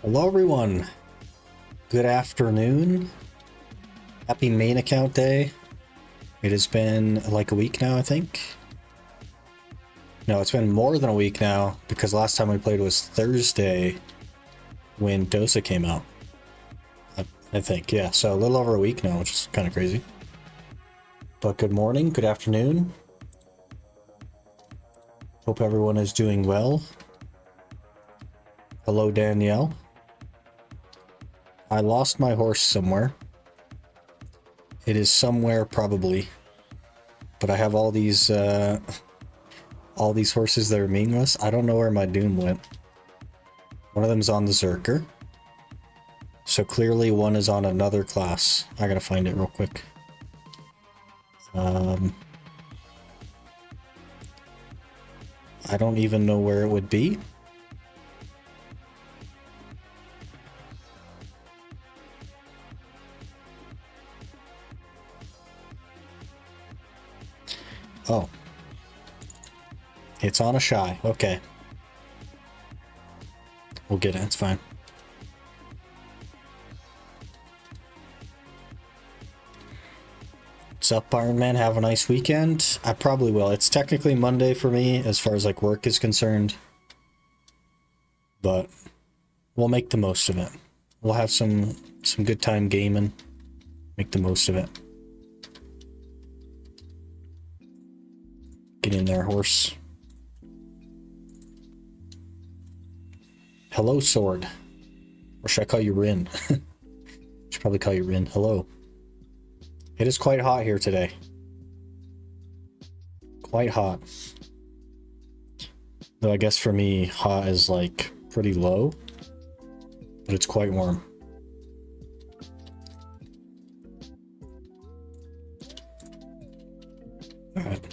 Hello everyone, good afternoon, happy main account day. It has been like a week now, I think. No, it's been more than a week now because last time we played was Thursday when Dosa came out. I think, yeah, so a little over a week now, which is kind of crazy. But good morning, good afternoon. Hope everyone is doing well. Hello, Danielle. I lost my horse somewhere. It is somewhere probably, but I have all these horses that are meaningless. I don't know where my Doom went. One of them's on the Zerker, so clearly one is on another class. I gotta find it real quick. I don't even know where it would be. Oh. It's on a shy. Okay. We'll get it. It's fine. What's up, Iron Man? Have a nice weekend. I probably will. It's technically Monday for me as far as like work is concerned. But we'll make the most of it. We'll have some good time gaming. Make the most of it. Get in there, horse. Hello, Sword. Or should I call you Rin? Should probably call you Rin. Hello. It is quite hot here today. Quite hot. Though I guess for me, hot is like pretty low. But it's quite warm. Alright.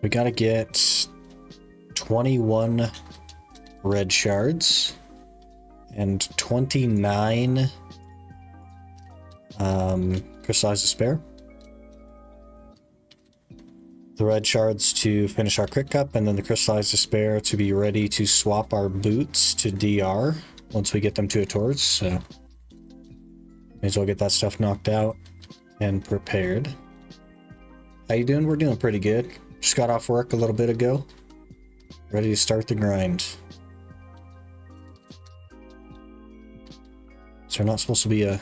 We gotta get 21 red shards and 29 crystallized despair. The red shards to finish our crit cup, and then the crystallized despair to be ready to swap our boots to DR once we get them to a torch. So may as well get that stuff knocked out and prepared. How you doing? We're doing pretty good. Just got off work a little bit ago. Ready to start the grind. Is there not supposed to be a...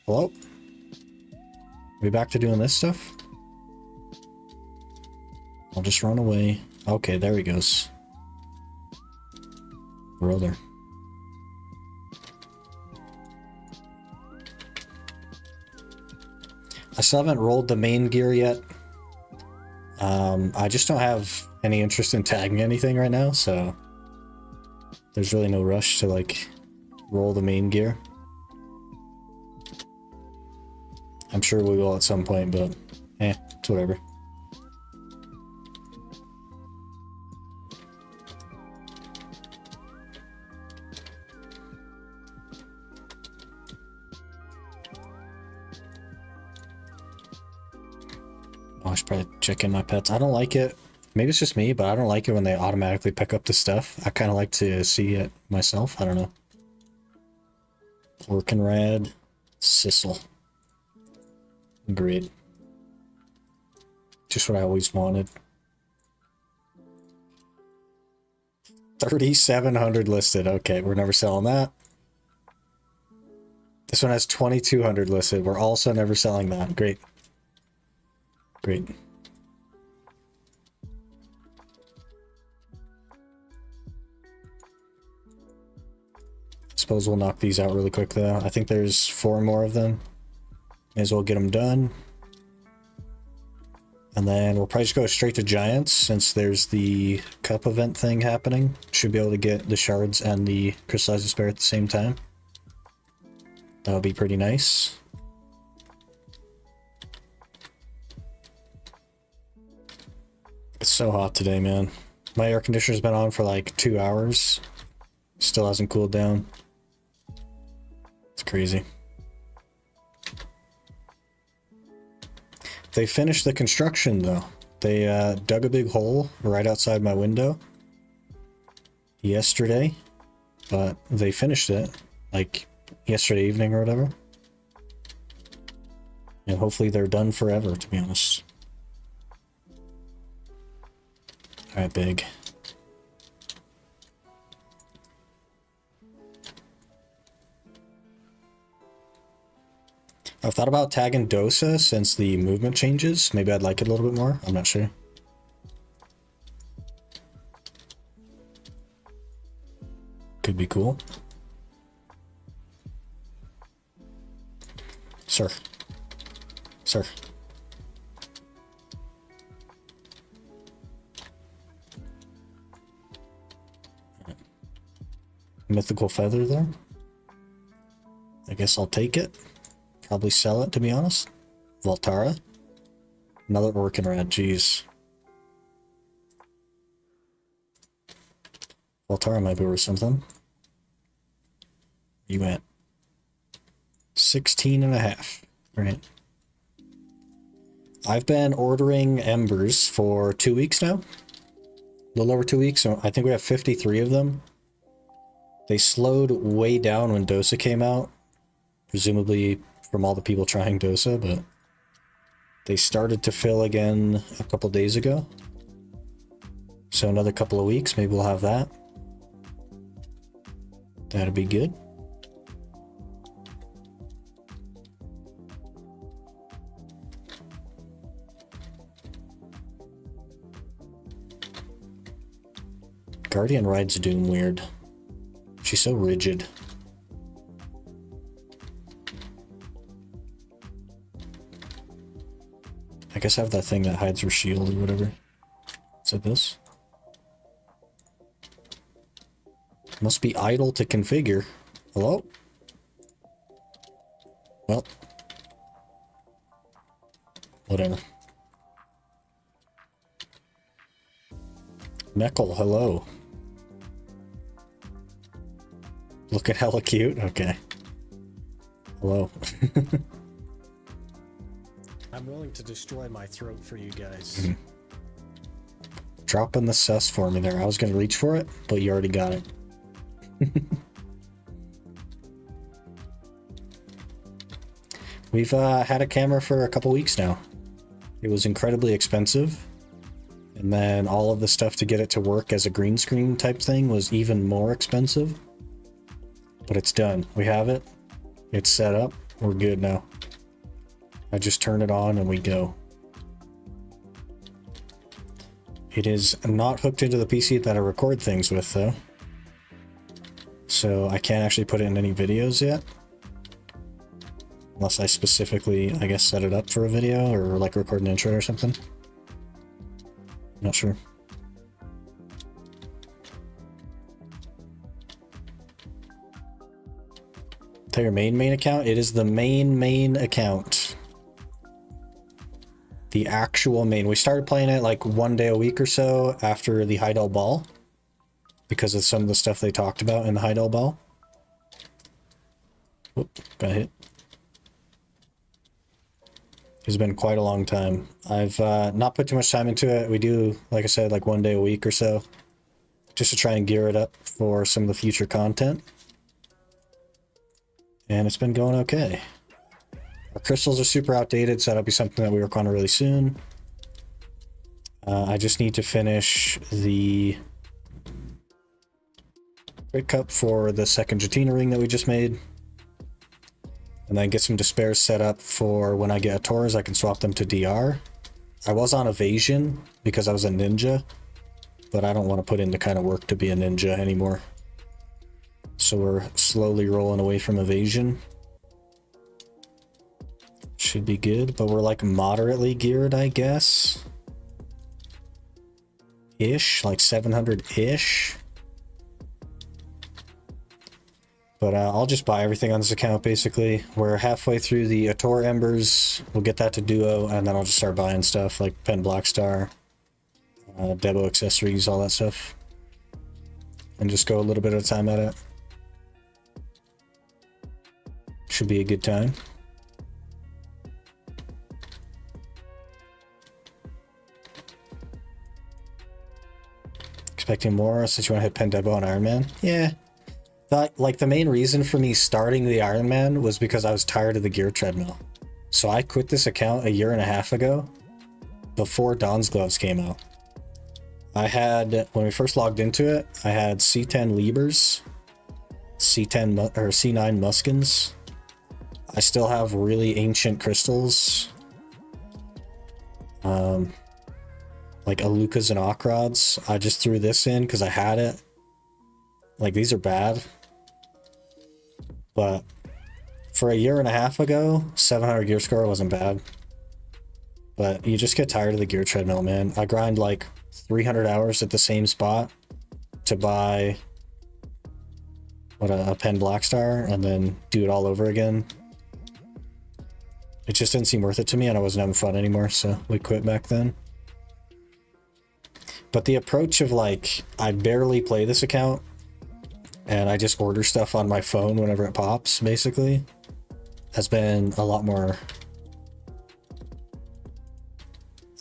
Hello? Are we back to doing this stuff? I'll just run away. Okay, there he goes. Brother. I still haven't rolled the main gear yet. I just don't have any interest in tagging anything right now, so there's really no rush to like roll the main gear. I'm sure we will at some point, but it's whatever. I should probably check in my pets. I don't like it. Maybe it's just me, but I don't like it when they automatically pick up the stuff. I kind of like to see it myself. I don't know. Working rad. Sissel. Great. Just what I always wanted. 3,700 listed. Okay, we're never selling that. This one has 2,200 listed. We're also never selling that. Great. Great. Suppose we'll knock these out really quick though. I think there's 4 more of them. May as well get them done. And then we'll probably just go straight to Giants since there's the cup event thing happening. Should be able to get the shards and the crystallized despair at the same time. That'll be pretty nice. It's so hot today, man. My air conditioner's been on for like 2 hours. Still hasn't cooled down. It's crazy. They finished the construction though. They dug a big hole right outside my window yesterday, but they finished it. like yesterday evening or whatever. And hopefully they're done forever, to be honest. Alright, big. I've thought about tagging Dosa since the movement changes. Maybe I'd like it a little bit more. I'm not sure. Could be cool. Sir. Sir. Mythical feather there. I guess I'll take it. Probably sell it, to be honest. Voltara. Another Orc and Red, jeez. Voltara might be worth something. You went 16.5. Right. I've been ordering embers for 2 weeks now. A little over 2 weeks, so I think we have 53 of them. They slowed way down when Dosa came out. Presumably from all the people trying Dosa, but they started to fill again a couple days ago. So another couple of weeks, maybe we'll have that. That'd be good. Guardian rides Doom weird. She's so rigid. I guess I have that thing that hides her shield or whatever. Is it this? Must be idle to configure. Hello? Well. Whatever. Meckle, hello. Looking hella cute? Okay. Hello. I'm willing to destroy my throat for you guys. Mm-hmm. Dropping the sus for me there. I was going to reach for it, but you already got it. We've had a camera for a couple weeks now. It was incredibly expensive. And then all of the stuff to get it to work as a green screen type thing was even more expensive. But it's done. We have it. It's set up. We're good now. I just turn it on and we go. It is not hooked into the PC that I record things with though. So I can't actually put it in any videos yet. Unless I specifically, I guess, set it up for a video or like record an intro or something. Not sure. Tell your main account? It is the main account. The actual main. We started playing it like 1 day a week or so after the Heidel Ball. Because of some of the stuff they talked about in the Heidel Ball. Whoop, got hit. It's been quite a long time. I've not put too much time into it. We do, like I said, like 1 day a week or so. Just to try and gear it up for some of the future content. And it's been going okay. Our crystals are super outdated, so that'll be something that we work on really soon. I just need to finish the Great Cup for the second Jatina ring that we just made. And then get some despairs set up for when I get Ataurs, I can swap them to DR. I was on evasion because I was a ninja, but I don't want to put in the kind of work to be a ninja anymore. So we're slowly rolling away from evasion. Should be good, but we're like moderately geared, I guess. Ish, like 700-ish. But I'll just buy everything on this account, basically. We're halfway through the Ataur Embers. We'll get that to Duo, and then I'll just start buying stuff like Pen Blackstar, Debo accessories, all that stuff. And just go a little bit at a time at it. Should be a good time. Expecting more since you want to hit Pen Debo on Iron Man? Yeah. Like the main reason for me starting the Ironman was because I was tired of the gear treadmill. So I quit this account a year and a half ago, before Dawn's Gloves came out. I had, when we first logged into it, I had C10 Libers, C10 or C9 Muskins. I still have really ancient crystals, like Alukas and Akrods. I just threw this in because I had it. Like, these are bad, but for a year and a half ago, 700 gear score wasn't bad. But you just get tired of the gear treadmill, man. I grind like 300 hours at the same spot to buy a pen Blackstar and then do it all over again. It just didn't seem worth it to me, and I wasn't having fun anymore, so we quit back then. But the approach of like, I barely play this account and I just order stuff on my phone whenever it pops, basically, has been a lot more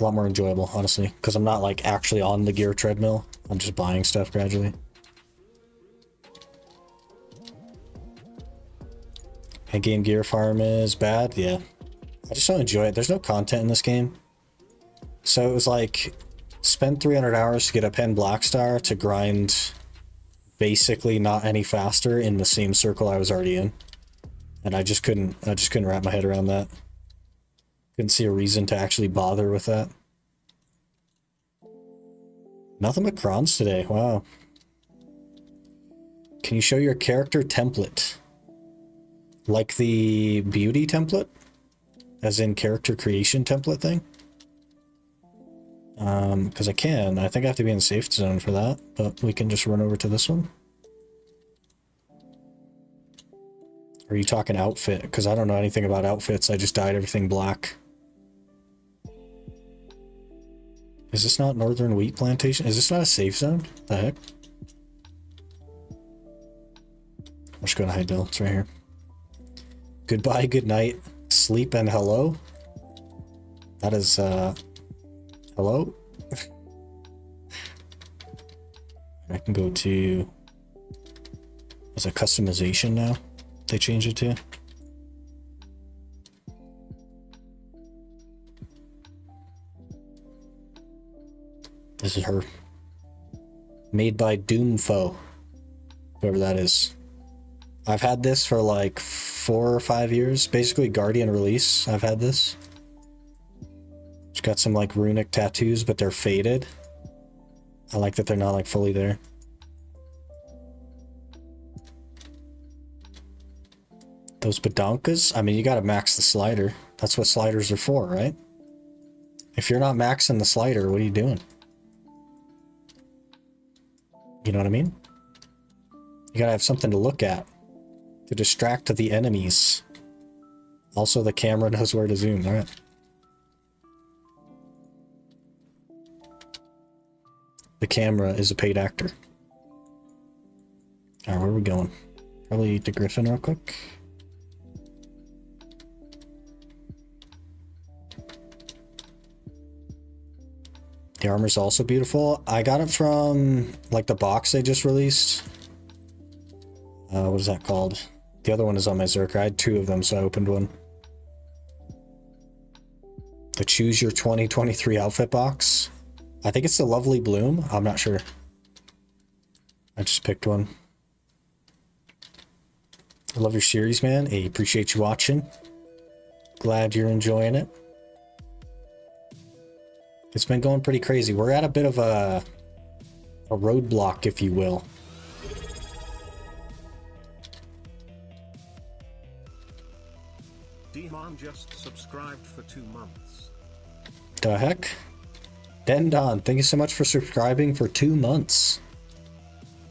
enjoyable, honestly, because I'm not like actually on the gear treadmill. I'm just buying stuff gradually. And game gear farm is bad, yeah. I just don't enjoy it. There's no content in this game. So it was like, spend 300 hours to get a pen Blackstar to grind basically not any faster in the same circle I was already in. And I just couldn't wrap my head around that. Couldn't see a reason to actually bother with that. Nothing but crons today, wow. Can you show your character template? Like the beauty template? As in character creation template thing? Because I can. I think I have to be in safe zone for that, but we can just run over to this one. Or are you talking outfit? Because I don't know anything about outfits. I just dyed everything black. Is this not Northern Wheat Plantation? Is this not a safe zone? The heck? I'm just going to hide Bill. It's right here. Goodbye, good night, sleep, and hello. That is, hello? I can go to... Is it customization now? They changed it to? This is her. Made by Doomfo. Whoever that is. I've had this for like 4 or 5 years. Basically Guardian release, I've had this. It's got some like runic tattoos, but they're faded. I like that they're not like fully there. Those badonkas? I mean, you gotta max the slider. That's what sliders are for, right? If you're not maxing the slider, what are you doing? You know what I mean? You gotta have something to look at to distract the enemies. Also, the camera knows where to zoom, alright. The camera is a paid actor. Alright, where are we going? Probably eat the griffin real quick. The armor's also beautiful. I got it from like the box they just released. What is that called? The other one is on my Zerker. I had 2 of them, so I opened one. The Choose Your 2023 outfit box. I think it's the Lovely Bloom. I'm not sure. I just picked one. I love your series, man. Hey, appreciate you watching. Glad you're enjoying it. It's been going pretty crazy. We're at a bit of a roadblock, if you will. Demon just subscribed for 2 months. The heck? Dendon, thank you so much for subscribing for 2 months.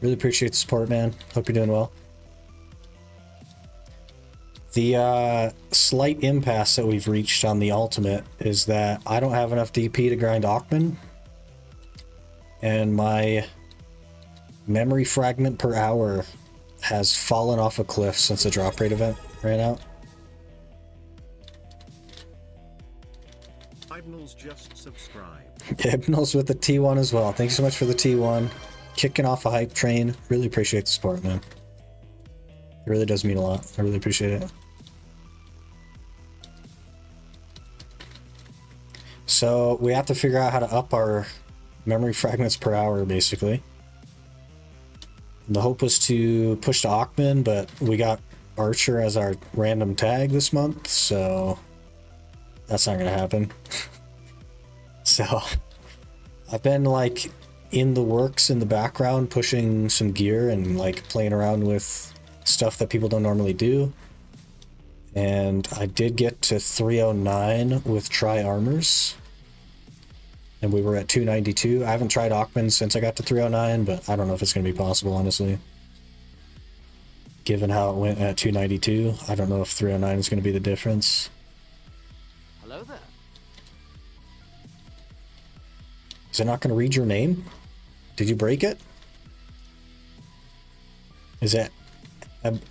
Really appreciate the support, man. Hope you're doing well. The slight impasse that we've reached on the ultimate is that I don't have enough DP to grind Aukman, and my memory fragment per hour has fallen off a cliff since the drop rate event ran out. Ibnall's just subscribed. Ibnall's with the T1 as well. Thanks so much for the T1. Kicking off a hype train. Really appreciate the support, man. It really does mean a lot. I really appreciate it. So we have to figure out how to up our memory fragments per hour, basically. The hope was to push to Aukman, but we got Archer as our random tag this month, so that's not gonna happen. So I've been like in the works in the background, pushing some gear and like playing around with stuff that people don't normally do. And I did get to 309 with tri-armors. And we were at 292. I haven't tried Aukman since I got to 309, but I don't know if it's going to be possible, honestly. Given how it went at 292, I don't know if 309 is going to be the difference. Hello there. Is it not going to read your name? Did you break it? Is it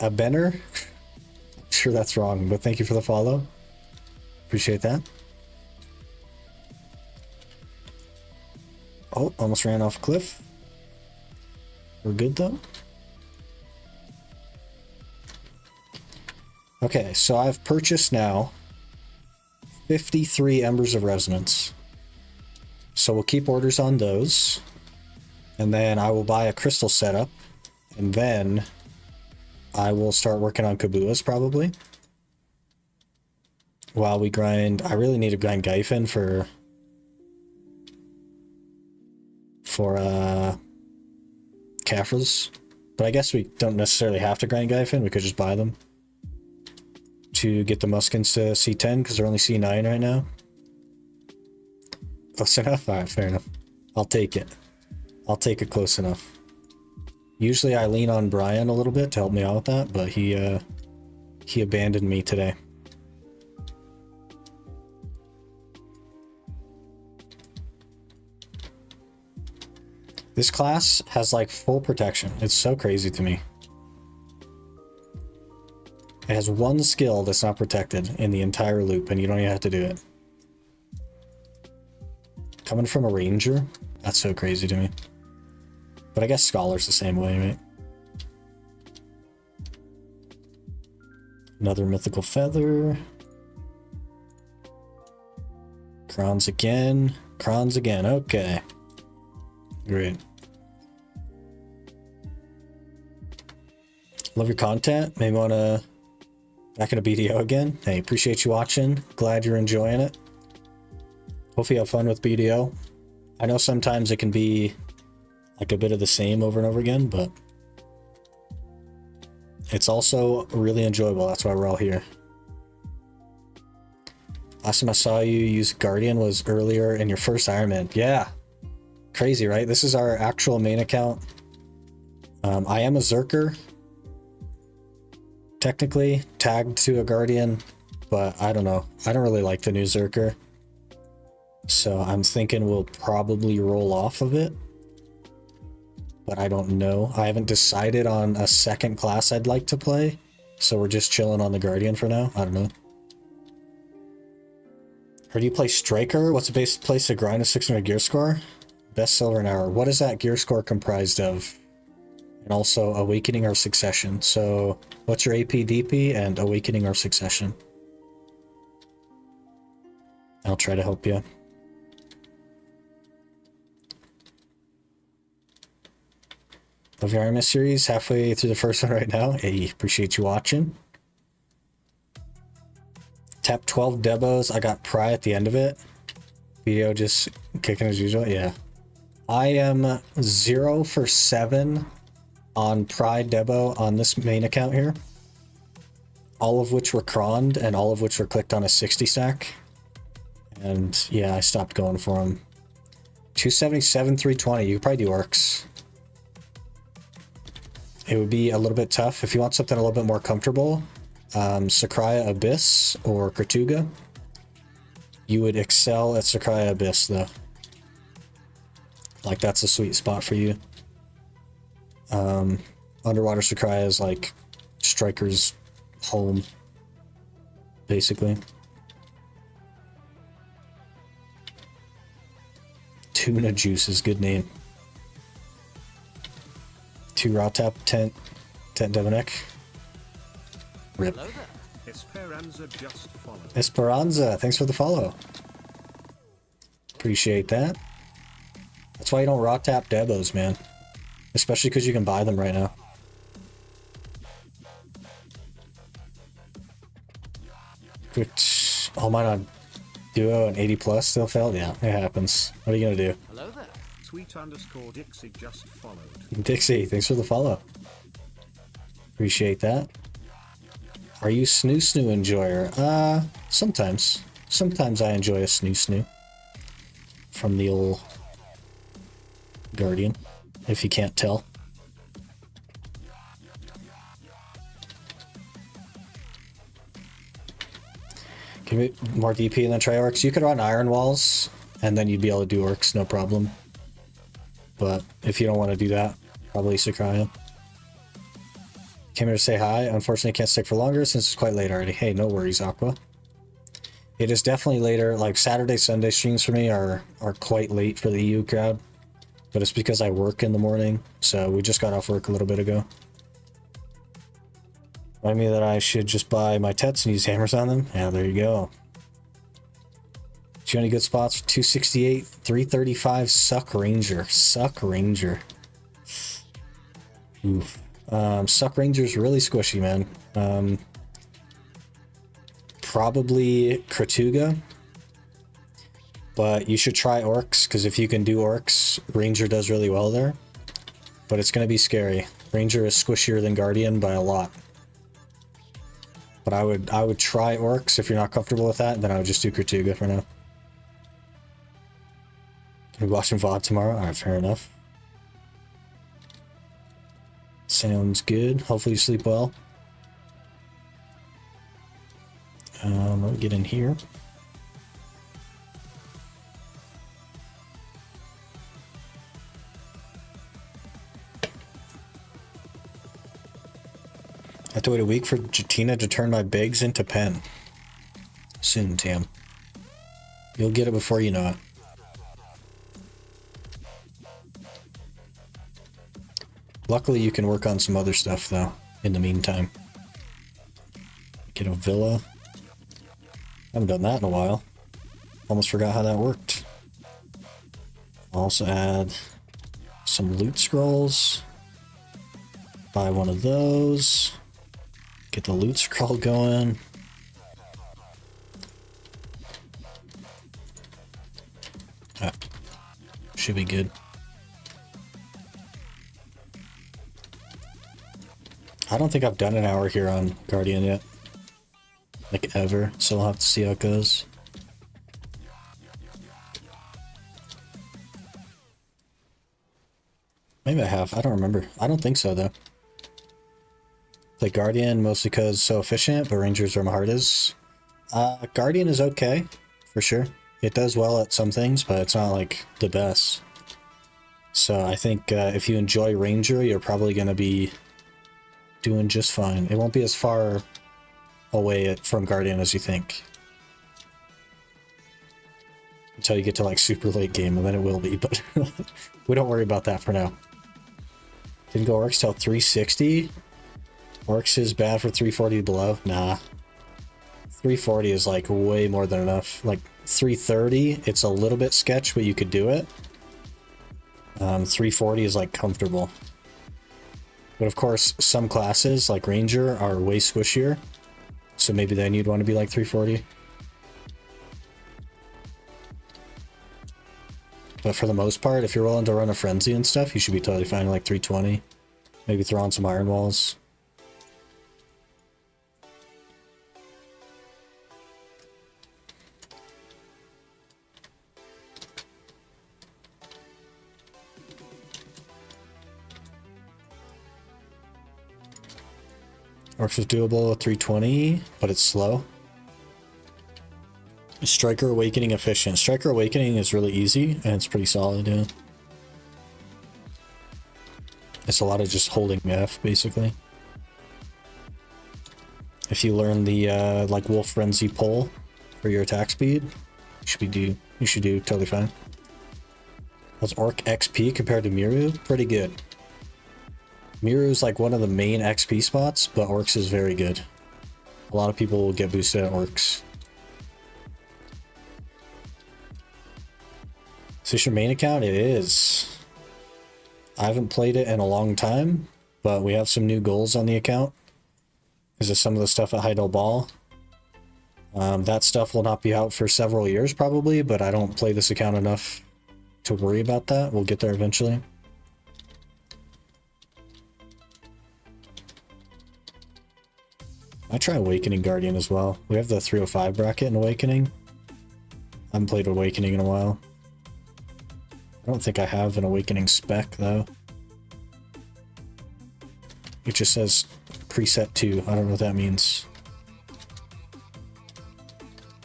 a Benner? Sure that's wrong, but thank you for the follow. Appreciate that. Oh, almost ran off a cliff. We're good though. Okay, so I've purchased now 53 Embers of Resonance. So we'll keep orders on those. And then I will buy a crystal setup. And then I will start working on Kabuas probably. While we grind, I really need to grind Gyfin for Caphras. But I guess we don't necessarily have to grind Gyfin, we could just buy them to get the Muskins to C10 because they're only C9 right now. Close enough? Alright, fair enough. I'll take it. I'll take it close enough. Usually I lean on Brian a little bit to help me out with that, but he abandoned me today. This class has like full protection. It's so crazy to me. It has one skill that's not protected in the entire loop, and you don't even have to do it. Coming from a ranger, that's so crazy to me. But I guess Scholar's the same way, right? Another mythical feather. Crons again. Crons again. Okay. Great. Love your content. Maybe want to back in a BDO again. Hey, appreciate you watching. Glad you're enjoying it. Hopefully you have fun with BDO. I know sometimes it can be like a bit of the same over and over again, but it's also really enjoyable. That's why we're all here. Last time I saw you use Guardian was earlier in your first Iron Man. Yeah. Crazy, right? This is our actual main account. I am a Zerker. Technically tagged to a Guardian, but I don't know. I don't really like the new Zerker. So I'm thinking we'll probably roll off of it. But I don't know. I haven't decided on a second class I'd like to play. So we're just chilling on the Guardian for now. I don't know. Heard you play Striker? What's the base place to grind a 600 gear score? Best silver an hour. What is that gear score comprised of? And also Awakening or Succession. So what's your AP DP and Awakening or Succession? I'll try to help you. Love your Artemis series. Halfway through the first one right now. Hey, appreciate you watching. Tap 12 Debos. I got Pry at the end of it. Video just kicking as usual. Yeah. I am 0 for 7 on Pride Debo on this main account here. All of which were croned and all of which were clicked on a 60 stack. And yeah, I stopped going for them. 277, 320. You could probably do Orcs. It would be a little bit tough. If you want something a little bit more comfortable, Sakraya Abyss or Kratuga. You would excel at Sakraya Abyss though. Like that's a sweet spot for you. Underwater Sakraya is like Striker's home, basically. Tuna Juice is a good name. 2 raw tap, tent Devonek. Rip. Hello there. Esperanza just followed. Esperanza, thanks for the follow. Appreciate that. That's why you don't raw tap Devos, man. Especially because you can buy them right now. Which, all mine on Duo and 80 plus still failed? Yeah, it happens. What are you gonna do? Hello there. Sweet_Dixie just followed. Dixie, thanks for the follow. Appreciate that. Are you snoo snoo enjoyer? Sometimes. Sometimes I enjoy a snoo snoo. From the old Guardian, if you can't tell. Give me more DP and then try orcs. You could run iron walls, and then you'd be able to do orcs, no problem. But if you don't want to do that, probably Sherekhan. Came here to say hi. Unfortunately, can't stick for longer since it's quite late already. Hey, no worries, Aqua. It is definitely later. Like Saturday, Sunday streams for me are quite late for the EU crowd. But it's because I work in the morning, so we just got off work a little bit ago. Remind me that I should just buy my Tets and use hammers on them. Yeah, there you go. Do you have any good spots for 268, 335 Suck Ranger? Suck Ranger. Oof. Suck Ranger's really squishy, man. Probably Kratuga. But you should try Orcs, because if you can do Orcs, Ranger does really well there. But it's going to be scary. Ranger is squishier than Guardian by a lot. But I would try Orcs if you're not comfortable with that, then I would just do Kratuga for now. Are we watching VOD tomorrow? Alright, fair enough. Sounds good. Hopefully you sleep well. Let me get in here. I have to wait a week for Jatina to turn my bigs into pen. Soon, Tam. You'll get it before you know it. Luckily, you can work on some other stuff, though, in the meantime. Get a villa. Haven't done that in a while. Almost forgot how that worked. Also add some loot scrolls. Buy one of those. Get the loot scroll going. Ah, should be good. I don't think I've done an hour here on Guardian yet. Like ever, so I'll have to see how it goes. Maybe I have, I don't remember. I don't think so though. Play Guardian mostly because it's so efficient, but Rangers are my hardest. Guardian is okay, for sure. It does well at some things, but it's not like the best. So I think if you enjoy Ranger, you're probably going to be doing just fine. It won't be as far away from Guardian as you think. Until you get to like super late game, and then it will be, but we don't worry about that for now. Didn't go Orcs till 360? Orcs is bad for 340 below? Nah. 340 is like way more than enough. Like 330, it's a little bit sketch, but you could do it. 340 is like comfortable. But of course, some classes, like Ranger, are way squishier. So maybe then you'd want to be like 340. But for the most part, if you're willing to run a Frenzy and stuff, you should be totally fine like 320. Maybe throw on some Iron Walls. Orcs is doable at 320, but it's slow. Striker Awakening efficient. Striker Awakening is really easy, and it's pretty solid, yeah. It's a lot of just holding F, basically. If you learn the, like, Wolf Frenzy pull for your attack speed, you should do totally fine. What's Orc XP compared to Miru? Pretty good. Miru is like one of the main XP spots, but Orcs is very good. A lot of people will get boosted at orcs. Is this your main account? It is. I haven't played it in a long time, but we have some new goals on the account. This is some of the stuff at Heidel Ball. That stuff will not be out for several years probably, but I don't play this account enough to worry about that. We'll get there eventually. I try Awakening Guardian as well. We have the 305 bracket in Awakening. I haven't played Awakening in a while. I don't think I have an Awakening spec though. It just says preset 2. I don't know what that means.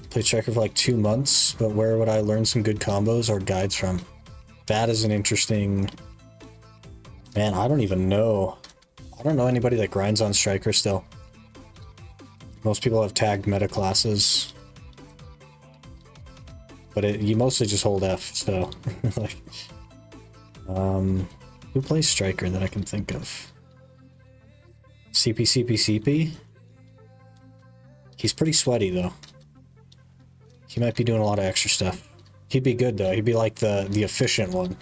Played Striker for like 2 months, but where would I learn some good combos or guides from? That is an interesting... Man, I don't even know. I don't know anybody that grinds on Striker still. Most people have tagged meta classes. But you mostly just hold F, so... like, who plays Striker that I can think of? CP. He's pretty sweaty though. He might be doing a lot of extra stuff. He'd be good though. He'd be like the efficient one.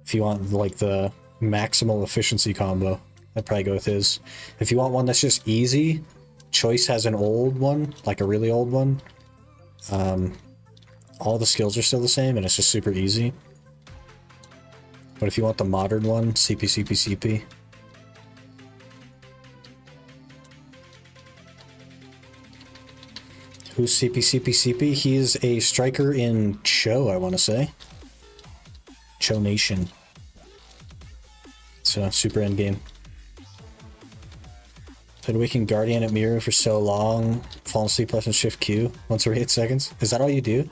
If you want like the maximal efficiency combo, I'd probably go with his. If you want one that's just easy, Choice has an old one, like a really old one. All the skills are still the same and it's just super easy. But if you want the modern one, CP. Who's CP? He is a striker in Cho, I want to say. Cho Nation. So, super endgame. Played Awakened Guardian at Miru for so long. Fallen asleep pressing Shift Q once every 8 seconds. Is that all you do?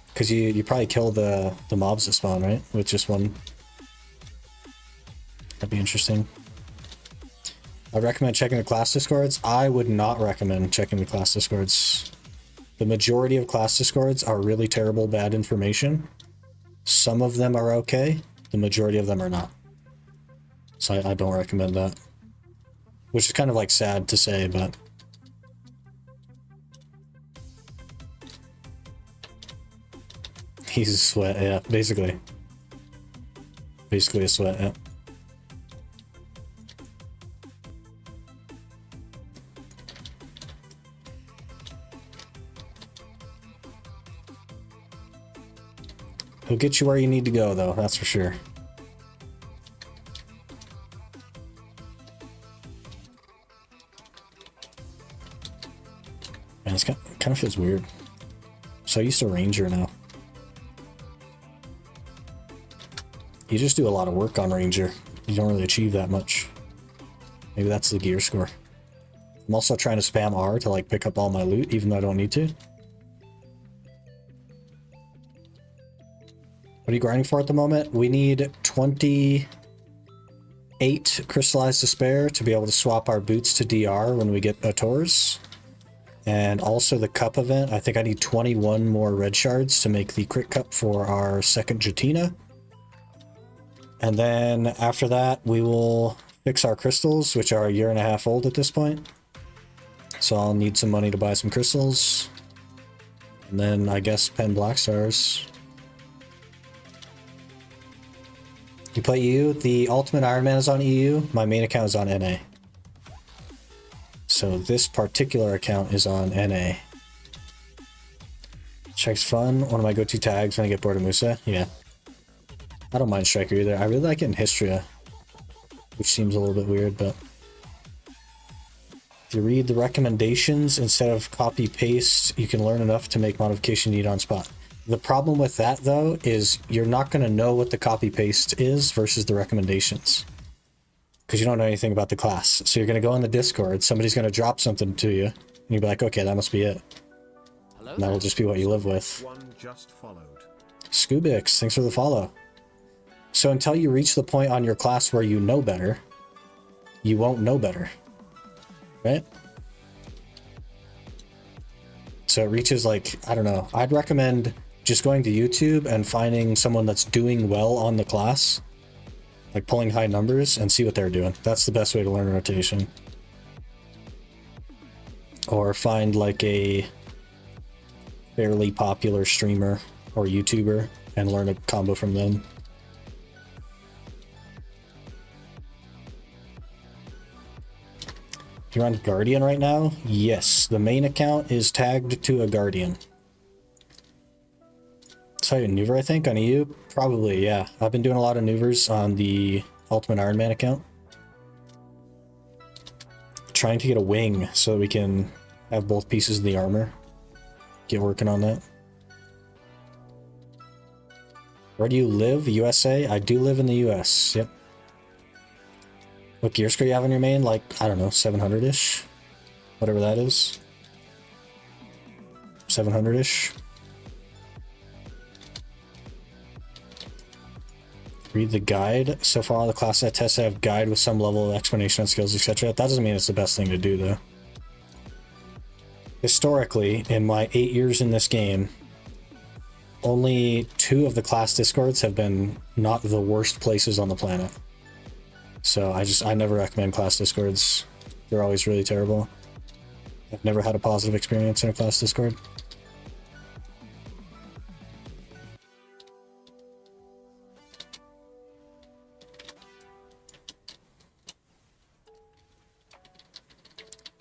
Because you probably kill the mobs that spawn, right? With just one. That'd be interesting. I recommend checking the class discords. I would not recommend checking the class discords. The majority of class discords are really terrible, bad information. Some of them are okay. The majority of them are not. So I don't recommend that. Which is kind of like sad to say, but... He's a sweat, yeah, basically. Basically a sweat, yeah. He'll get you where you need to go, though, that's for sure. Man, it kind of feels weird. So used to Ranger now. You just do a lot of work on Ranger. You don't really achieve that much. Maybe that's the gear score. I'm also trying to spam R to like pick up all my loot, even though I don't need to. What are you grinding for at the moment? We need 28 Crystallized Despair to be able to swap our boots to DR when we get Ators. And also the cup event. I think I need 21 more red shards to make the crit cup for our second Jatina. And then after that, we will fix our crystals, which are 1.5 years old at this point. So I'll need some money to buy some crystals. And then I guess pen black stars. You play EU? The Ultimate Iron Man is on EU. My main account is on NA. So this particular account is on NA. Strike's fun. One of my go-to tags when I get bored of Musa. Yeah. I don't mind Striker either. I really like it in Histria, which seems a little bit weird, but if you read the recommendations instead of copy-paste, you can learn enough to make modification needed on spot. The problem with that, though, is you're not going to know what the copy-paste is versus the recommendations, because you don't know anything about the class. So you're going to go in the Discord, somebody's going to drop something to you, and you'll be like, okay, that must be it. Hello, and that will just be what you live with. One just followed. Scubix, thanks for the follow. So until you reach the point on your class where you know better, you won't know better, right? So it reaches like, I don't know, I'd recommend just going to YouTube and finding someone that's doing well on the class, like pulling high numbers, and see what they're doing. That's the best way to learn rotation. or find like a fairly popular streamer or YouTuber and learn a combo from them. You're on Guardian right now? Yes, the main account is tagged to a Guardian. That's how you maneuver, I think, on EU? Probably, yeah. I've been doing a lot of maneuvers on the Ultimate Iron Man account. Trying to get a wing so that we can have both pieces of the armor. Get working on that. Where do you live? USA? I do live in the US, yep. What gear score you have on your main? Like, I don't know, 700-ish? Whatever that is. 700-ish. Read the guide. So far, all the classes I tested have guide with some level of explanation on skills, etc. That doesn't mean it's the best thing to do, though. Historically, in my 8 years in this game, only 2 of the class discords have been not the worst places on the planet. So I never recommend class discords. They're always really terrible. I've never had a positive experience in a class discord.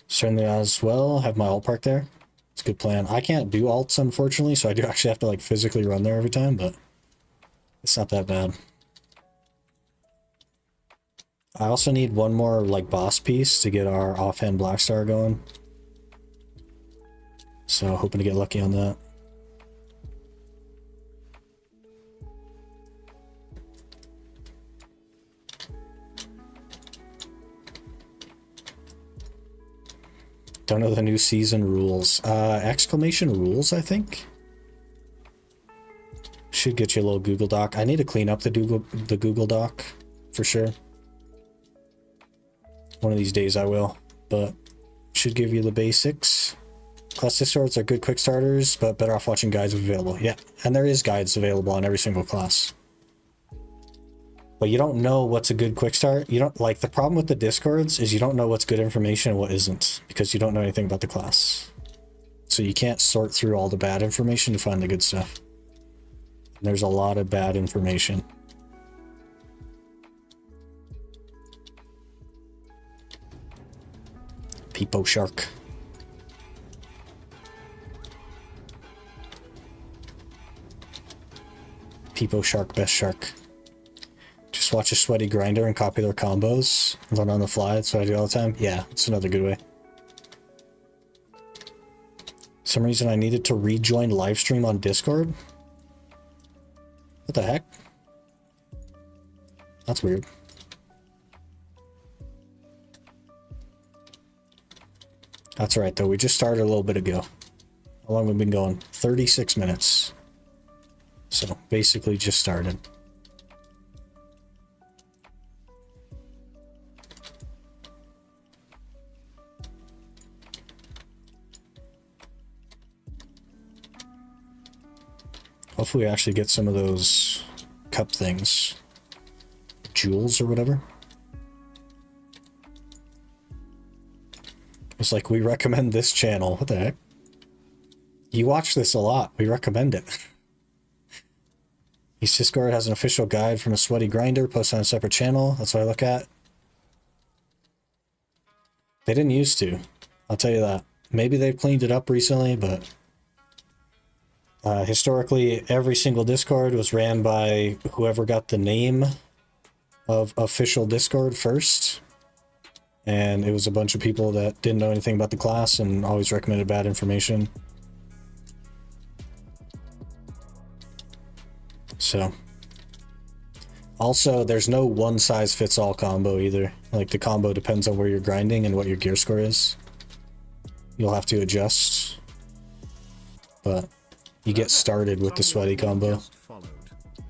Certainly as well, have my alt park there. It's a good plan. I can't do alts, unfortunately, so I do actually have to like physically run there every time, but it's not that bad. I also need one more like boss piece to get our offhand Black Star going. So hoping to get lucky on that. Don't know the new season rules. Exclamation rules, I think. Should get you a little Google Doc. I need to clean up the Google Doc for sure. One of these days I will, but should give you the basics. Class discords are good quick starters, but better off watching guides available. Yeah, and there is guides available on every single class. But you don't know what's a good quick start. You don't like the problem with the discords is you don't know what's good information and what isn't because you don't know anything about the class. So you can't sort through all the bad information to find the good stuff. And there's a lot of bad information. Peepo shark. Peepo shark, best shark. Just watch a sweaty grinder and copy their combos. Learn on the fly, that's what I do all the time. Yeah, it's another good way. For some reason I needed to rejoin livestream on Discord. What the heck? That's weird. That's right, though. We just started a little bit ago. How long have we been going? 36 minutes. So, basically just started. Hopefully we actually get some of those cup things. Jewels or whatever. It's like, we recommend this channel. What the heck? You watch this a lot. We recommend it. Each Discord has an official guide from a sweaty grinder posted on a separate channel. That's what I look at. They didn't used to. I'll tell you that. Maybe they've cleaned it up recently, but historically, every single Discord was ran by whoever got the name of official Discord first. And it was a bunch of people that didn't know anything about the class and always recommended bad information. So. Also, there's no one-size-fits-all combo either. Like, the combo depends on where you're grinding and what your gear score is. You'll have to adjust. But you get started with the sweaty combo.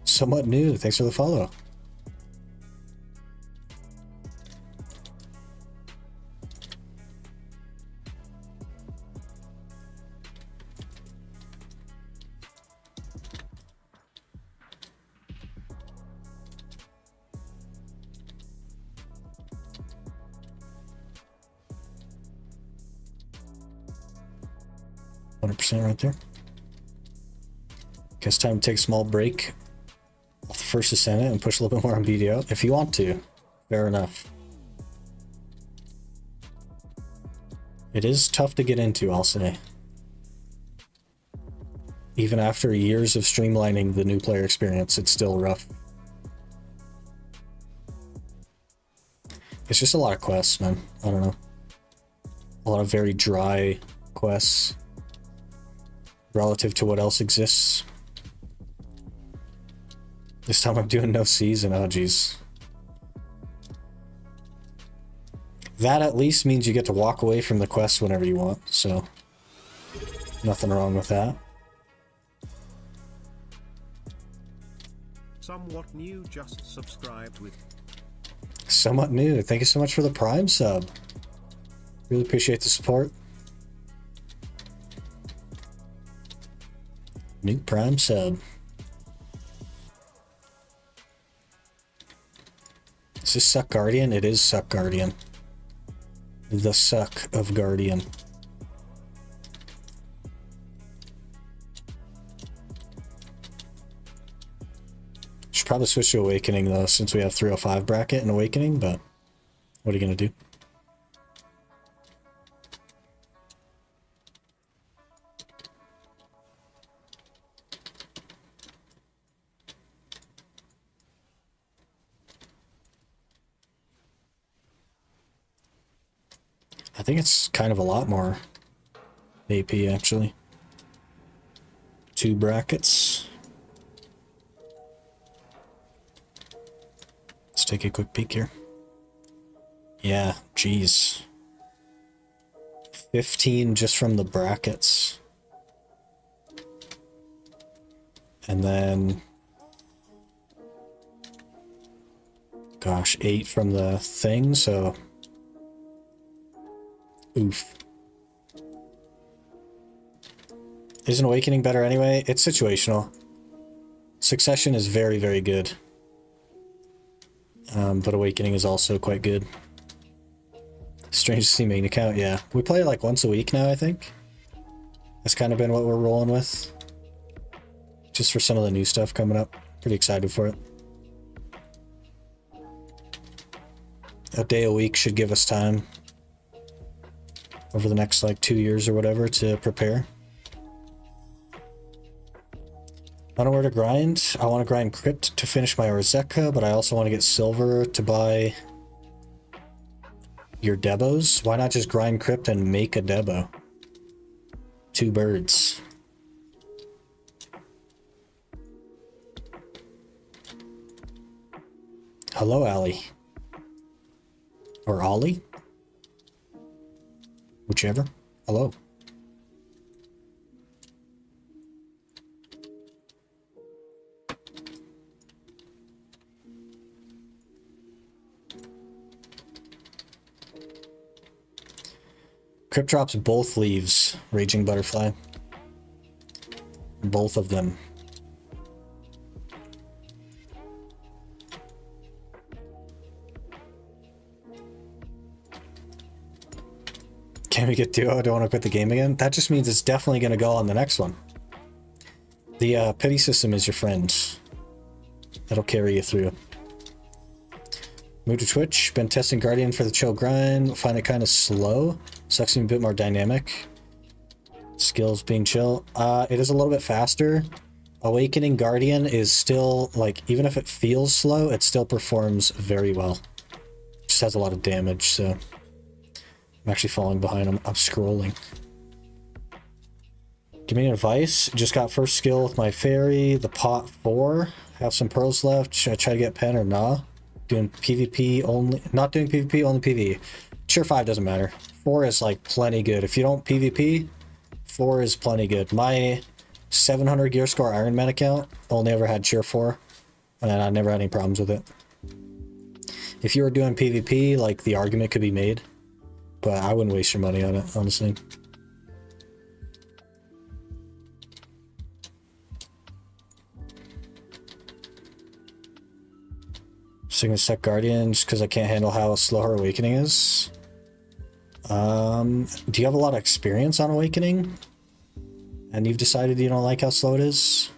Somewhat new. Thanks for the follow. 100% right there. Guess time to take a small break off the first Ascendant and push a little bit more on BDO. If you want to, fair enough. It is tough to get into, I'll say. Even after years of streamlining the new player experience, it's still rough. It's just a lot of quests, man. I don't know. A lot of very dry quests relative to what else exists. This time I'm doing no season. Oh, geez. That at least means you get to walk away from the quest whenever you want, so nothing wrong with that. Somewhat new, just subscribed with. Somewhat new. Thank you so much for the Prime sub. Really appreciate the support. New Prime sub. Is this Suck Guardian? It is Suck Guardian. The Suck of Guardian. Should probably switch to Awakening though, since we have 305 bracket and Awakening, but what are you gonna do? I think it's kind of a lot more AP actually. 2 brackets. Let's take a quick peek here. Yeah, geez. 15 just from the brackets. And then, gosh, 8 from the thing, so oof. Isn't Awakening better anyway? It's situational. Succession is very, very good. But Awakening is also quite good. Strange to see main account, yeah. We play it like once a week now, I think. That's kind of been what we're rolling with. Just for some of the new stuff coming up. Pretty excited for it. A day a week should give us time over the next like 2 years or whatever to prepare. I don't know where to grind. I want to grind Crypt to finish my Orzeka, but I also want to get silver to buy your Debos. Why not just grind Crypt and make a Debo? 2 birds. Hello, Allie. Or Ollie? Whichever. Hello. Crypt drops both leaves, Raging Butterfly. Both of them. Can we get duo? I don't want to quit the game again. That just means it's definitely going to go on the next one. The pity system is your friend. That'll carry you through. Move to Twitch. Been testing Guardian for the chill grind. Find it kind of slow. Sucks me a bit more dynamic. Skills being chill. It is a little bit faster. Awakening Guardian is still, like, even if it feels slow, it still performs very well. Just has a lot of damage, so I'm actually falling behind. I'm scrolling. Give me advice. Just got first skill with my fairy. The pot 4. Have some pearls left. Should I try to get pen or nah? Doing PvP only. Not doing PvP, only PvE. Sure 5 doesn't matter. 4 is like plenty good. If you don't PvP, 4 is plenty good. My 700 gear score Iron Man account only ever had Cheer 4. And I never had any problems with it. If you were doing PvP, like, the argument could be made. But I wouldn't waste your money on it, honestly. Sigma Sec Guardian, just because I can't handle how slow her Awakening is. Do you have a lot of experience on Awakening? and you've decided you don't like how slow it is?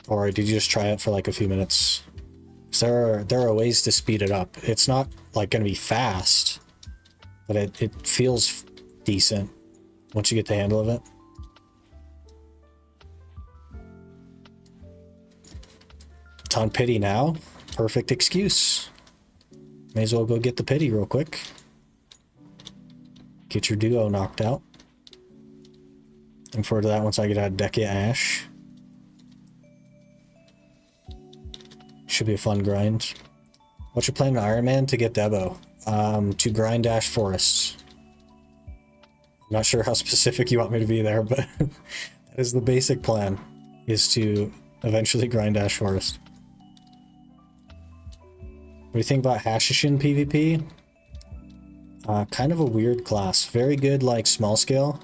Or did you just try it for like a few minutes? 'Cause there are ways to speed it up. It's not like gonna be fast, but it feels decent once you get the handle of it. It's on pity now. Perfect excuse. May as well go get the pity real quick. Get your duo knocked out. Looking forward to that once I get out of Deca Ash. Should be a fun grind. What's your plan in Iron Man to get Debo? To grind Ash Forests. I'm not sure how specific you want me to be there, but that is the basic plan, is to eventually grind Ash Forest. What do you think about Hashishin PvP? Kind of a weird class. Very good, like, small scale.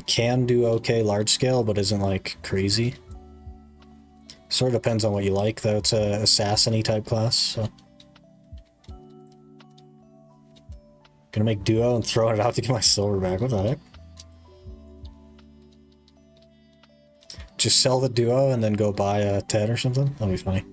Can do okay large scale, but isn't, like, crazy. Sort of depends on what you like, though. It's a assassin-y type class, so. Gonna make duo and throw it out to get my silver back. What the heck? Just sell the duo and then go buy a Ted or something? That'll be funny.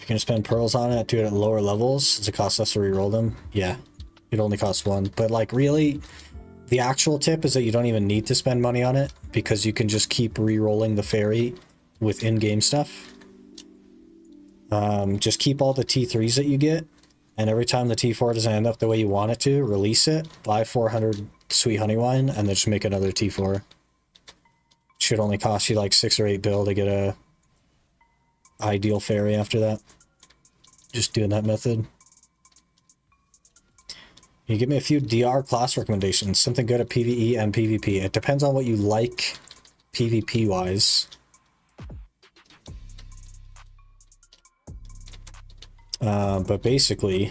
Gonna spend pearls on it, do it at lower levels since it costs less to reroll them. Yeah, it only costs one. But like, really, the actual tip is that you don't even need to spend money on it because you can just keep re-rolling the fairy with in-game stuff. Just keep all the T3s that you get, and every time the T4 doesn't end up the way you want it to, release it, buy 400 sweet honey wine, and then just make another T4. Should only cost you like 6 or 8 bill to get a ideal fairy after that. Just doing that method. You give me a few DR class recommendations. Something good at PvE and PvP. It depends on what you like PvP wise. But basically,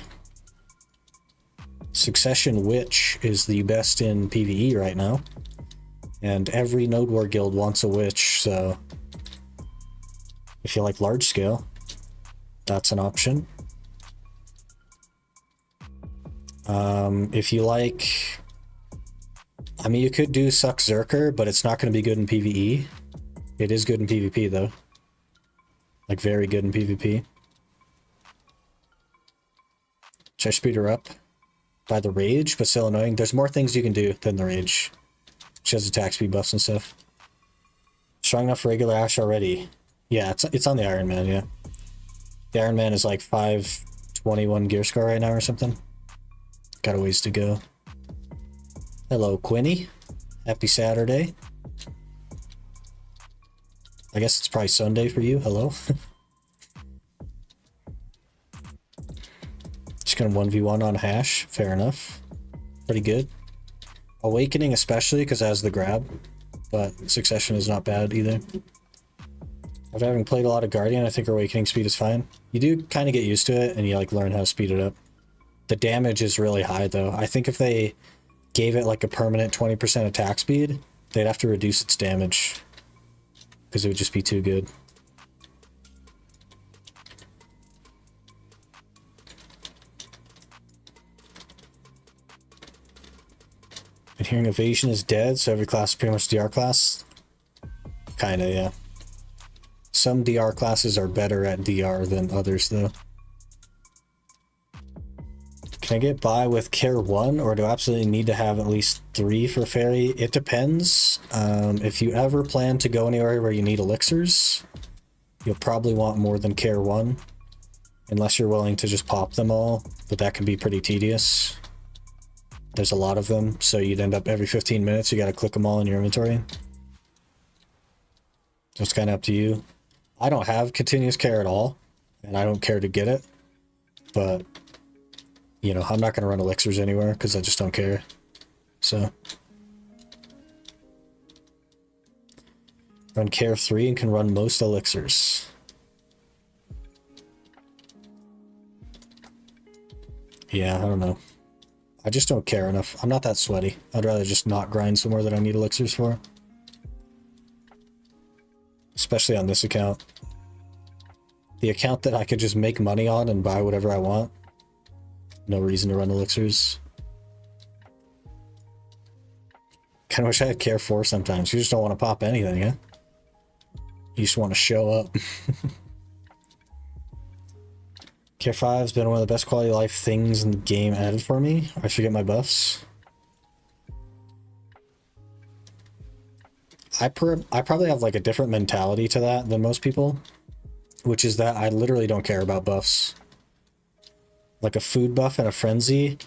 Succession Witch is the best in PvE right now. And every Node War guild wants a witch, so if you like large scale, that's an option. If you like, I mean, you could do Suck Zerker, but it's not going to be good in PvE. It is good in PvP though. Like very good in PvP. Should I speed her up by the Rage, but still annoying? There's more things you can do than the Rage. She has attack speed buffs and stuff. Strong enough for regular Ash already. Yeah, it's on the Iron Man, yeah. The Iron Man is like 521 gear score right now or something. Got a ways to go. Hello, Quinny. Happy Saturday. I guess it's probably Sunday for you. Hello. Just gonna 1v1 on Hash. Fair enough. Pretty good. Awakening especially because it has the grab. But Succession is not bad either. After having played a lot of Guardian, I think Awakening speed is fine. You do kind of get used to it and you like learn how to speed it up. The damage is really high though. I think if they gave it like a permanent 20% attack speed, they'd have to reduce its damage because it would just be too good. And hearing Evasion is dead, so every class is pretty much DR class. Kinda, yeah. Some DR classes are better at DR than others though. Can I get by with Care 1, or do I absolutely need to have at least 3 for Fairy? It depends. If you ever plan to go anywhere where you need elixirs, you'll probably want more than Care 1. Unless you're willing to just pop them all, but that can be pretty tedious. There's a lot of them, so you'd end up every 15 minutes, you gotta click them all in your inventory. So it's kind of up to you. I don't have continuous care at all, and I don't care to get it, but you know, I'm not going to run elixirs anywhere because I just don't care. So run care 3 and can run most elixirs. Yeah, I don't know. I just don't care enough. I'm not that sweaty. I'd rather just not grind somewhere that I need elixirs for. Especially on this account. The account that I could just make money on and buy whatever I want. No reason to run elixirs. Kind of wish I had Care 4 sometimes. You just don't want to pop anything, huh? You just want to show up. Care 5 has been one of the best quality of life things in the game added for me. I forget my buffs. I probably have like a different mentality to that than most people, which is that I literally don't care about buffs. Like a food buff and a frenzy,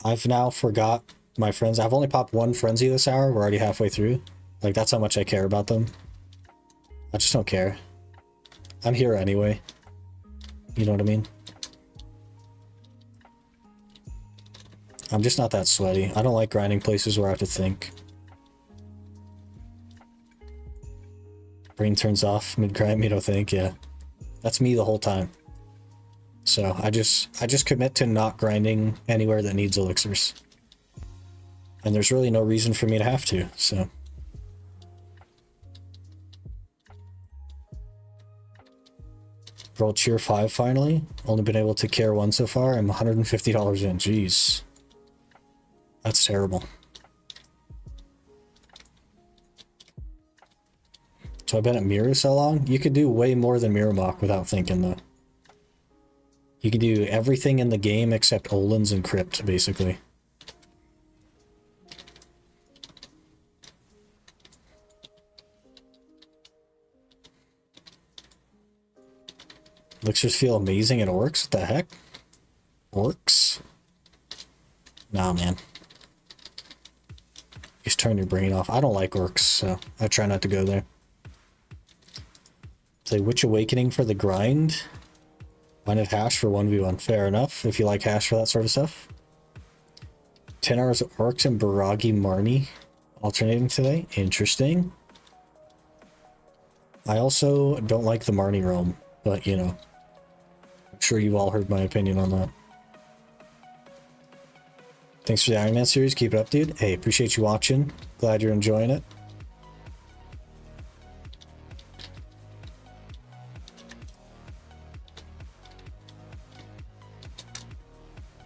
I've now forgot my friends. I've only popped one frenzy this hour. We're already halfway through. Like, that's how much I care about them. I just don't care. I'm here anyway. You know what I mean? I'm just not that sweaty. I don't like grinding places where I have to think. Brain turns off mid-grind, you don't think, yeah. That's me the whole time. So I just commit to not grinding anywhere that needs elixirs. And there's really no reason for me to have to, so. Rolled Cheer 5 finally. Only been able to Care 1 so far. I'm $150 in. Jeez. That's terrible. So I've been at Mirror so long. You could do way more than Mirror Mock without thinking, though. You can do everything in the game except Olins and Crypt, basically. Elixirs feel amazing at Orcs? What the heck? Orcs? Nah, man. Just turn your brain off. I don't like Orcs, so I try not to go there. Say Witch Awakening for the grind. Why not Hash for 1v1? Fair enough, if you like Hash for that sort of stuff. 10 hours of Orcs and Baragi Marnie alternating today. Interesting. I also don't like the Marnie realm, but you know. I'm sure you've all heard my opinion on that. Thanks for the Iron Man series. Keep it up, dude. Hey, appreciate you watching. Glad you're enjoying it.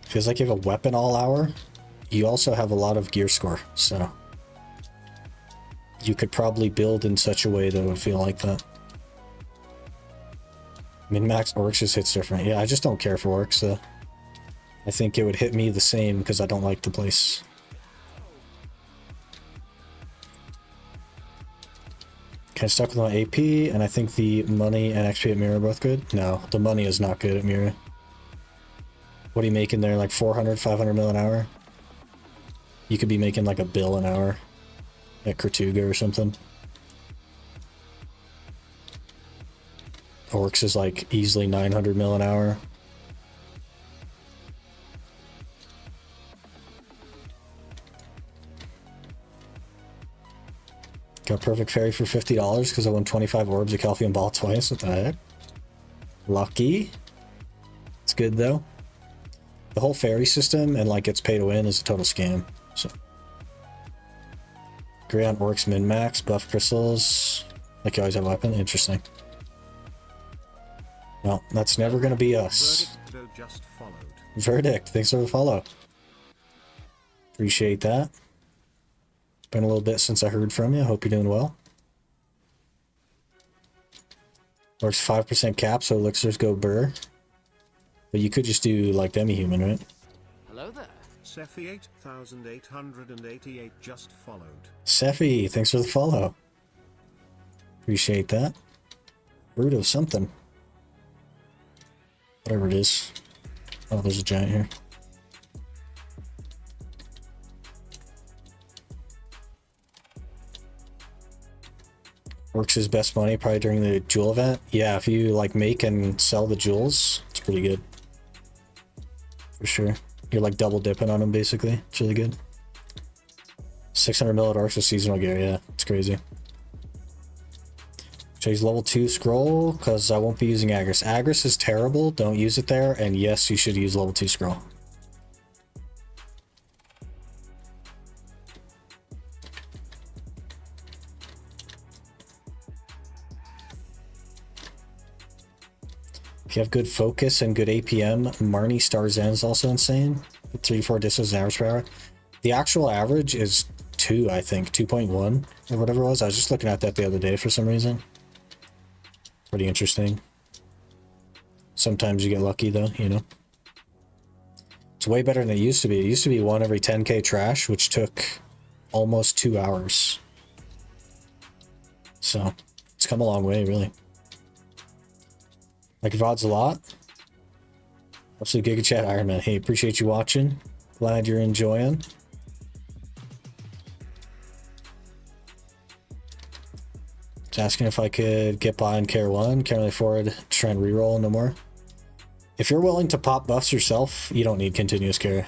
Feels like you have a weapon all hour. You also have a lot of gear score, so you could probably build in such a way that would feel like that. Min-max Orcs just hits different. Yeah, I just don't care for Orcs, so I think it would hit me the same because I don't like the place. Kind of stuck with my AP, and I think the money and XP at Mirror are both good. No, the money is not good at Mirror. What are you making there? Like 400, 500 mil an hour? You could be making like $1 bill an hour at Kertuga or something. Orcs is like easily 900 mil an hour. Got perfect fairy for $50 because I won 25 orbs of Calcium Ball twice. What the heck? Lucky. It's good though. The whole fairy system and like it's pay to win is a total scam. So agree on Orcs min-max, buff crystals. Like you always have a weapon. Interesting. Well, that's never gonna be us. Verdict just followed. Verdict, thanks for the follow. Appreciate that. Been a little bit since I heard from you. Hope you're doing well. Works 5% cap, so elixirs go burr. But you could just do like demi-human, right? Hello there. Sephi 8888 just followed. Sephi, thanks for the follow. Appreciate that. Root of something. Whatever it is. Oh, there's a giant here. Works his best money probably during the jewel event. Yeah, if you like make and sell the jewels, it's pretty good. For sure. You're like double dipping on them basically. It's really good. 600 mil at Arcs with seasonal gear, yeah. It's crazy. Should I use level 2 scroll? Because I won't be using Agris. Agris is terrible, don't use it there, and yes, you should use level 2 scroll. you have good focus and good APM, Marnie Star Zen is also insane. 3-4 distance and average power. The actual average is 2, I think, 2.1 or whatever it was. I was just looking at that the other day for some reason. Pretty interesting. Sometimes you get lucky though, you know. It's way better than it used to be. It used to be 1 every 10k trash, which took almost 2 hours. So it's come a long way, really. Like VODs a lot. Absolute Giga Chat Iron Man. Hey, appreciate you watching. Glad you're enjoying. Just asking if I could get by in Care 1. Can't really afford to try and reroll no more. If you're willing to pop buffs yourself, you don't need continuous care.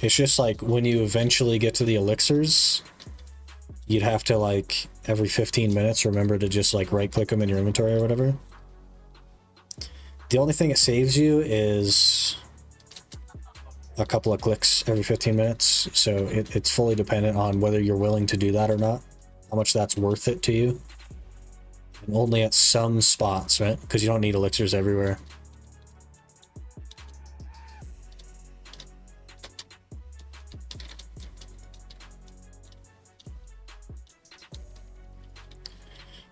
It's just like when you eventually get to the elixirs, you'd have to like every 15 minutes remember to just like right click them in your inventory or whatever. The only thing it saves you is a couple of clicks every 15 minutes. So it's fully dependent on whether you're willing to do that or not, how much that's worth it to you. And only at some spots, right? Because you don't need elixirs everywhere.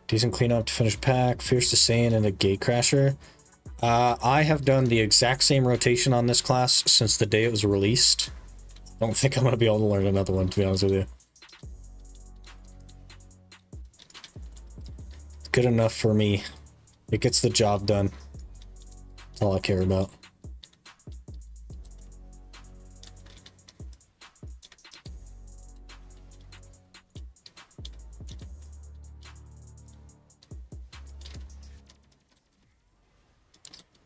Decent cleanup to finish pack. Fierce to Saiyan and a Gatecrasher. I have done the exact same rotation on this class since the day it was released. Don't think I'm going to be able to learn another one, to be honest with you. Good enough for me. It gets the job done. That's all I care about.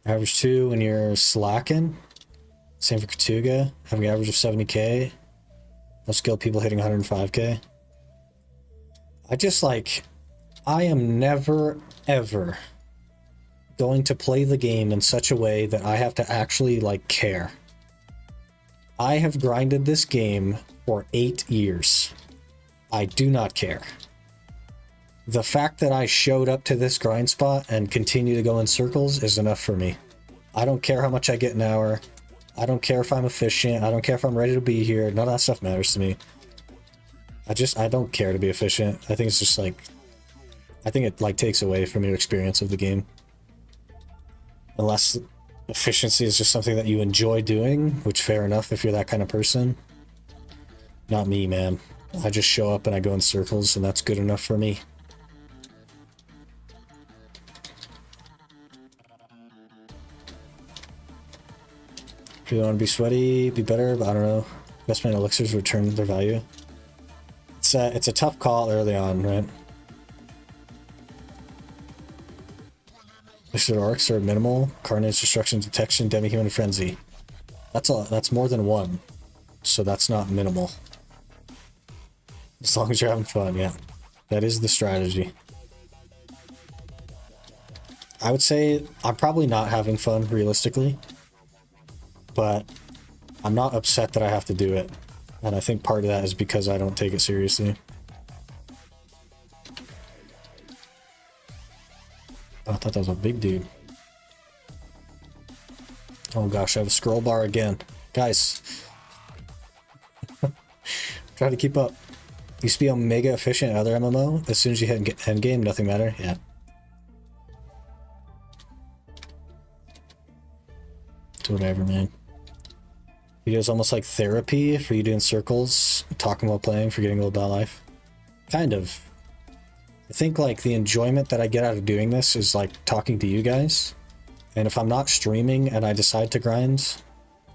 Average 2 when you're slacking. Same for Katuga. Having an average of 70k. Most skilled people hitting 105k. I am never, ever going to play the game in such a way that I have to actually, like, care. I have grinded this game for 8 years. I do not care. The fact that I showed up to this grind spot and continue to go in circles is enough for me. I don't care how much I get an hour. I don't care if I'm efficient. I don't care if I'm ready to be here. None of that stuff matters to me. I don't care to be efficient. I think it's just like, I think it like takes away from your experience of the game. Unless efficiency is just something that you enjoy doing, which fair enough if you're that kind of person. Not me, man. I just show up and I go in circles and that's good enough for me. If you want to be sweaty, be better, but I don't know. Investment elixirs return their value. It's a tough call early on, right? Elixir orcs are minimal. Carnage, destruction, detection, demi-human frenzy. That's more than one. So that's not minimal. As long as you're having fun, yeah. That is the strategy. I would say I'm probably not having fun, realistically. But I'm not upset that I have to do it. And I think part of that is because I don't take it seriously. Oh, I thought that was a big dude. Oh gosh, I have a scroll bar again. Guys. Try to keep up. Used to be mega efficient in other MMO. As soon as you hit endgame, nothing mattered. Yeah. It's whatever, man. Video's almost like therapy for you doing circles, talking while playing, forgetting a little about life. Kind of. I think like the enjoyment that I get out of doing this is like talking to you guys. And if I'm not streaming and I decide to grind,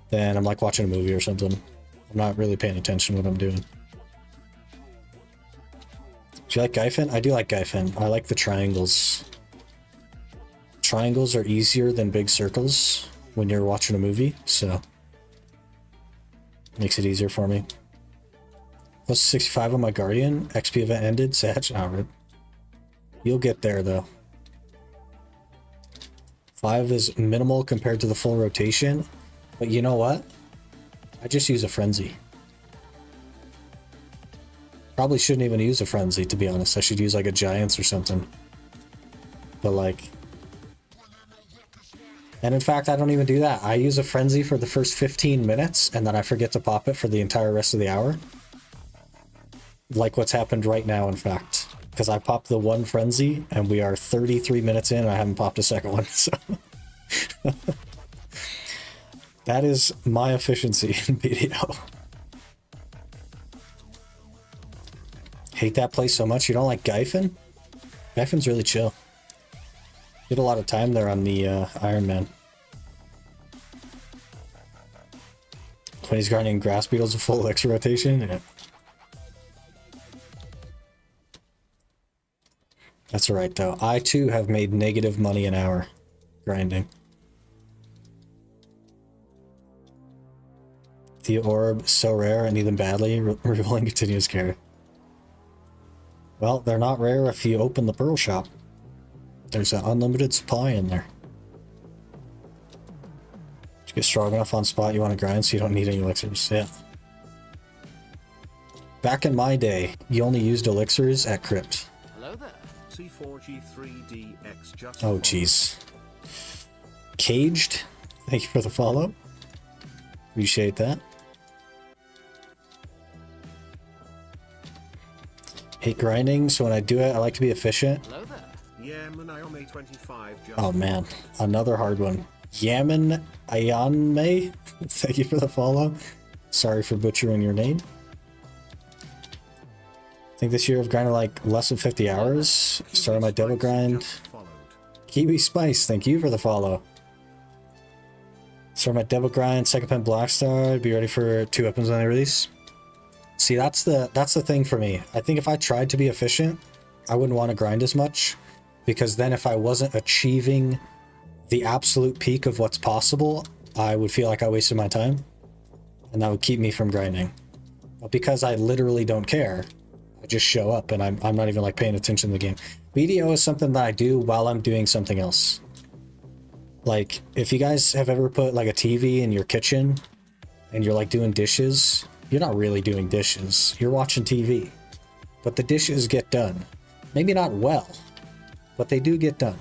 then I'm like watching a movie or something. I'm not really paying attention to what I'm doing. Do you like Gyfin? I do like Gyfin. I like the triangles. Triangles are easier than big circles when you're watching a movie, so makes it easier for me. Plus 65 on my Guardian. XP event ended. Satch. Oh, you'll get there though. 5 is minimal compared to the full rotation, but you know what? I just use a frenzy. Probably shouldn't even use a frenzy, to be honest. I should use like a giants or something. But like, And in fact, I don't even do that. I use a frenzy for the first 15 minutes, and then I forget to pop it for the entire rest of the hour. Like what's happened right now, in fact. Because I popped the one frenzy, and we are 33 minutes in, and I haven't popped a second one, so... That is my efficiency in BDO. Hate that place so much. You don't like Gyphon? Gyphon's really chill. Did a lot of time there on the Iron Man. When he's grinding grass beetles a full elixir rotation. Yeah. That's alright though. I too have made negative money an hour grinding. The orb so rare and even badly revealing continuous care. Well, they're not rare if you open the pearl shop. There's an unlimited supply in there. You get strong enough on spot you want to grind so you don't need any elixirs. Yeah. Back in my day, you only used elixirs at Crypt. Hello there. C4G3DX just Oh, jeez. Caged? Thank you for the follow. Appreciate that. Hate grinding, so when I do it, I like to be efficient. Hello there. Yeah, Manayome 25 just Oh man, another hard one. Yaman Ayanme, thank you for the follow. Sorry for butchering your name. I think this year I've grinded like less than 50 hours. Started my double grind. Kiwi Spice, thank you for the follow. Started my double grind, second pen Black Star. I'd be ready for 2 weapons when they release. See, that's the thing for me. I think if I tried to be efficient, I wouldn't want to grind as much, because then if I wasn't achieving the absolute peak of what's possible, I would feel like I wasted my time, and that would keep me from grinding. But because I literally don't care, I just show up and I'm not even like paying attention to the game. BDO is something that I do while I'm doing something else. Like, if you guys have ever put like a TV in your kitchen and you're like doing dishes, you're not really doing dishes, you're watching TV. But the dishes get done. Maybe not well, but they do get done.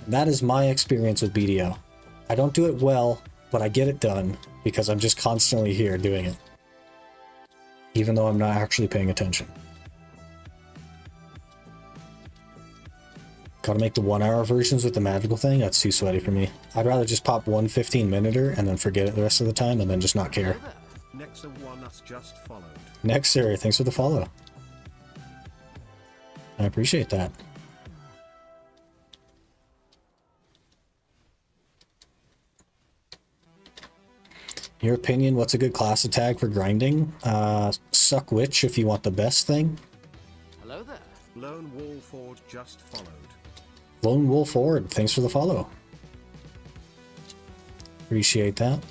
And that is my experience with BDO. I don't do it well, but I get it done because I'm just constantly here doing it. Even though I'm not actually paying attention. Gotta make the 1 hour versions with the magical thing? That's too sweaty for me. I'd rather just pop one 15-minute and then forget it the rest of the time and then just not care. Nexa one us just followed. Nexer, thanks for the follow. I appreciate that. Your opinion, what's a good class attack for grinding? Suck Witch if you want the best thing. Hello there. Lone Wolf Ford just followed. Lone Wolf Ford, thanks for the follow. Appreciate that.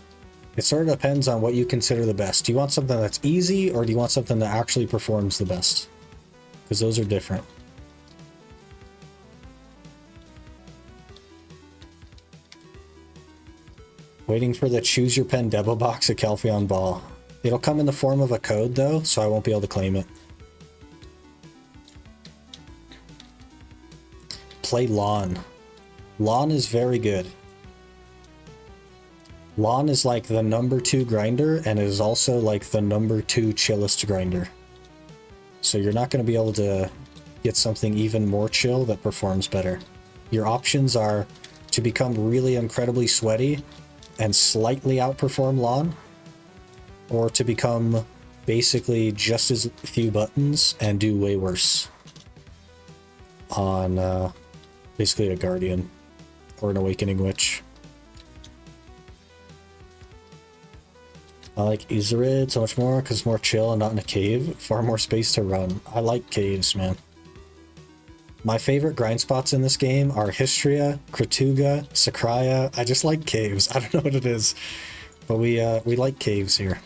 It sort of depends on what you consider the best. Do you want something that's easy, or do you want something that actually performs the best? Because those are different. Waiting for the Choose Your Pen demo box at Calpheon Ball. It'll come in the form of a code though, so I won't be able to claim it. Play Lawn. Lawn is very good. Lawn is like the #2 grinder, and is also like the #2 chillest grinder. So you're not going to be able to get something even more chill that performs better. Your options are to become really incredibly sweaty and slightly outperform Lawn, or to become basically just as few buttons and do way worse on basically a Guardian or an Awakening Witch. I like Izarid so much more because it's more chill and not in a cave. Far more space to run. I like caves, man. My favorite grind spots in this game are Histria, Kratuga, Sakraya. I just like caves. I don't know what it is, but we like caves here.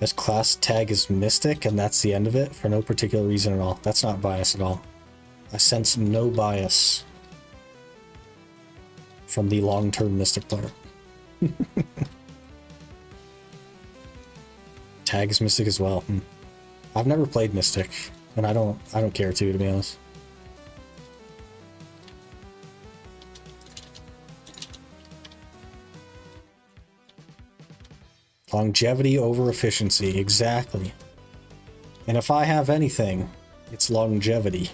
This class tag is Mystic, and that's the end of it for no particular reason at all. That's not bias at all. I sense no bias from the long-term Mystic player. Tag is Mystic as well. I've never played Mystic, and I don't care to be honest. Longevity over efficiency, exactly. And if I have anything, it's longevity.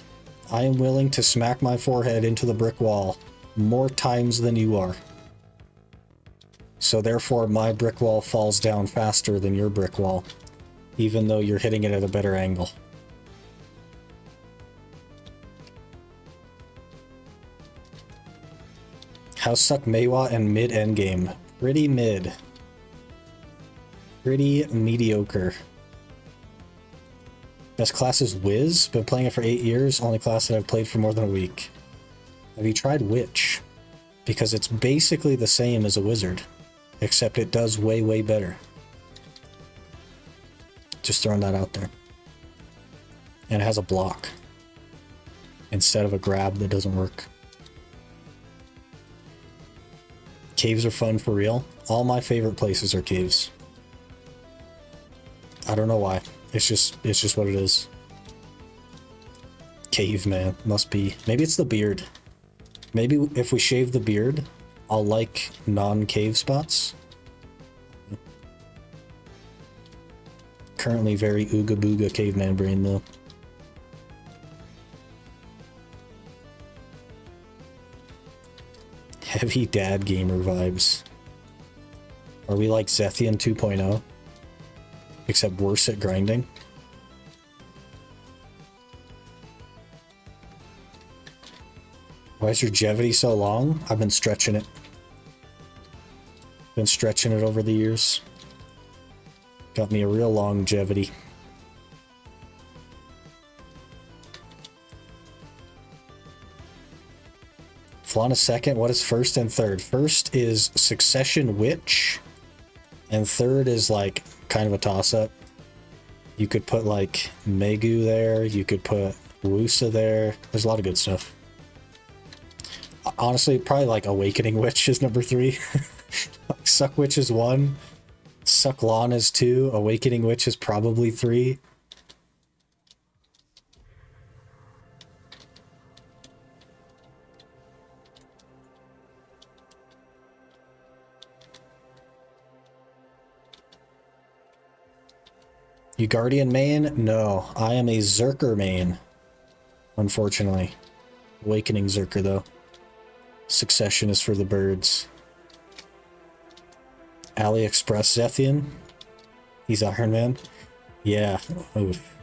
I am willing to smack my forehead into the brick wall more times than you are. So therefore, my brick wall falls down faster than your brick wall, even though you're hitting it at a better angle. How suck Meiwa and mid endgame? Pretty mid. Pretty mediocre. Best class is Wiz. Been playing it for 8 years. Only class that I've played for more than a week. Have you tried Witch? Because it's basically the same as a wizard, except it does way, way better. Just throwing that out there. And it has a block instead of a grab that doesn't work. Caves are fun for real. All my favorite places are caves. I don't know why. It's just what it is. Caveman must be. Maybe it's the beard. Maybe if we shave the beard, I'll like non-cave spots. Currently very ooga booga caveman brain though. Heavy dad gamer vibes. Are we like Zethian 2.0? Except worse at grinding? Why is your longevity so long? I've been stretching it. Been stretching it over the years. Got me a real longevity. Flaunt a second. What is first and third? First is Succession Witch, and third is like kind of a toss-up. You could put like Megu there. You could put Wusa there. There's a lot of good stuff. Honestly, probably like Awakening Witch is number 3. Suck Witch is 1. Suck Lawn is 2. Awakening Witch is probably 3. You Guardian main? No, I am a Zerker main, unfortunately. Awakening Zerker, though. Succession is for the birds. AliExpress Zethian? He's Iron Man? Yeah. Oof.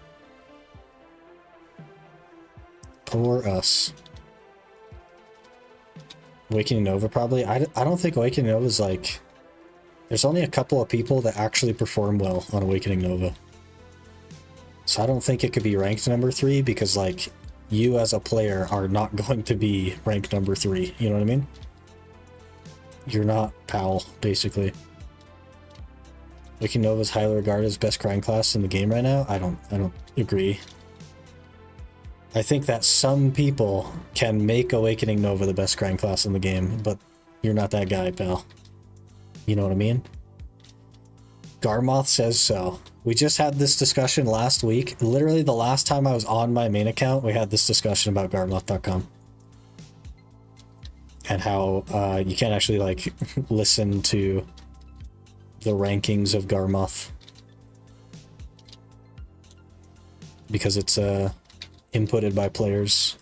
Poor us. Awakening Nova, probably? I don't think Awakening Nova is like... There's only a couple of people that actually perform well on Awakening Nova. So I don't think it could be ranked number 3 because, like, you as a player are not going to be ranked number 3. You know what I mean? You're not Powell, basically. Awakening Nova is highly regarded as best grind class in the game right now. I don't agree. I think that some people can make Awakening Nova the best grind class in the game, but you're not that guy, pal. You know what I mean? Garmoth says so. We just had this discussion last week. Literally the last time I was on my main account, we had this discussion about Garmoth.com. And how you can't actually, like, listen to the rankings of Garmoth. Because it's inputted by players.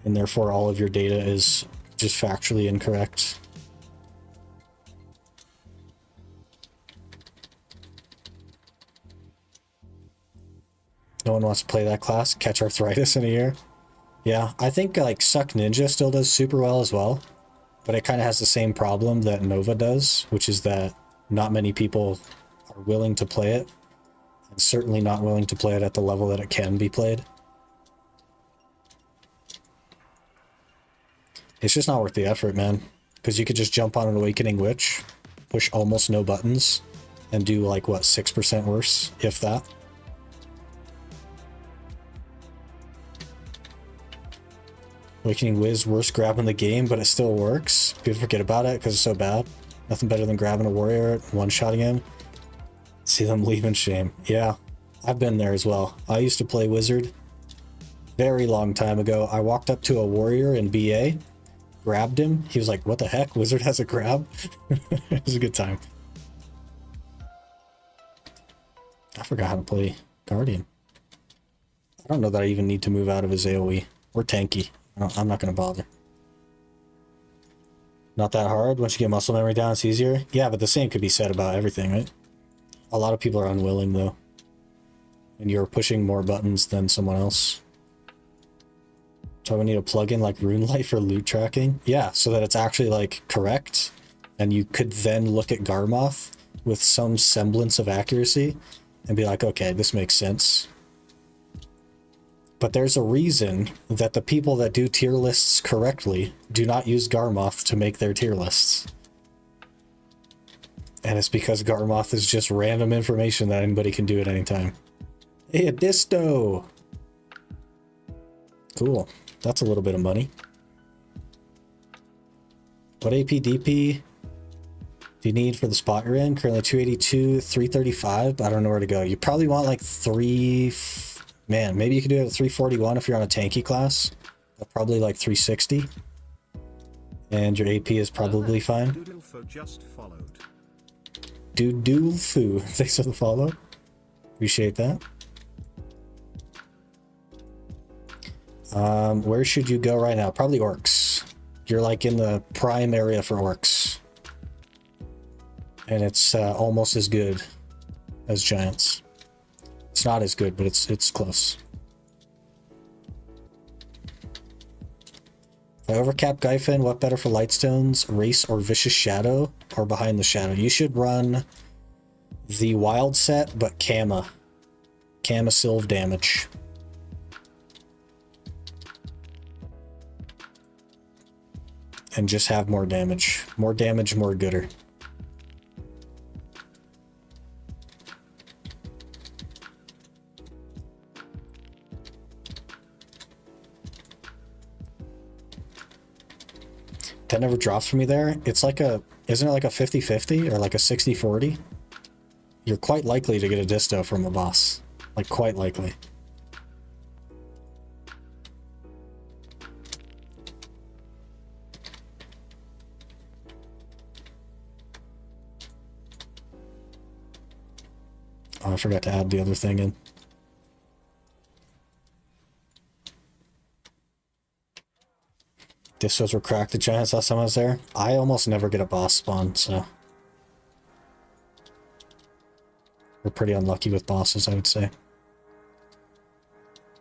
And therefore all of your data is just factually incorrect. No one wants to play that class. Catch arthritis in a year. Yeah, I think like Suck Ninja still does super well as well. But it kind of has the same problem that Nova does, which is that not many people are willing to play it. And certainly not willing to play it at the level that it can be played. It's just not worth the effort, man. Because you could just jump on an Awakening Witch, push almost no buttons, and do like, what, 6% worse, if that. Awakening Wiz, worst grab in the game, but it still works. People forget about it because it's so bad. Nothing better than grabbing a warrior, one-shotting him. See them leave in shame. Yeah, I've been there as well. I used to play Wizard very long time ago. I walked up to a warrior in BA, grabbed him. He was like, what the heck? Wizard has a grab? It was a good time. I forgot how to play Guardian. I don't know that I even need to move out of his AoE. We're tanky. I'm not going to bother. Not that hard. Once you get muscle memory down, it's easier. Yeah, but the same could be said about everything, right? A lot of people are unwilling, though. And you're pushing more buttons than someone else. So we need a plugin like Rune Life for loot tracking. Yeah, so that it's actually like correct. And you could then look at Garmoth with some semblance of accuracy and be like, okay, this makes sense. But there's a reason that the people that do tier lists correctly do not use Garmoth to make their tier lists. And it's because Garmoth is just random information that anybody can do at any time. Hey, a disto! Cool. That's a little bit of money. What AP DP do you need for the spot you're in? Currently 282, 335, but I don't know where to go. You probably want like man, maybe you could do it at 341 if you're on a tanky class. But probably like 360. And your AP is probably fine. Doodlefo just followed. Doodlefo, thanks for the follow. Appreciate that. Where should you go right now? Probably orcs. You're like in the prime area for orcs. And it's almost as good as giants. It's not as good, but it's close. If I overcap Gyfin, what better for Lightstones? Race or Vicious Shadow? Or Behind the Shadow? You should run the wild set, but Kama. Kama Sylve damage. And just have more damage. More damage, more gooder. That never drops for me there. It's like a, isn't it like a 50-50 or like a 60-40? You're quite likely to get a disto from a boss. Like quite likely. Oh, I forgot to add the other thing in. Distos were cracked at Giants last time I was there. I almost never get a boss spawn, so... We're pretty unlucky with bosses, I would say.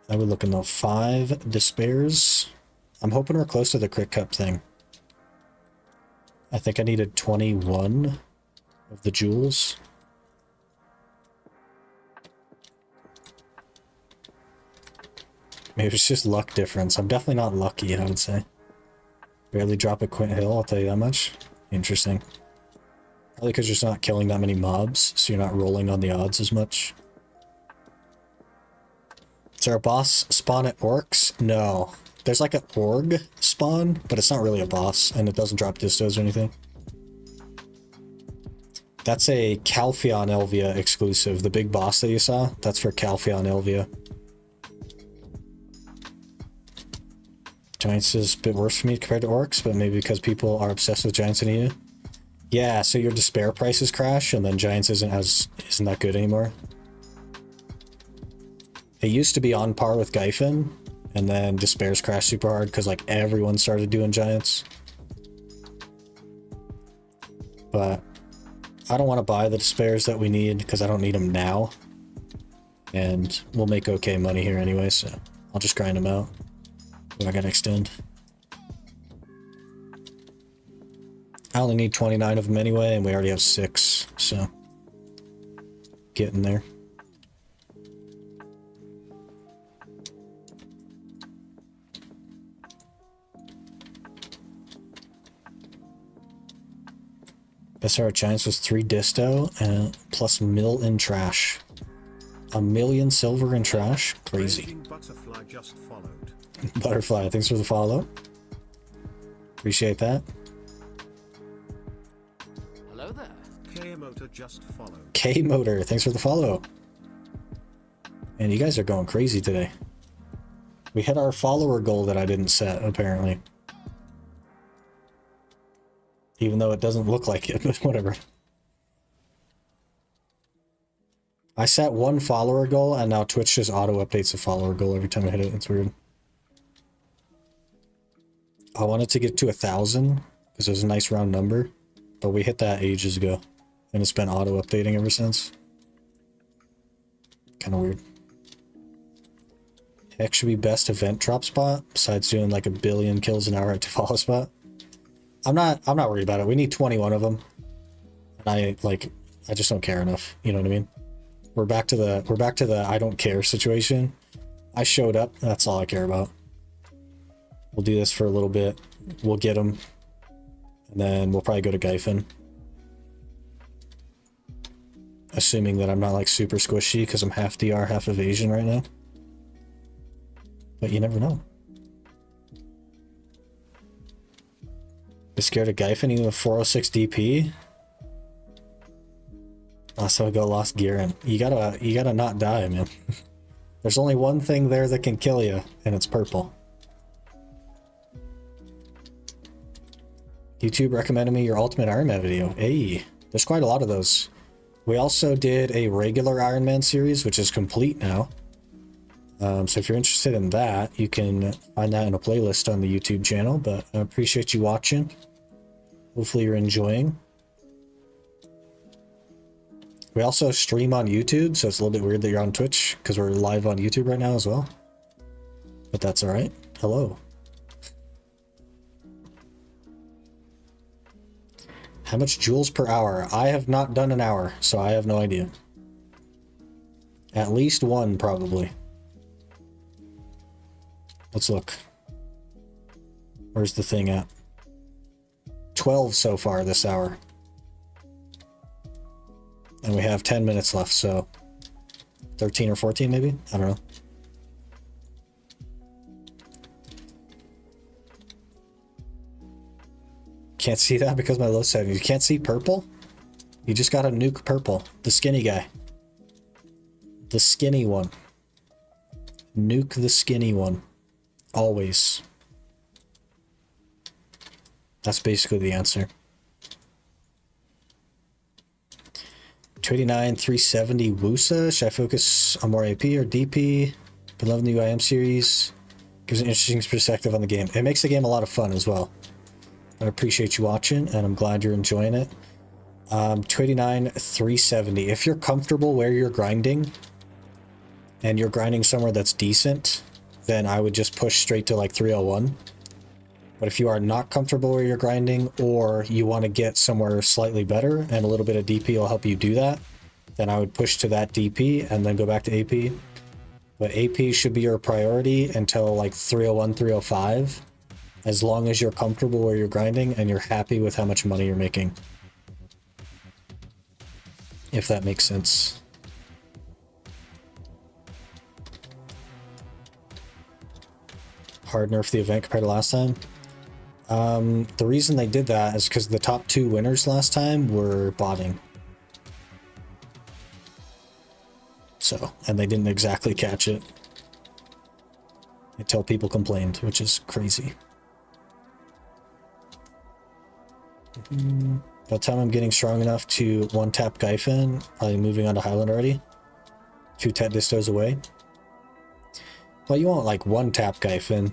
I would look in the 5 despairs. I'm hoping we're close to the crit cup thing. I think I needed 21 of the jewels. Maybe it's just luck difference. I'm definitely not lucky, I would say. Barely drop a Quint Hill, I'll tell you that much. Interesting. Probably because you're just not killing that many mobs, so you're not rolling on the odds as much. Is there a boss spawn at orcs? No. There's like an org spawn, but it's not really a boss, and it doesn't drop distos or anything. That's a Calpheon Elvia exclusive. The big boss that you saw, that's for Calpheon Elvia. Giants is a bit worse for me compared to orcs, but maybe because people are obsessed with Giants in EU. Yeah, so your despair prices crash, and then Giants isn't that good anymore. It used to be on par with Gyfin, and then despairs crashed super hard because like everyone started doing Giants. But I don't want to buy the despairs that we need because I don't need them now. And we'll make okay money here anyway, so I'll just grind them out. I gotta extend. I only need 29 of them anyway, and we already have 6, so getting there. SR Giants was 3 disto and plus mill in trash. 1 million silver in trash? Crazy. Butterfly just followed. Butterfly, thanks for the follow. Appreciate that. Hello there. K-Motor just followed. K-Motor, thanks for the follow. And you guys are going crazy today. We hit our follower goal that I didn't set, apparently. Even though it doesn't look like it, but whatever. I set one follower goal, and now Twitch just auto-updates the follower goal every time I hit it. It's weird. I wanted to get to 1,000, because it was a nice round number, but we hit that ages ago, and it's been auto-updating ever since. Kind of weird. Heck should be best event drop spot, besides doing like 1 billion kills an hour at follow spot. I'm not worried about it. We need 21 of them. And I just don't care enough. You know what I mean? We're back to the I don't care situation. I showed up, that's all I care about. We'll do this for a little bit. We'll get them. And then we'll probably go to Gyphon. Assuming that I'm not like super squishy because I'm half DR, half evasion right now. But you never know. You're scared of Gyphon even with 406 DP? Last time I got lost Garen. You gotta not die, man. There's only one thing there that can kill you, and it's purple. YouTube recommended me your Ultimate Iron Man video. Hey, there's quite a lot of those. We also did a regular Iron Man series, which is complete now. So if you're interested in that, you can find that in a playlist on the YouTube channel, but I appreciate you watching. Hopefully you're enjoying. We also stream on YouTube, so it's a little bit weird that you're on Twitch, because we're live on YouTube right now as well. But that's alright. Hello. How much joules per hour? I have not done an hour, so I have no idea. At least one, probably. Let's look. Where's the thing at? 12 so far this hour. And we have 10 minutes left, so 13 or 14 maybe? I don't know. Can't see that because my low settings. You can't see purple? You just gotta nuke purple. The skinny guy. The skinny one. Nuke the skinny one. Always. That's basically the answer. 289, 370 Wusa. Should I focus on more AP or DP? Been loving the UIM series. Gives an interesting perspective on the game. It makes the game a lot of fun as well. I appreciate you watching, and I'm glad you're enjoying it. 289, 370. If you're comfortable where you're grinding, and you're grinding somewhere that's decent, then I would just push straight to like 301. But if you are not comfortable where you're grinding, or you want to get somewhere slightly better, and a little bit of DP will help you do that, then I would push to that DP and then go back to AP. But AP should be your priority until like 301, 305, as long as you're comfortable where you're grinding and you're happy with how much money you're making. If that makes sense. Hard nerf the event compared to last time. The reason they did that is because the top 2 winners last time were botting. So, and they didn't exactly catch it until people complained, which is crazy. By the time I'm getting strong enough to 1-tap Gyphon, probably moving on to Highland already. 2 Tet Distos away. Well, you won't like 1-tap Gyphon.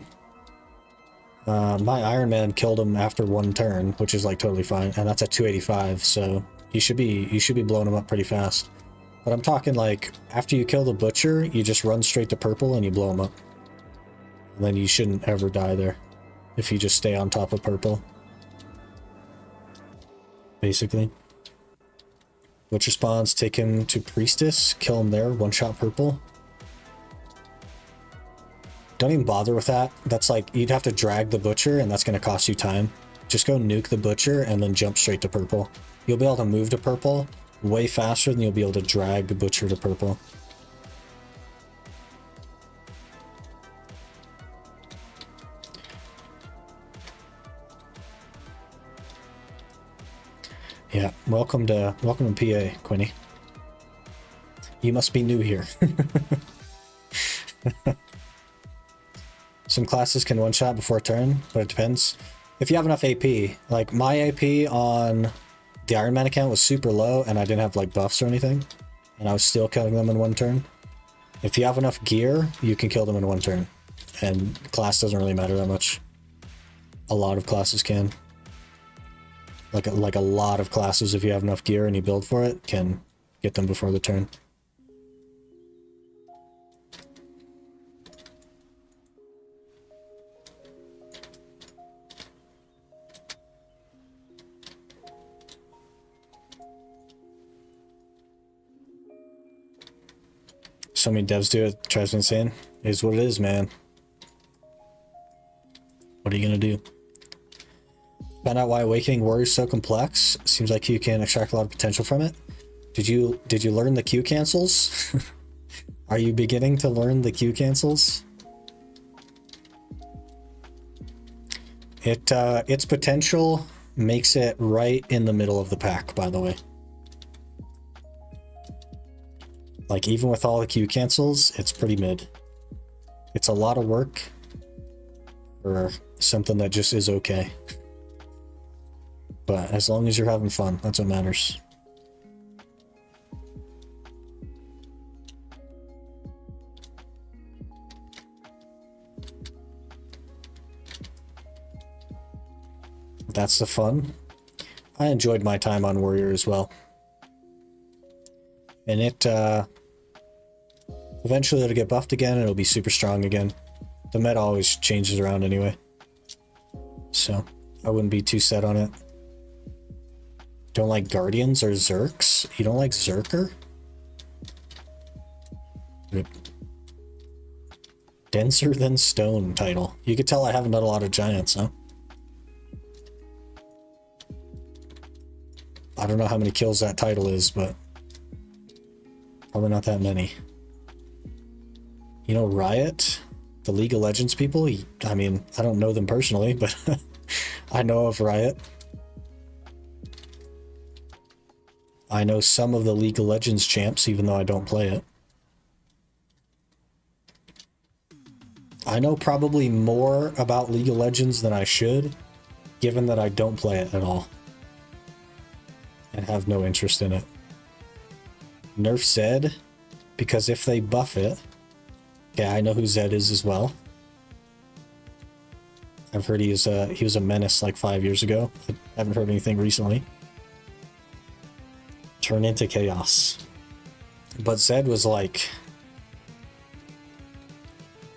My Iron Man killed him after 1 turn, which is like totally fine, and that's at 285, so you should be blowing him up pretty fast. But I'm talking like after you kill the butcher, you just run straight to purple and you blow him up. And then you shouldn't ever die there if you just stay on top of purple. Basically. Butcher spawns, take him to Priestess, kill him there, 1-shot purple. Don't even bother with that. That's like, you'd have to drag the butcher and that's going to cost you time. Just go nuke the butcher and then jump straight to purple. You'll be able to move to purple way faster than you'll be able to drag the butcher to purple. Yeah, welcome to PA, Quinny. You must be new here. Some classes can one-shot before turn, but it depends. If you have enough AP, like my AP on the Iron Man account was super low and I didn't have like buffs or anything. and I was still killing them in one turn. If you have enough gear, you can kill them in one turn. And class doesn't really matter that much. A lot of classes can. Like a lot of classes, if you have enough gear and you build for it, can get them before the turn. So many devs do it, drives me insane. It is what it is, man. What are you gonna do? Found out why Awakening Warrior is so complex. Seems like you can extract a lot of potential from it. Did you learn the Q cancels? Are you beginning to learn the Q cancels? Its potential makes it right in the middle of the pack, by the way. Like, even with all the Q cancels, it's pretty mid. It's a lot of work for something that just is okay. But as long as you're having fun, that's what matters. That's the fun. I enjoyed my time on Warrior as well. And it, eventually it'll get buffed again and it'll be super strong again. The meta always changes around anyway. So, I wouldn't be too set on it. Don't like Guardians or Zerks? You don't like Zerker? Denser than Stone title. You could tell I haven't done a lot of Giants, huh? I don't know how many kills that title is, but probably not that many. You know Riot? The League of Legends people? I mean, I don't know them personally, but I know of Riot. I know some of the League of Legends champs, even though I don't play it. I know probably more about League of Legends than I should, given that I don't play it at all. And have no interest in it. Nerf Zed, because if they buff it... Okay, I know who Zed is as well. I've heard he was a menace like 5 years ago. I haven't heard anything recently. Turn into chaos. But Zed was like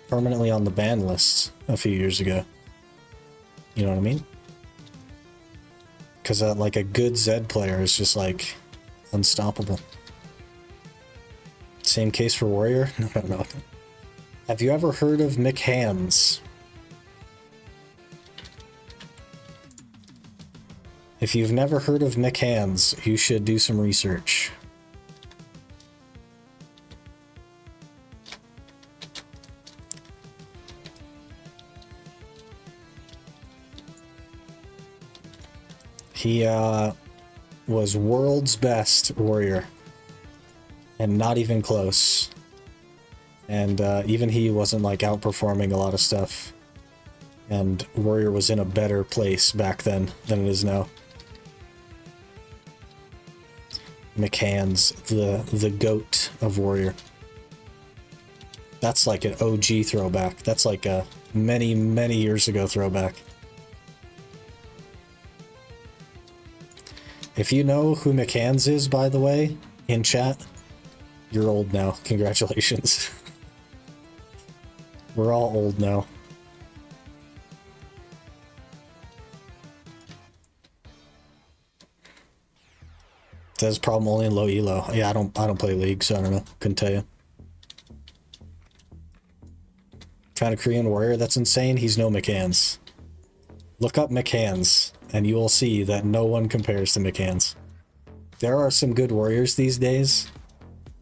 permanently on the ban list a few years ago. You know what I mean? Because like a good Zed player is just like unstoppable. Same case for Warrior? No. Have you ever heard of McHands? If you've never heard of McHands, you should do some research. He was world's best warrior, and not even close. And even he wasn't like outperforming a lot of stuff. And Warrior was in a better place back then than it is now. McHands, the GOAT of Warrior. That's like an OG throwback. That's like a many, many years ago throwback. If you know who McHands is, by the way, in chat, you're old now. Congratulations. We're all old now. That's a problem only in low elo. Yeah, I don't play League, so I don't know. Couldn't tell you. Trying a Korean warrior, that's insane. He's no McHands. Look up McHands, and you will see that no one compares to McHands. There are some good warriors these days,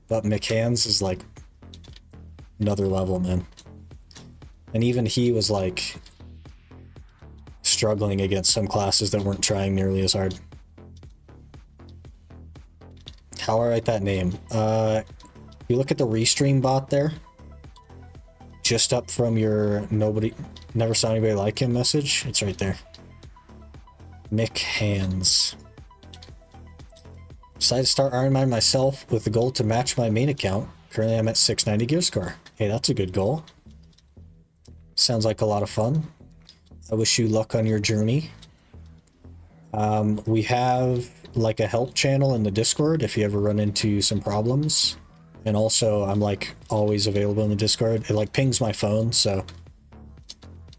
but McHands is like another level, man. And even he was like struggling against some classes that weren't trying nearly as hard. How I write that name? You look at the restream bot there, just up from your never saw anybody like him message. It's right there. McHands. Decided to start Iron Man myself with the goal to match my main account. Currently I'm at 690 gear score. Hey, that's a good goal. Sounds like a lot of fun. I wish you luck on your journey. We have like a help channel in the Discord if you ever run into some problems. And also I'm like always available in the Discord. It like pings my phone, so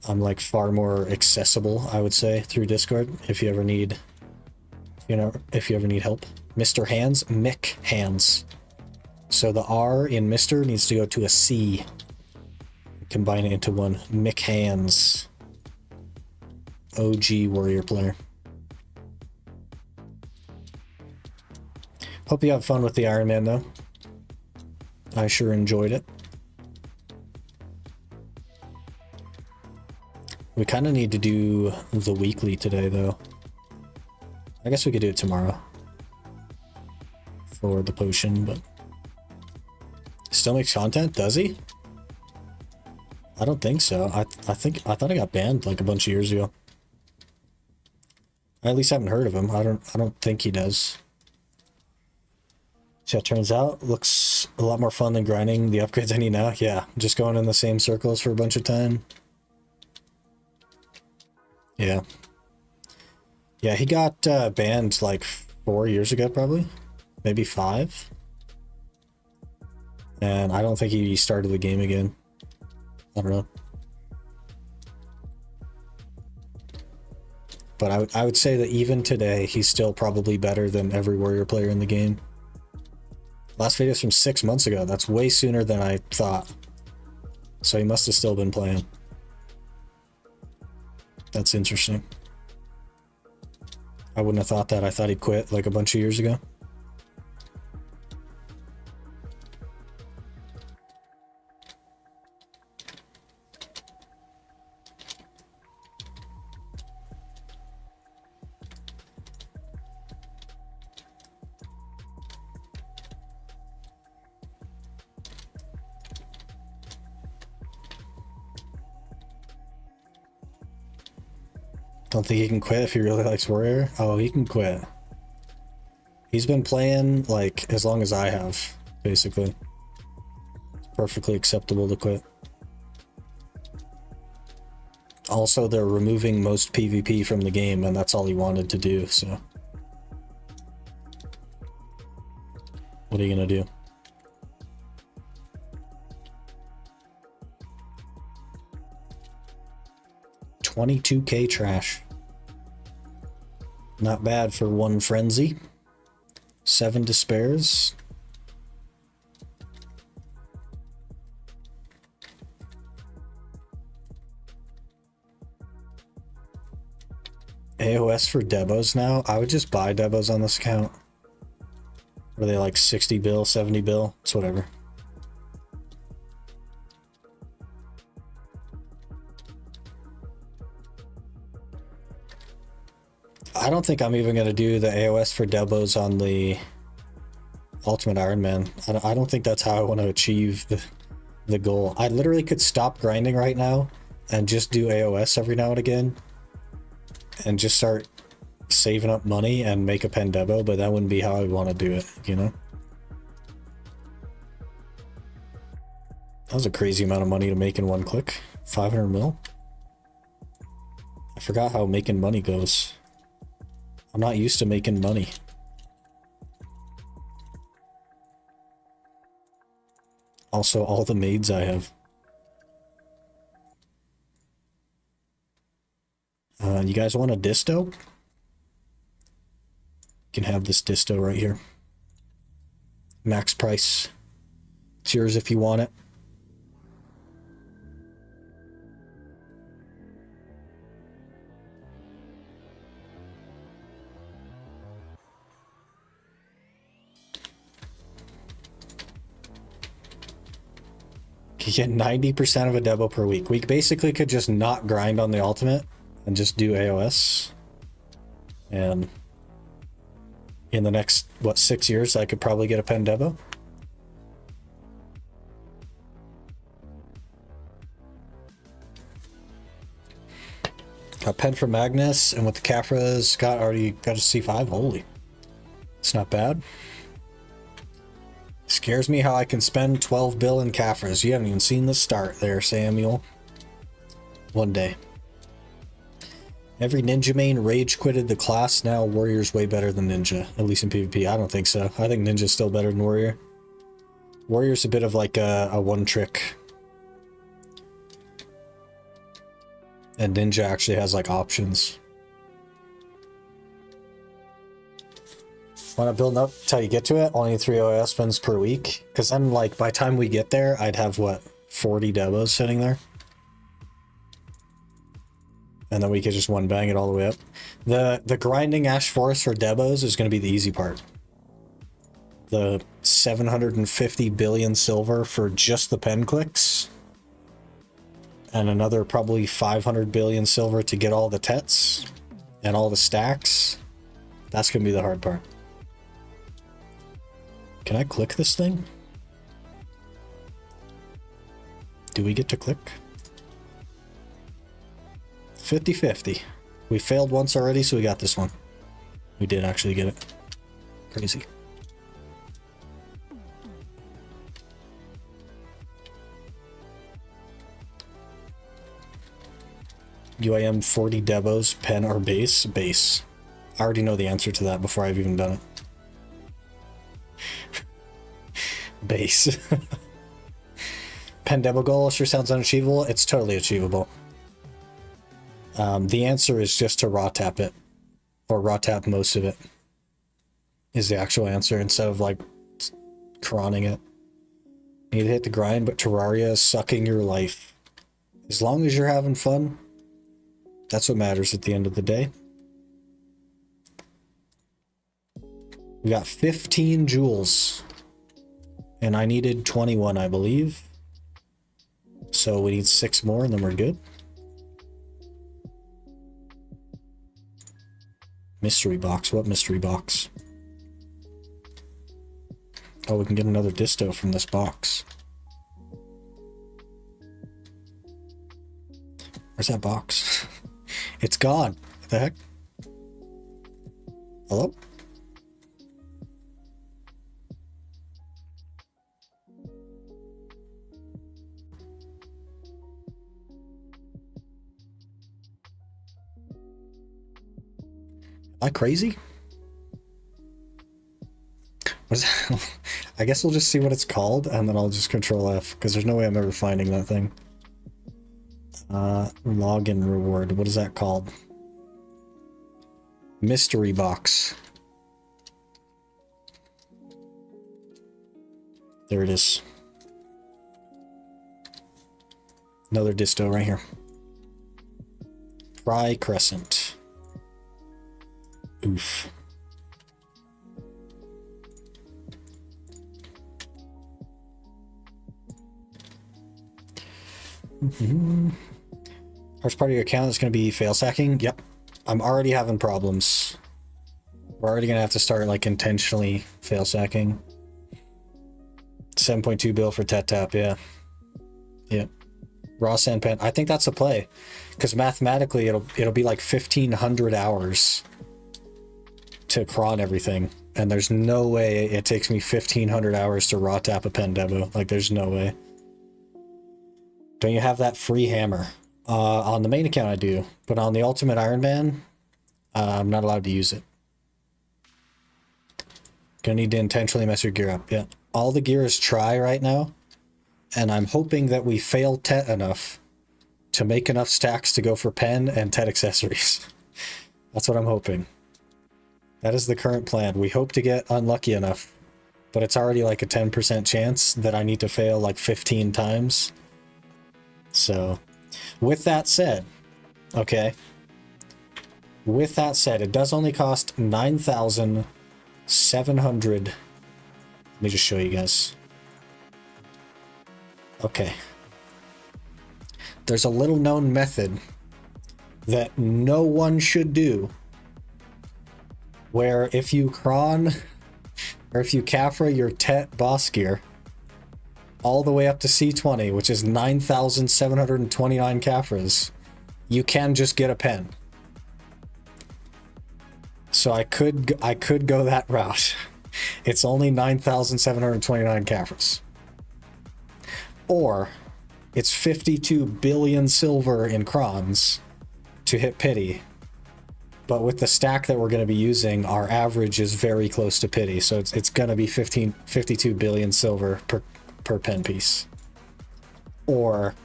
I'm like far more accessible, I would say, through Discord if you ever need, if you ever need help. Mr. Hands, Mick Hands. So the R in Mr. needs to go to a C. Combine it into one. Mick Hands. OG warrior player. Hope you have fun with the Iron Man though. I sure enjoyed it. We kind of need to do the weekly today though. I guess we could do it tomorrow. For the potion, but... Still makes content? Does he? I don't think so. I thought I got banned like a bunch of years ago. I at least haven't heard of him. I don't think he does. So it turns out, looks a lot more fun than grinding the upgrades I need now. Yeah, just going in the same circles for a bunch of time. Yeah. Yeah, he got banned like 4 years ago probably. Maybe 5. And I don't think he started the game again. I don't know. But I would say that even today, he's still probably better than every warrior player in the game. Last video's from 6 months ago. That's way sooner than I thought. So he must have still been playing. That's interesting. I wouldn't have thought that. I thought he quit like a bunch of years ago. Don't think he can quit if he really likes warrior. Oh, he can quit. He's been playing like as long as I have, basically. It's perfectly acceptable to quit. Also, they're removing most PvP from the game, and that's all he wanted to do, so. What are you gonna do? $22K trash. Not bad for 1 frenzy. 7 despairs. AOS for Debos now? I would just buy Debos on this account. Were they like 60 bill, 70 bill? It's whatever. I don't think I'm even going to do the AOS for Debos on the Ultimate Iron Man. I don't think that's how I want to achieve the goal. I literally could stop grinding right now and just do AOS every now and again and just start saving up money and make a pen Debo, but that wouldn't be how I want to do it, you know? That was a crazy amount of money to make in one click. 500 mil? I forgot how making money goes. I'm not used to making money. Also, all the maids I have. You guys want a disto? You can have this disto right here. Max price. It's yours if you want it. You get 90% of a Debo per week. We basically could just not grind on the ultimate and just do AOS. And in the next, what, 6 years, I could probably get a pen Debo. Got pen for Magnus, and with the Caphras, already got a C5. Holy. It's not bad. Scares me how I can spend 12 bill in Caphras. You haven't even seen the start there, Samuel. One day. Every ninja main rage quitted the class. Now Warrior's way better than Ninja, at least in PvP. I don't think so. I think Ninja's still better than Warrior. Warrior's a bit of like a one trick. And Ninja actually has like options. Want to build up till you get to it? Only 3 OS spends per week. Because then, like, by the time we get there, I'd have, what, 40 demos sitting there? And then we could just one bang it all the way up. The grinding Ash Forest for demos is going to be the easy part. The 750 billion silver for just the pen clicks. And another probably 500 billion silver to get all the tets. And all the stacks. That's going to be the hard part. Can I click this thing? Do we get to click? 50-50. We failed once already, so we got this one. We did actually get it. Crazy. UIM 40 devos, pen or base? Base. I already know the answer to that before I've even done it. Base. Pen demo goal sure sounds unachievable. It's totally achievable. The answer is just to raw tap it, or raw tap most of it is the actual answer instead of like crawling it. You need to hit the grind, but Terraria is sucking your life. As long as you're having fun, that's what matters at the end of the day. We got 15 jewels. And I needed 21, I believe. So we need 6 more and then we're good. Mystery box. What mystery box? Oh, we can get another disto from this box. Where's that box? It's gone. What the heck? Hello? Am I crazy? What's that? I guess we'll just see what it's called and then I'll just control F because there's no way I'm ever finding that thing. Login reward. What is that called? Mystery box. There it is. Another disto right here. Fry Crescent. Oof. First part of your account is going to be fail sacking. Yep. I'm already having problems. We're already going to have to start like intentionally fail sacking. 7.2 bill for Tet Tap, yeah. Yep. Raw sand pen. I think that's a play. Because mathematically it'll be like 1,500 hours to cron everything. And there's no way it takes me 1,500 hours to raw tap a pen demo. Like there's no way. Don't you have that free hammer? On the main account I do, but on the Ultimate Iron Man, I'm not allowed to use it. Gonna need to intentionally mess your gear up. Yeah, all the gear is try right now, and I'm hoping that we fail Tet enough to make enough stacks to go for pen and Tet accessories. That's what I'm hoping. That is the current plan. We hope to get unlucky enough, but it's already like a 10% chance that I need to fail like 15 times. So, with that said, okay, with that said, it does only cost 9,700. Let me just show you guys. Okay. There's a little known method that no one should do, where if you cron, or if you Caphra your Tet boss gear, all the way up to C20, which is 9,729 Caphras, you can just get a pen. So I could go that route. It's only 9,729 Caphras. Or it's 52 billion silver in crons to hit pity. But with the stack that we're going to be using, our average is very close to pity. So it's going to be 52 billion silver per pen piece. Or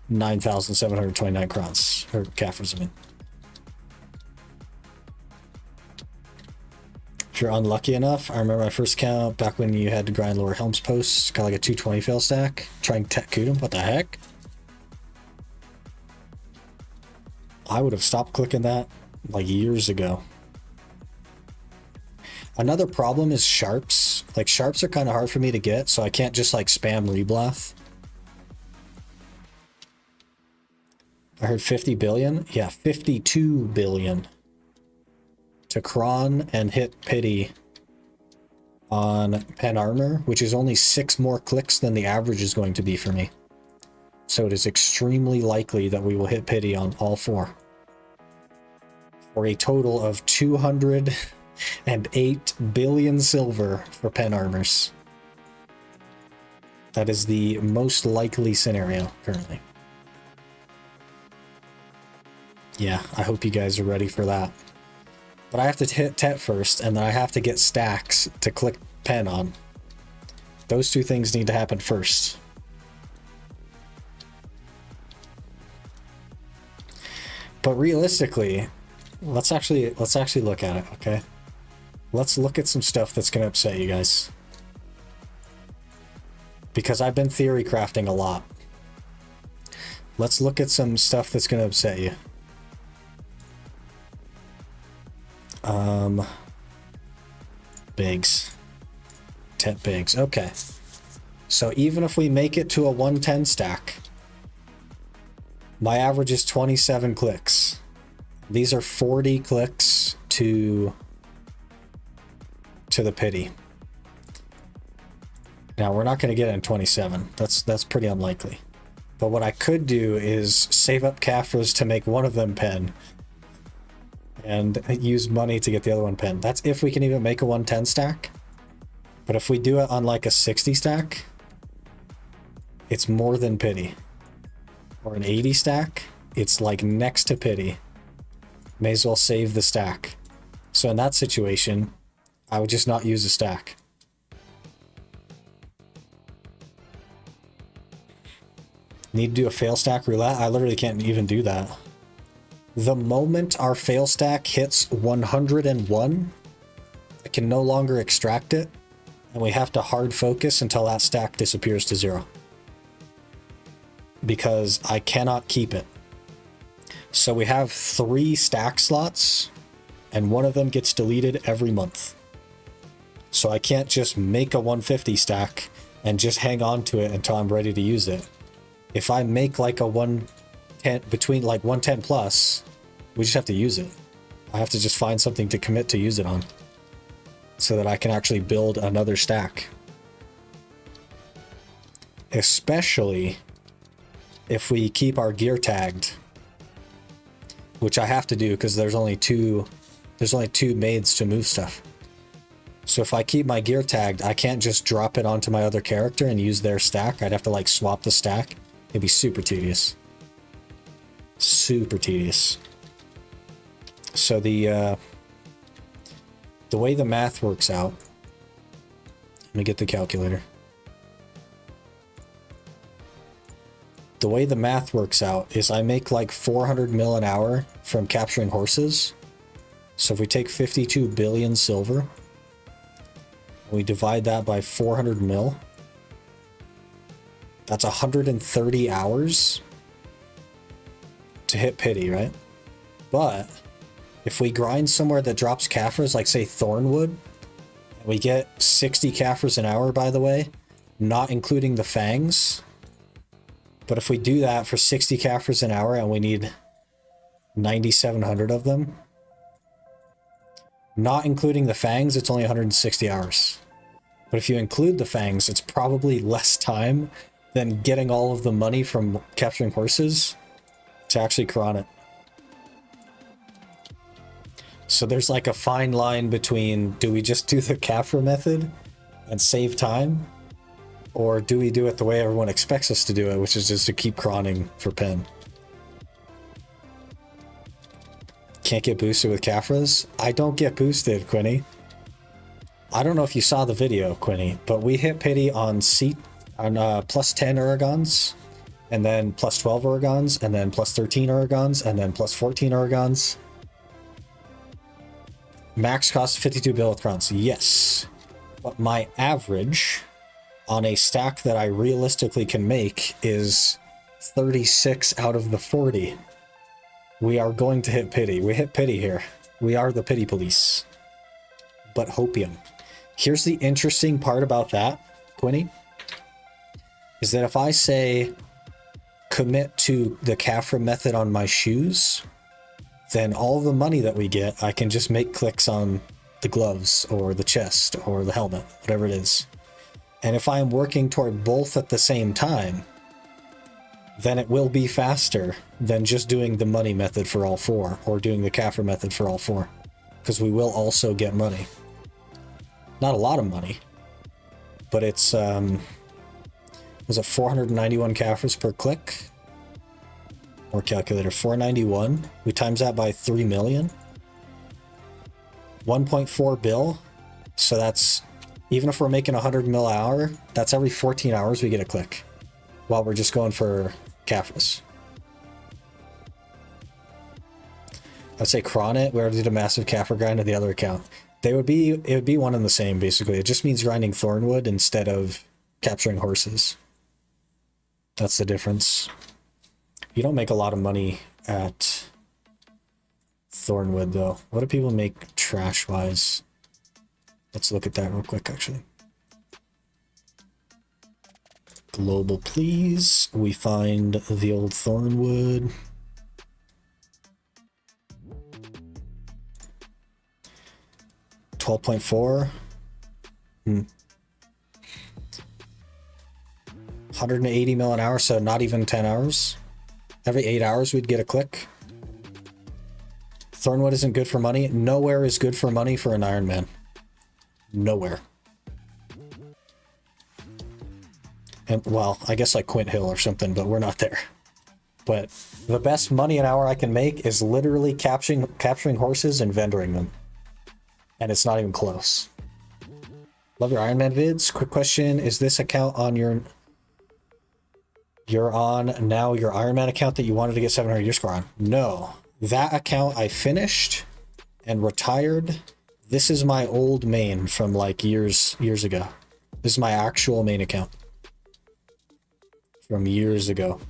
9,729 crons. Or Caphras, I mean. If you're unlucky enough, I remember my first count back when you had to grind lower helms posts, got like a 220 fail stack, trying tech Kudum. What the heck? I would have stopped clicking that like years ago. Another problem is sharps. Like sharps are kind of hard for me to get, so I can't just like spam reblath. I heard 50 billion. Yeah, 52 billion. To cron and hit pity on pen armor, which is only 6 more clicks than the average is going to be for me. So it is extremely likely that we will hit pity on all 4. For a total of 208 billion silver for pen armors. That is the most likely scenario currently. Yeah, I hope you guys are ready for that. But I have to hit Tet first, and then I have to get stacks to click pen on. Those 2 things need to happen first. But realistically, let's actually look at it, okay? Let's look at some stuff that's going to upset you guys. Because I've been theory crafting a lot. Let's look at some stuff that's going to upset you. Bigs. Tet bigs. Okay. So even if we make it to a 110 stack, my average is 27 clicks. These are 40 clicks to the pity. Now we're not going to get it in 27. That's pretty unlikely. But what I could do is save up Caphras to make one of them pen. And use money to get the other one pen. That's if we can even make a 110 stack. But if we do it on like a 60 stack, it's more than pity. Or an 80 stack, it's like next to pity. May as well save the stack. So in that situation, I would just not use a stack. Need to do a fail stack roulette? I literally can't even do that. The moment our fail stack hits 101, I can no longer extract it, and we have to hard focus until that stack disappears to 0. Because I cannot keep it. So we have 3 stack slots, and one of them gets deleted every month. So I can't just make a 150 stack and just hang on to it until I'm ready to use it. If I make like a 110, between like 110 plus, we just have to use it. I have to just find something to commit to use it on so that I can actually build another stack. Especially if we keep our gear tagged, which I have to do because there's only two maids to move stuff. So if I keep my gear tagged, I can't just drop it onto my other character and use their stack. I'd have to like swap the stack. It'd be super tedious. Super tedious. So the way the math works out, let me get the calculator. The way the math works out is I make like 400 mil an hour from capturing horses. So if we take 52 billion silver, we divide that by 400 mil, that's 130 hours to hit pity, right? But if we grind somewhere that drops Caphras, like say Thornwood, we get 60 Caphras an hour, by the way, not including the fangs. But if we do that for 60 Caphras an hour and we need 9,700 of them, not including the fangs, it's only 160 hours. But if you include the fangs, it's probably less time than getting all of the money from capturing horses to actually cron it. So there's like a fine line between, do we just do the Kafra method and save time? Or do we do it the way everyone expects us to do it, which is just to keep crawling for pen? Can't get boosted with Kafras? I don't get boosted, Quinny. I don't know if you saw the video, Quinny, but we hit pity on plus 10 Uragons, and then plus 12 Uragons, and then plus 13 Uragons, and then plus 14 Uragons. Max cost 52 Billithrons, yes. But my average on a stack that I realistically can make is 36 out of the 40. We are going to hit pity. We hit pity here. We are the pity police. But hopium. Here's the interesting part about that, Quinny, is that if I say commit to the Kafra method on my shoes, then all the money that we get, I can just make clicks on the gloves or the chest or the helmet, whatever it is. And if I am working toward both at the same time, then it will be faster than just doing the money method for all four or doing the Kafra method for all four, because we will also get money. Not a lot of money, but it's, was it 491 Kafras per click? Or calculator, 491. We times that by 3 million. 1.4 bill. So that's, even if we're making 100 mil an hour, that's every 14 hours we get a click. While we're just going for Kafras. I'd say Cronit, we already did a massive Kafra grind on the other account. It would be one and the same, basically. It just means grinding Thornwood instead of capturing horses. That's the difference. You don't make a lot of money at Thornwood, though. What do people make trash-wise? Let's look at that real quick, actually. Global, please. We find the old Thornwood. $12.4. 180 mil an hour, so not even 10 hours. Every 8 hours we'd get a click. Thornwood isn't good for money. Nowhere is good for money for an Iron Man. Nowhere. And, well, I guess like Quint Hill or something, but we're not there. But the best money an hour I can make is literally capturing horses and vendoring them. And it's not even close. Love your Iron Man vids. Quick question, is this account on you're on now your Iron Man account that you wanted to get 700 year score on? No. That account I finished and retired. This is my old main from like years ago. This is my actual main account from years ago.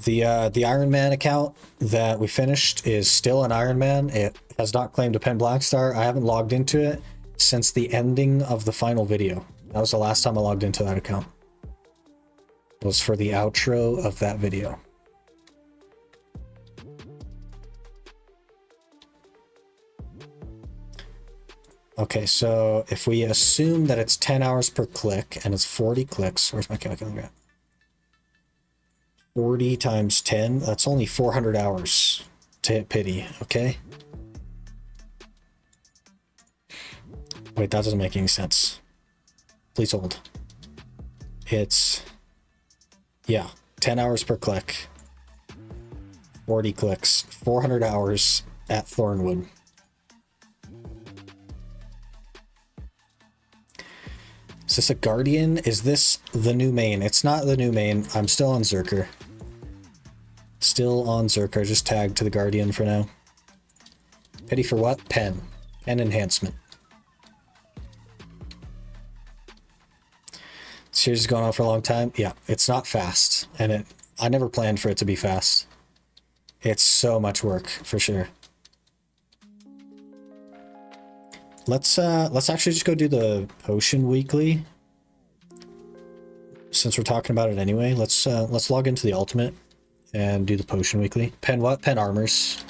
The Iron Man account that we finished is still an Iron Man. It has not claimed a Pen Black Star. I haven't logged into it since the ending of the final video. That was the last time I logged into that account. It was for the outro of that video. Okay, so if we assume that it's 10 hours per click and it's 40 clicks, where's my calculator at? 40 times 10, that's only 400 hours to hit pity, okay? Wait, that doesn't make any sense. Please hold. It's, yeah, 10 hours per click. 40 clicks, 400 hours at Thornwood. Is this a Guardian? Is this the new main? It's not the new main. I'm still on Zerker. Still on Zerker. Just tagged to the Guardian for now. Pity for what? Pen. Pen enhancement. Series has gone on for a long time. Yeah, it's not fast. And I never planned for it to be fast. It's so much work, for sure. Let's actually just go do the potion weekly. Since we're talking about it anyway, let's log into the ultimate and do the potion weekly. Pen what? Pen armors.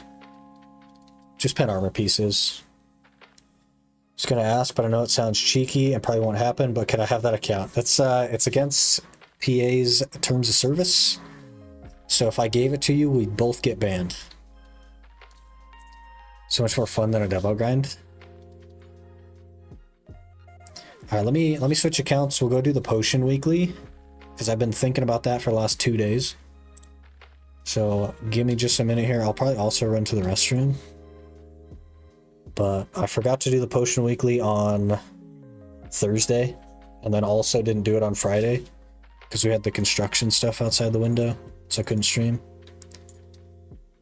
Just pen armor pieces. Just gonna ask, but I know it sounds cheeky and probably won't happen, but can I have that account? That's it's against PA's terms of service. So if I gave it to you, we'd both get banned. So much more fun than a demo grind. All right, let me switch accounts. We'll go do the potion weekly because I've been thinking about that for the last 2 days. So give me just a minute here. I'll probably also run to the restroom. But I forgot to do the potion weekly on Thursday, and then also didn't do it on Friday because we had the construction stuff outside the window, so I couldn't stream.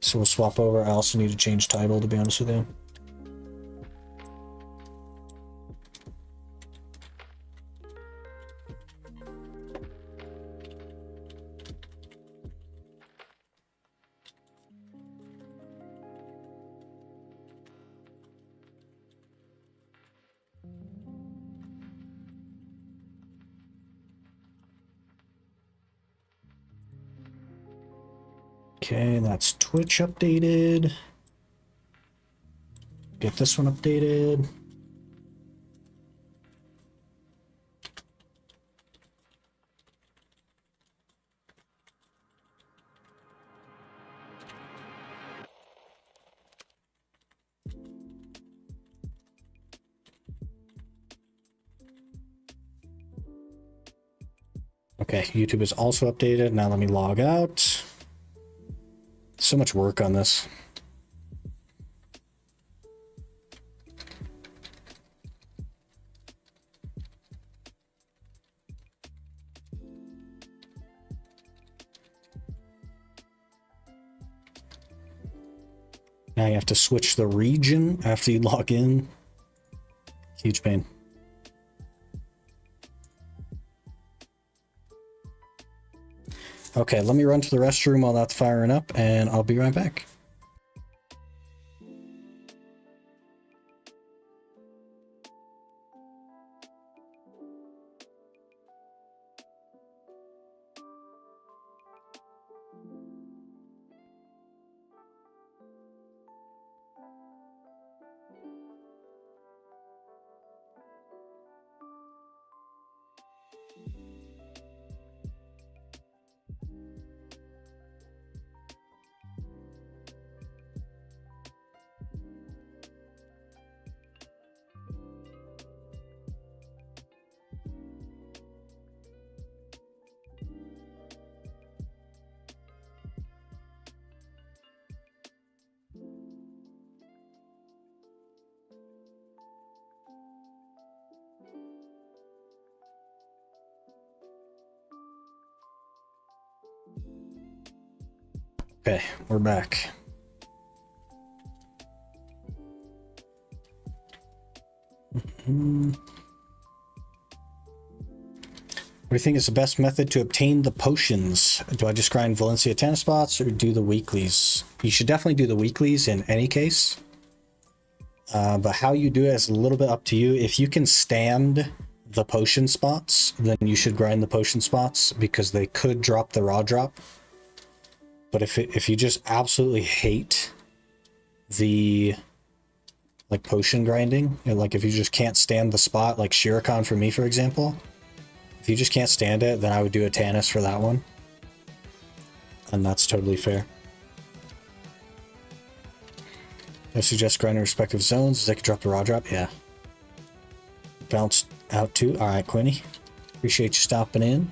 So we'll swap over. I also need to change title, to be honest with you. Okay, that's Twitch updated. Get this one updated. Okay, YouTube is also updated. Now let me log out. So much work on this. Now you have to switch the region after you log in. Huge pain. Okay, let me run to the restroom while that's firing up, and I'll be right back. Okay, we're back. What do you think is the best method to obtain the potions? Do I just grind Valencia Atanis spots or do the weeklies? You should definitely do the weeklies in any case. But how you do it is a little bit up to you. If you can stand the potion spots, then you should grind the potion spots because they could drop the raw drop. But if you just absolutely hate the like potion grinding, like if you just can't stand the spot, like Sherekhan for me, for example, if you just can't stand it, then I would do a Atanis for that one. And that's totally fair. I suggest grinding respective zones as they could drop the raw drop. Yeah. Bounced out too. All right, Quinny. Appreciate you stopping in.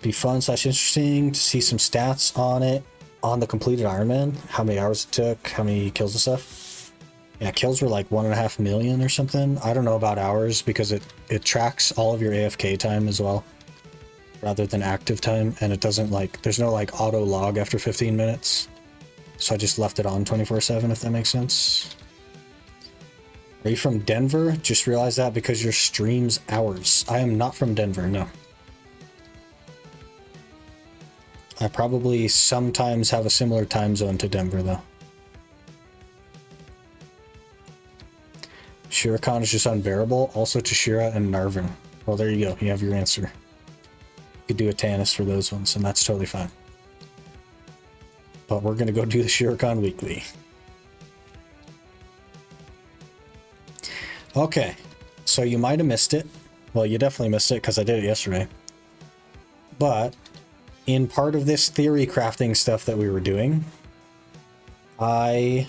Be fun / interesting to see some stats on it, on the completed Ironman, how many hours it took, how many kills and stuff. Yeah, kills were like 1.5 million or something. I don't know about hours because it tracks all of your AFK time as well, rather than active time, and it doesn't like, there's no like auto log after 15 minutes. So I just left it on 24/7, if that makes sense. Are you from Denver? Just realized that because your stream's hours. I am not from Denver, no. I probably sometimes have a similar time zone to Denver, though. Sherekhan is just unbearable. Also to Shira and Narvin. Well, there you go. You have your answer. You could do a Atanis for those ones, and that's totally fine. But we're going to go do the Sherekhan weekly. Okay. So you might have missed it. Well, you definitely missed it because I did it yesterday. But in part of this theory crafting stuff that we were doing, I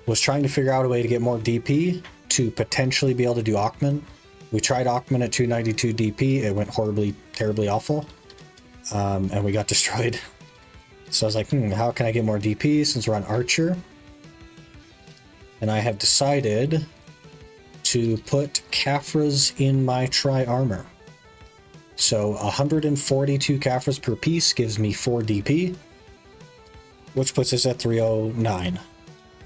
was trying to figure out a way to get more DP to potentially be able to do Augment. We tried Augment at 292 DP. It went horribly, terribly awful. And we got destroyed. So I was like, how can I get more DP since we're on Archer? And I have decided to put Caphras in my tri-armor. So 142 Caphras per piece gives me 4 DP, which puts us at 309.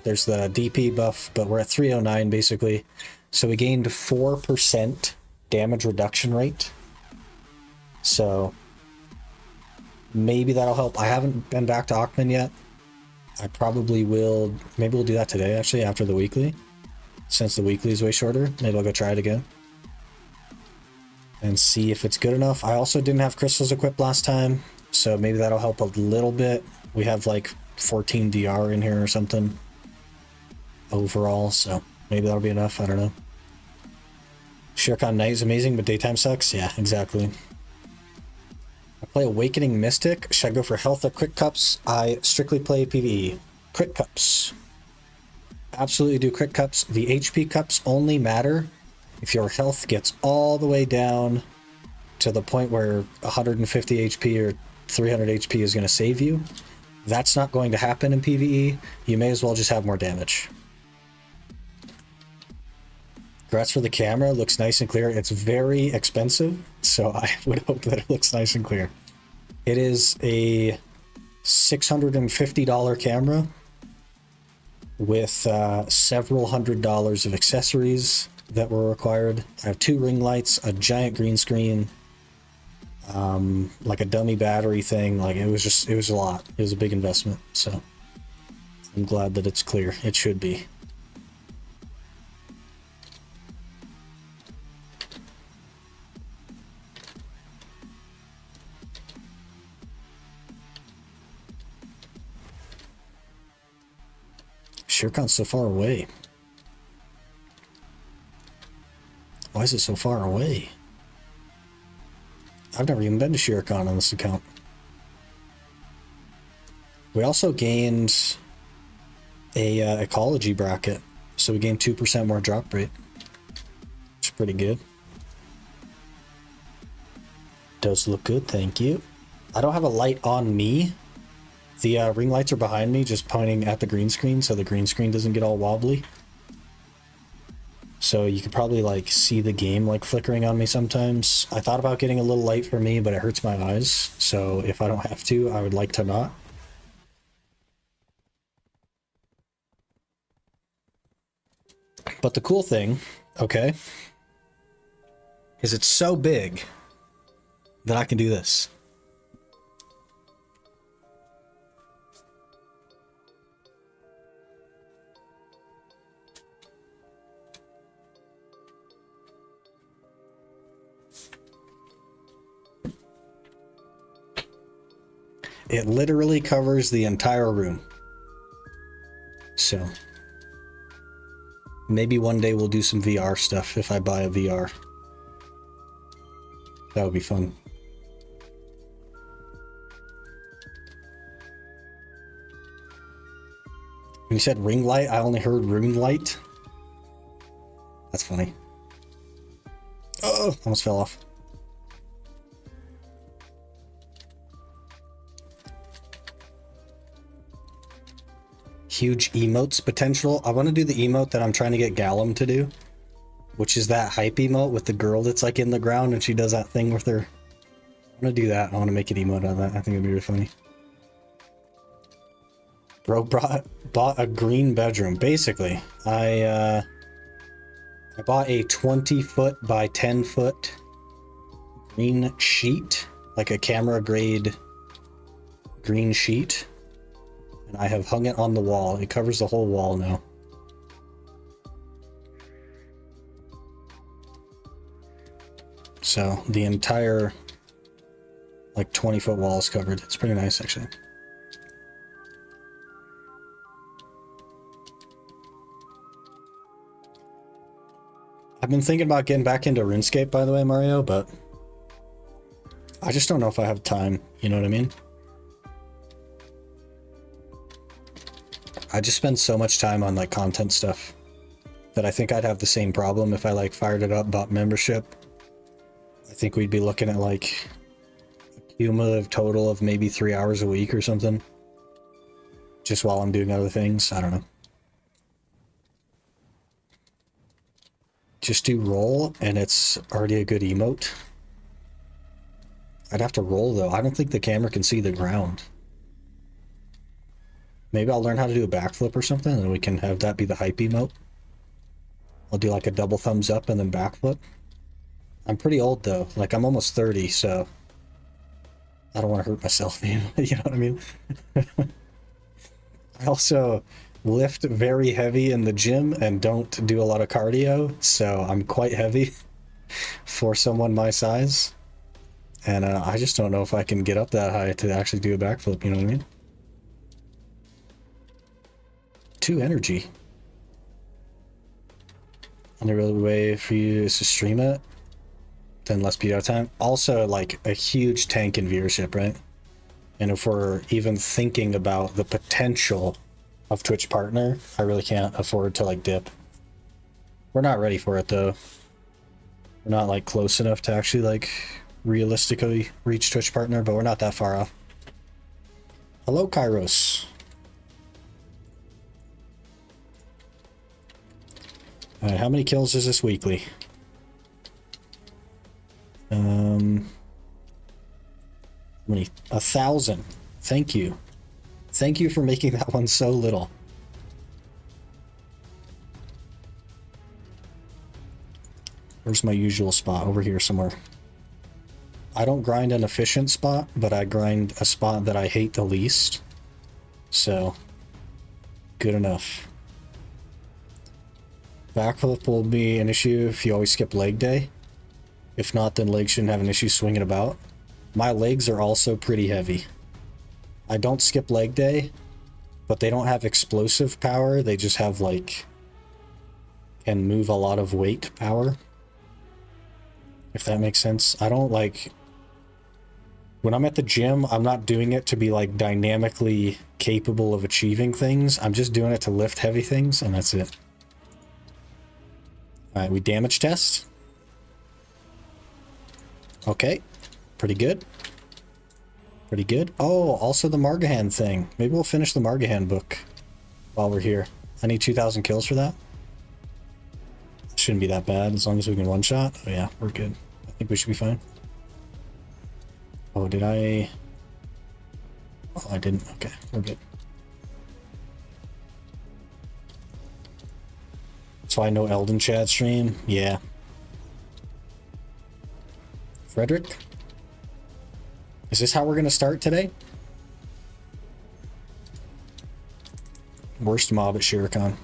There's the DP buff, but we're at 309 basically. So we gained 4% damage reduction rate. So maybe that'll help. I haven't been back to Augment yet. I probably will. Maybe we'll do that today, actually, after the weekly. Since the weekly is way shorter, maybe I'll go try it again. And see if it's good enough. I also didn't have crystals equipped last time, so maybe that'll help a little bit. We have like 14 DR in here or something overall, so maybe that'll be enough. I don't know. Sherekhan Night is amazing, but daytime sucks. Yeah, exactly. I play Awakening Mystic. Should I go for health or crit cups? I strictly play PvE. Crit cups. Absolutely do crit cups. The HP cups only matter if your health gets all the way down to the point where 150 HP or 300 HP is going to save you. That's not going to happen in PvE. You may as well just have more damage. Congrats for the camera. Looks nice and clear. It's very expensive, so I would hope that it looks nice and clear. It is a $650 camera with several $100s of accessories that were required. I have 2 ring lights, a giant green screen, like a dummy battery thing. Like it was a lot. It was a big investment, so I'm glad that it's clear. It should be. Sherekhan's so far away. Why is it so far away? I've never even been to Sherekhan on this account. We also gained a ecology bracket, so we gained 2% more drop rate, which is pretty good. Does look good, thank you. I don't have a light on me. The ring lights are behind me, just pointing at the green screen, so the green screen doesn't get all wobbly. So you could probably like see the game like flickering on me sometimes. I thought about getting a little light for me, but it hurts my eyes. So if I don't have to, I would like to not. But the cool thing, okay, is it's so big that I can do this. It literally covers the entire room. So maybe one day we'll do some VR stuff if I buy a VR. That would be fun. When you said ring light, I only heard rune light. That's funny. Oh, almost fell off. Huge emotes potential. I want to do the emote that I'm trying to get Gallum to do, which is that hype emote with the girl that's like in the ground and she does that thing with her. I want to do that. I want to make an emote on that. I think it'd be really funny. Bro bought a green bedroom. Basically, I bought a 20-foot by 10-foot green sheet, like a camera grade green sheet. And I have hung it on the wall. It covers the whole wall now. So the entire like 20-foot wall is covered. It's pretty nice actually. I've been thinking about getting back into RuneScape, by the way, Mario, but I just don't know if I have time. You know what I mean? I just spend so much time on like content stuff that I think I'd have the same problem if I like fired it up, bought membership. I think we'd be looking at like a cumulative total of maybe 3 hours a week or something. Just while I'm doing other things. I don't know. Just do roll and it's already a good emote. I'd have to roll though. I don't think the camera can see the ground. Maybe I'll learn how to do a backflip or something and we can have that be the hype emote. I'll do like a double thumbs up and then backflip. I'm pretty old though. Like I'm almost 30, so I don't want to hurt myself. You know what I mean? I also lift very heavy in the gym and don't do a lot of cardio, so I'm quite heavy for someone my size. And I just don't know if I can get up that high to actually do a backflip, you know what I mean? 2 energy. And the real way for you is to stream it, then less PO time. Also, like, a huge tank in viewership, right? And if we're even thinking about the potential of Twitch Partner, I really can't afford to, like, dip. We're not ready for it, though. We're not, like, close enough to actually, like, realistically reach Twitch Partner, but we're not that far off. Hello, Kairos. Alright, how many kills is this weekly? How many? 1,000. Thank you. Thank you for making that one so little. Where's my usual spot? Over here somewhere. I don't grind an efficient spot, but I grind a spot that I hate the least. So, good enough. Backflip will be an issue if you always skip leg day. If not, then legs shouldn't have an issue swinging about. My legs are also pretty heavy. I don't skip leg day, but they don't have explosive power. They just have, like, can move a lot of weight power. If that makes sense. I don't, like... When I'm at the gym, I'm not doing it to be, like, dynamically capable of achieving things. I'm just doing it to lift heavy things, and that's it. Alright, we damage test. Okay. Pretty good. Pretty good. Oh, also the Margahan thing. Maybe we'll finish the Margahan book while we're here. I need 2,000 kills for that. Shouldn't be that bad as long as we can one-shot. Oh yeah, we're good. I think we should be fine. Oh, did I... Oh, I didn't. Okay, we're good. That's why no Elden Chad stream. Yeah. Frederick? Is this how we're gonna start today? Worst mob at Sherekhan.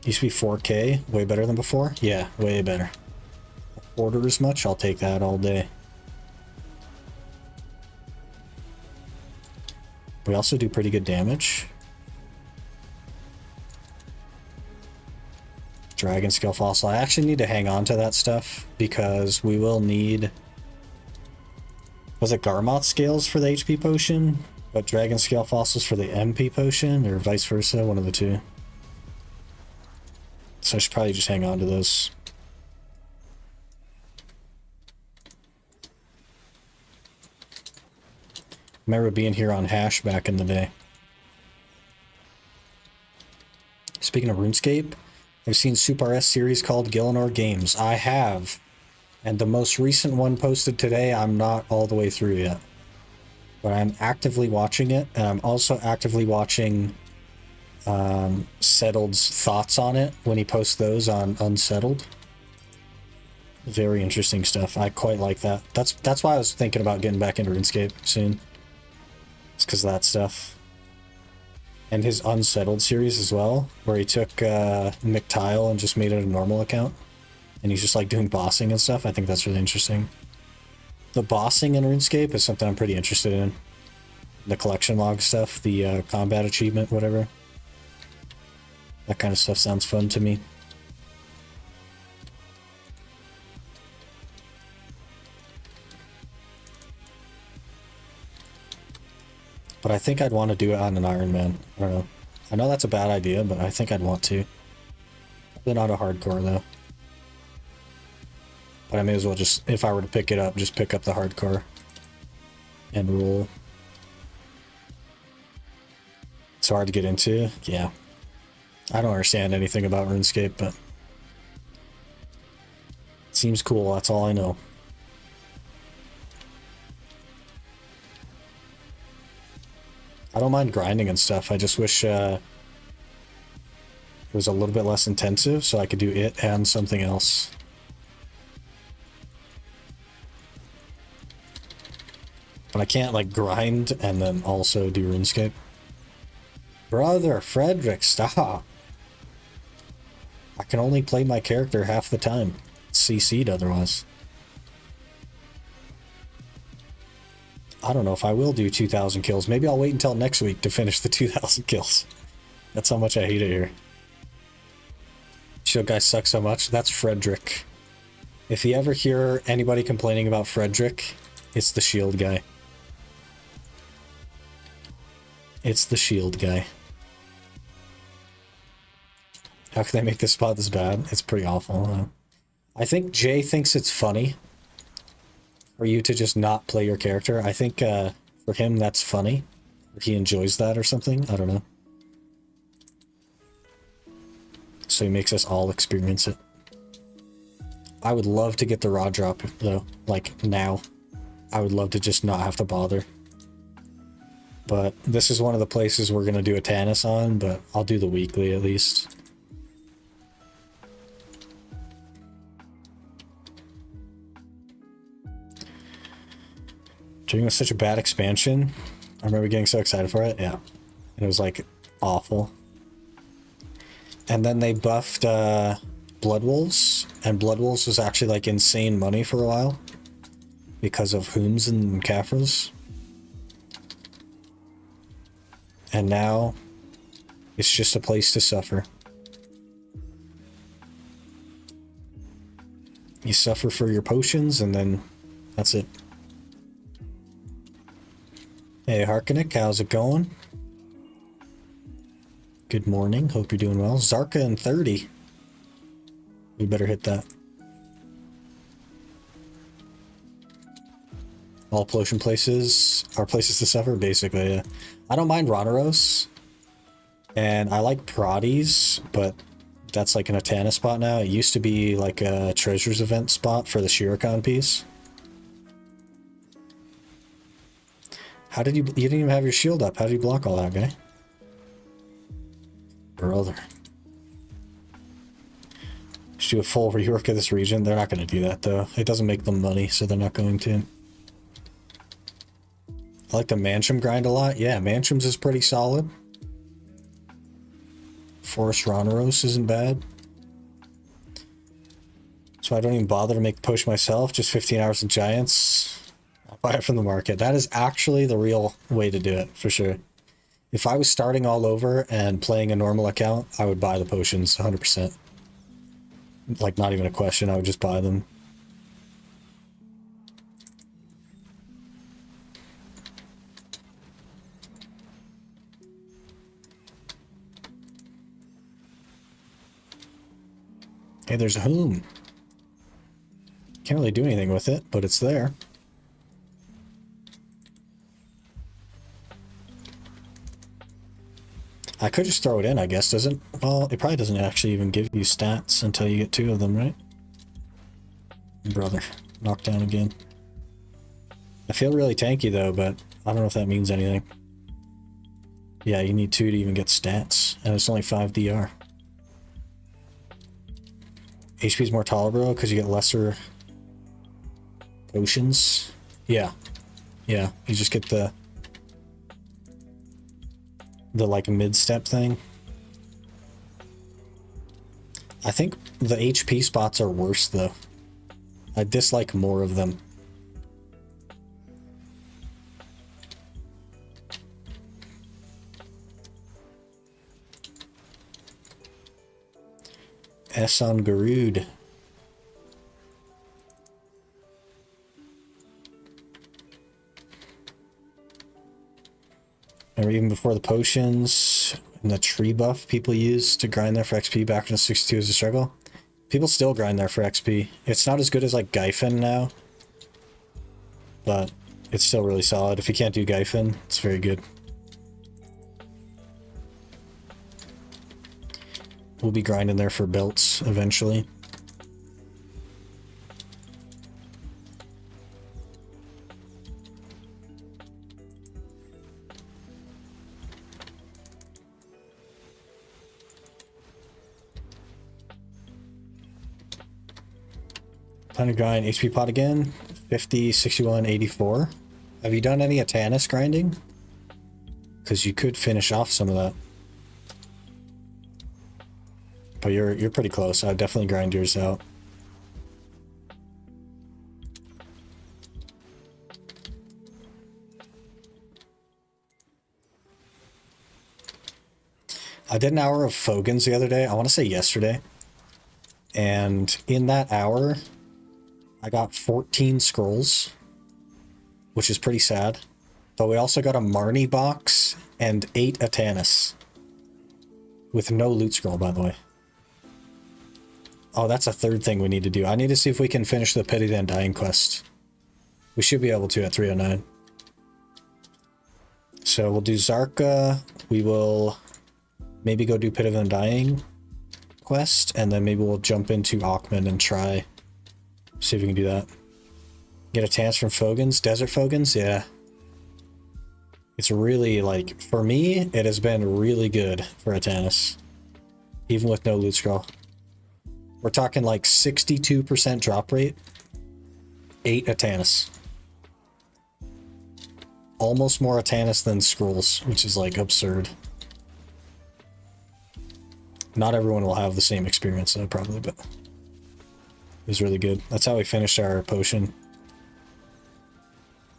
Used to be 4K, way better than before? Yeah, way better. A quarter as much? I'll take that all day. We also do pretty good damage. Dragon Scale Fossil. I actually need to hang on to that stuff because we will need... Was it Garmoth Scales for the HP potion? But Dragon Scale Fossils for the MP potion? Or vice versa? One of the two. So I should probably just hang on to those. Remember being here on Hash back in the day. Speaking of RuneScape, I've seen Super S series called Gillinor Games. I have. And the most recent one posted today, I'm not all the way through yet. But I'm actively watching it, and I'm also actively watching Settled's thoughts on it when he posts those on Unsettled. Very interesting stuff. I quite like that. That's why I was thinking about getting back into RuneScape soon. It's because of that stuff. And his Unsettled series as well, where he took McTile and just made it a normal account. And he's just like doing bossing and stuff. I think that's really interesting. The bossing in RuneScape is something I'm pretty interested in. The collection log stuff, the combat achievement, whatever. That kind of stuff sounds fun to me. But I think I'd want to do it on an Iron Man. I don't know. I know that's a bad idea, but I think I'd want to. Probably not a hardcore, though. But I may as well just, if I were to pick it up, just pick up the hardcore and roll. It's hard to get into. Yeah. I don't understand anything about RuneScape, but it seems cool. That's all I know. I don't mind grinding and stuff. I just wish it was a little bit less intensive so I could do it and something else. But I can't like grind and then also do RuneScape. Brother, Frederick, stop. I can only play my character half the time. It's CC'd otherwise. I don't know if I will do 2,000 kills. Maybe I'll wait until next week to finish the 2,000 kills. That's how much I hate it here. Shield guys suck so much. That's Frederick. If you ever hear anybody complaining about Frederick, it's the shield guy. It's the shield guy. How can they make this spot this bad? It's pretty awful. Huh? I think Jay thinks it's funny for you to just not play your character. I think for him that's funny. He enjoys that or something. I don't know. So he makes us all experience it. I would love to get the raw drop though, like now. I would love to just not have to bother. But this is one of the places we're gonna do a Atanis on, but I'll do the weekly at least. Dream was such a bad expansion. I remember getting so excited for it. Yeah. And it was like awful. And then they buffed Blood Wolves. And Blood Wolves was actually like insane money for a while. Because of Hooms and Kafras. And now it's just a place to suffer. You suffer for your potions and then that's it. Hey Harkonik, how's it going? Good morning, hope you're doing well. Zarka and 30. We better hit that. All potion places are places to suffer, basically, yeah. I don't mind Ronaros. And I like Prades, but that's like an Atanis spot now. It used to be like a treasures event spot for the Sherekhan piece. How did you didn't even have your shield up. How did you block all that, guy? Brother. Just do a full rework of this region. They're not going to do that, though. It doesn't make them money, so they're not going to. I like the Mancham grind a lot. Yeah, Mancham's is pretty solid. Forest Ronaros isn't bad. So I don't even bother to make the push myself. Just 15 hours of Giants. I'll buy it from the market. That is actually the real way to do it, for sure. If I was starting all over and playing a normal account, I would buy the potions 100%. Like, not even a question, I would just buy them. Hey, there's a Hoom. Can't really do anything with it, but it's there. I could just throw it in, I guess, doesn't? Well, it probably doesn't actually even give you stats until you get 2 of them, right? Brother, knocked down again. I feel really tanky though, but I don't know if that means anything. Yeah, you need 2 to even get stats, and it's only 5 DR. HP is more tolerable because you get lesser potions. Yeah. Yeah, you just get the like mid-step thing. I think the HP spots are worse though. I dislike more of them. S on Garud. even before the potions and the tree buff people use to grind there for XP back when the 62 was a struggle. People still grind there for XP. It's not as good as like Gyfin now, but it's still really solid. If you can't do Gyfin, it's very good. We'll be grinding there for belts eventually. Time to grind HP pot again. 50, 61, 84. Have you done any Atanis grinding? Because you could finish off some of that. But you're pretty close. I'd definitely grind yours out. I did an hour of Fogans the other day. I want to say yesterday. And in that hour, I got 14 scrolls, which is pretty sad. But we also got a Marnie box and 8 Atanis. With no loot scroll, by the way. Oh, that's a third thing we need to do. I need to see if we can finish the Pity the Undying quest. We should be able to at 309. So we'll do Zarka. We will maybe go do Pity the Undying quest. And then maybe we'll jump into Aukman and try. See if we can do that. Get a chance from Fogans. Desert Fogans? Yeah. It's really, like, for me, it has been really good for Atanis. Even with no loot scroll. We're talking like 62% drop rate. 8 Atanis. Almost more Atanis than scrolls, which is like absurd. Not everyone will have the same experience though, probably, but it was really good. That's how we finished our potion.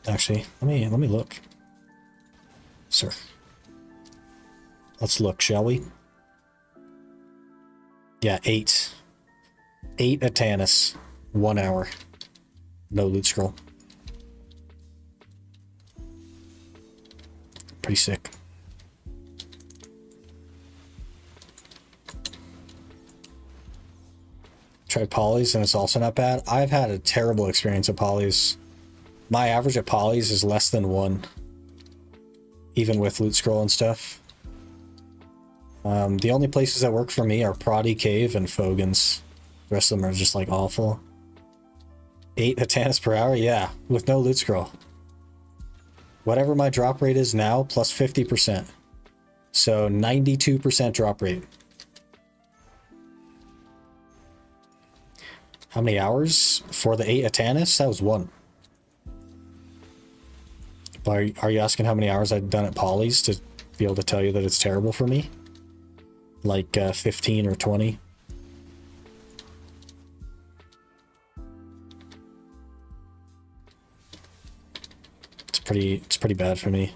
Actually, let me look. Sir. Let's look, shall we? Yeah, 8. 8 Atanis. 1 hour. No loot scroll. Pretty sick. Tried polys and it's also not bad. I've had a terrible experience at polys. My average at polys is less than 1. Even with loot scroll and stuff. The only places that work for me are Proddy Cave and Fogans. The rest of them are just like awful. 8 Atanis per hour? Yeah, with no loot scroll. Whatever my drop rate is now, plus 50%. So 92% drop rate. How many hours for the 8 Atanis? That was 1. But are you asking how many hours I've done at Polly's to be able to tell you that it's terrible for me? Like 15 or 20? It's pretty bad for me.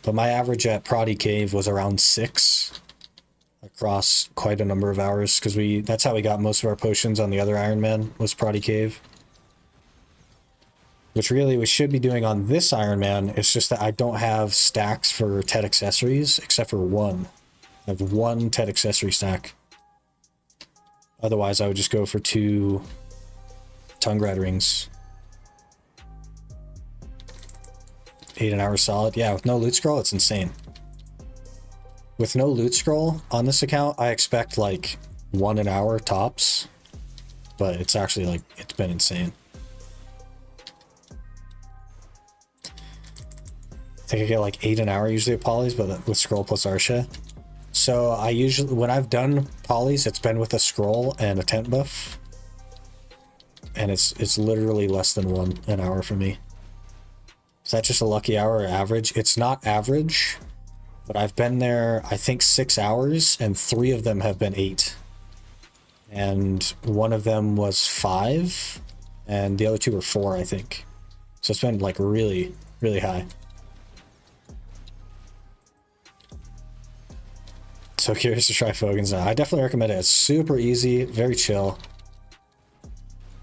But my average at Proddy Cave was around 6 across quite a number of hours, because that's how we got most of our potions on the other Iron Man, was Proddy Cave. Which really we should be doing on this Iron Man. It's just that I don't have stacks for TED accessories except for 1. I have 1 TED accessory stack. Otherwise I would just go for 2 tongue red rings. 8 an hour solid. Yeah, with no loot scroll, it's insane. With no loot scroll on this account, I expect like 1 an hour tops. But it's actually like, it's been insane. I think I get like 8 an hour usually at polys, but with scroll plus Arsha. So I usually, when I've done polys, it's been with a scroll and a tent buff. And it's literally less than 1 an hour for me. Is that just a lucky hour or average? It's not average, but I've been there, I think 6 hours, and 3 of them have been 8. And 1 of them was 5, and the other 2 were 4, I think. So it's been like really, really high. So curious to try Fogans now. I definitely recommend it. It's super easy, very chill.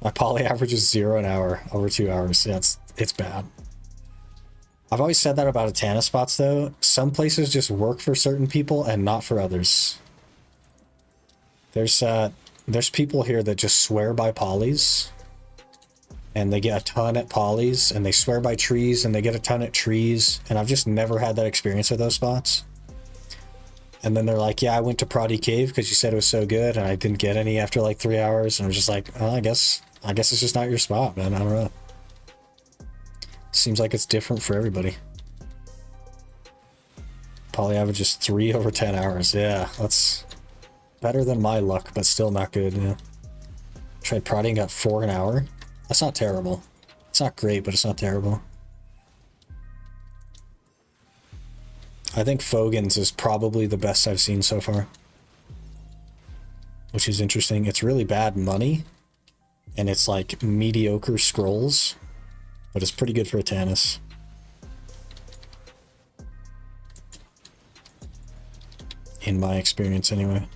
My poly average is 0 an hour over 2 hours. Yeah, it's bad. I've always said that about Atanis spots though. Some places just work for certain people and not for others. There's people here that just swear by polys. And they get a ton at polys, and they swear by trees, and they get a ton at trees. And I've just never had that experience at those spots. And then they're like, yeah, I went to Proddy Cave because you said it was so good, and I didn't get any after like 3 hours. And I was just like, oh, I guess it's just not your spot, man. I don't know. Seems like it's different for everybody. Poly average is 3 over 10 hours. Yeah, that's better than my luck, but still not good. Yeah. Tried Proddy and got 4 an hour. That's not terrible. It's not great, but it's not terrible. I think Fogan's is probably the best I've seen so far. Which is interesting. It's really bad money. And it's like mediocre scrolls. But it's pretty good for Atanis. In my experience, anyway.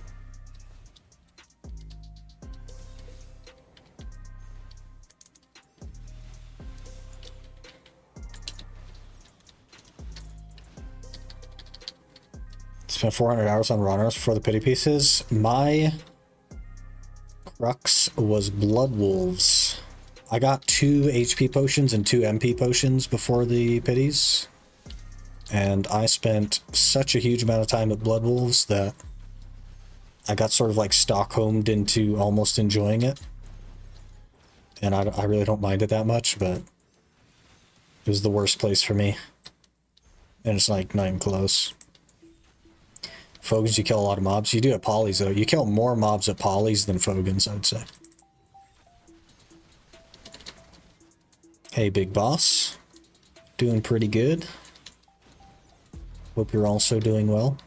Spent 400 hours on runners before the pity pieces. My crux was Blood Wolves. I got 2 HP potions and 2 MP potions before the pities. And I spent such a huge amount of time at Blood Wolves that I got sort of like Stockholmed into almost enjoying it. And I really don't mind it that much, but it was the worst place for me. And it's like not even close. Fogans, you kill a lot of mobs. You do at polys, though. You kill more mobs at polys than Fogans, I would say. Hey, big boss. Doing pretty good. Hope you're also doing well.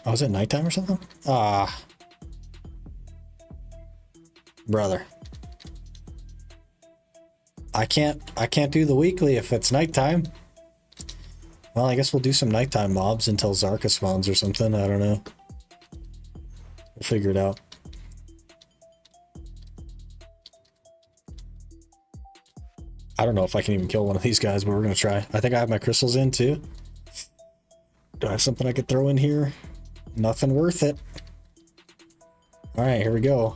Oh, is it nighttime or something? Ah. Brother. I can't do the weekly if it's nighttime. Well, I guess we'll do some nighttime mobs until Zarka spawns or something. I don't know. We'll figure it out. I don't know if I can even kill one of these guys, but we're gonna try. I think I have my crystals in too. Do I have something I could throw in here? Nothing worth it. Alright, here we go.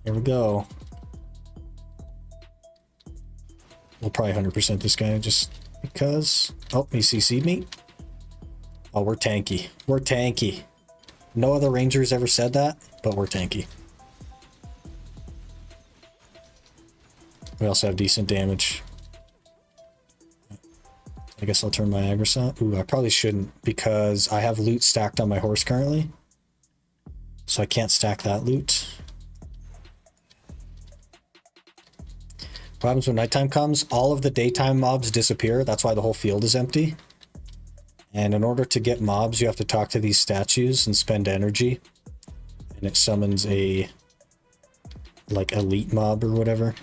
Here we go. We'll probably 100% this guy just because... Oh, he CC'd me. Oh, we're tanky. We're tanky. No other rangers ever said that, but we're tanky. We also have decent damage. I guess I'll turn my aggro on. Ooh, I probably shouldn't because I have loot stacked on my horse currently. So I can't stack that loot. What happens when nighttime comes? All of the daytime mobs disappear. That's why the whole field is empty. And in order to get mobs, you have to talk to these statues and spend energy. And it summons a like elite mob or whatever.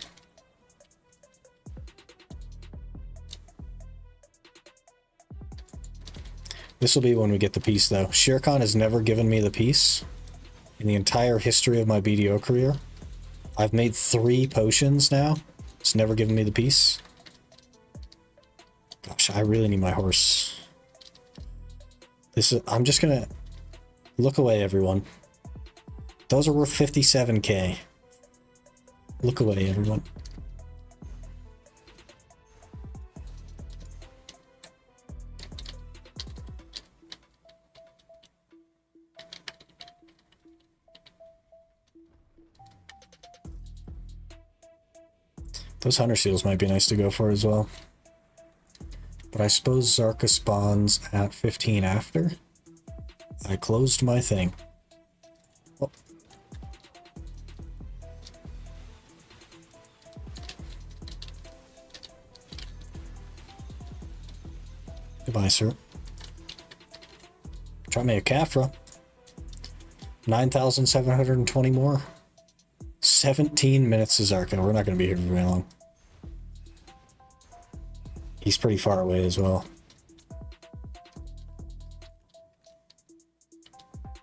This will be when we get the piece though. Sherekhan has never given me the piece in the entire history of my BDO career. I've made 3 potions now. It's never given me the piece. Gosh, I really need my horse. I'm just gonna look away, everyone. Those are worth 57k. Look away, everyone. Those hunter seals might be nice to go for as well. But I suppose Zarka spawns at 15 after. I closed my thing. Oh. Goodbye, sir. Try me a Kafra. 9,720 more. 17 minutes to Zarka. We're not going to be here for very long. He's pretty far away as well.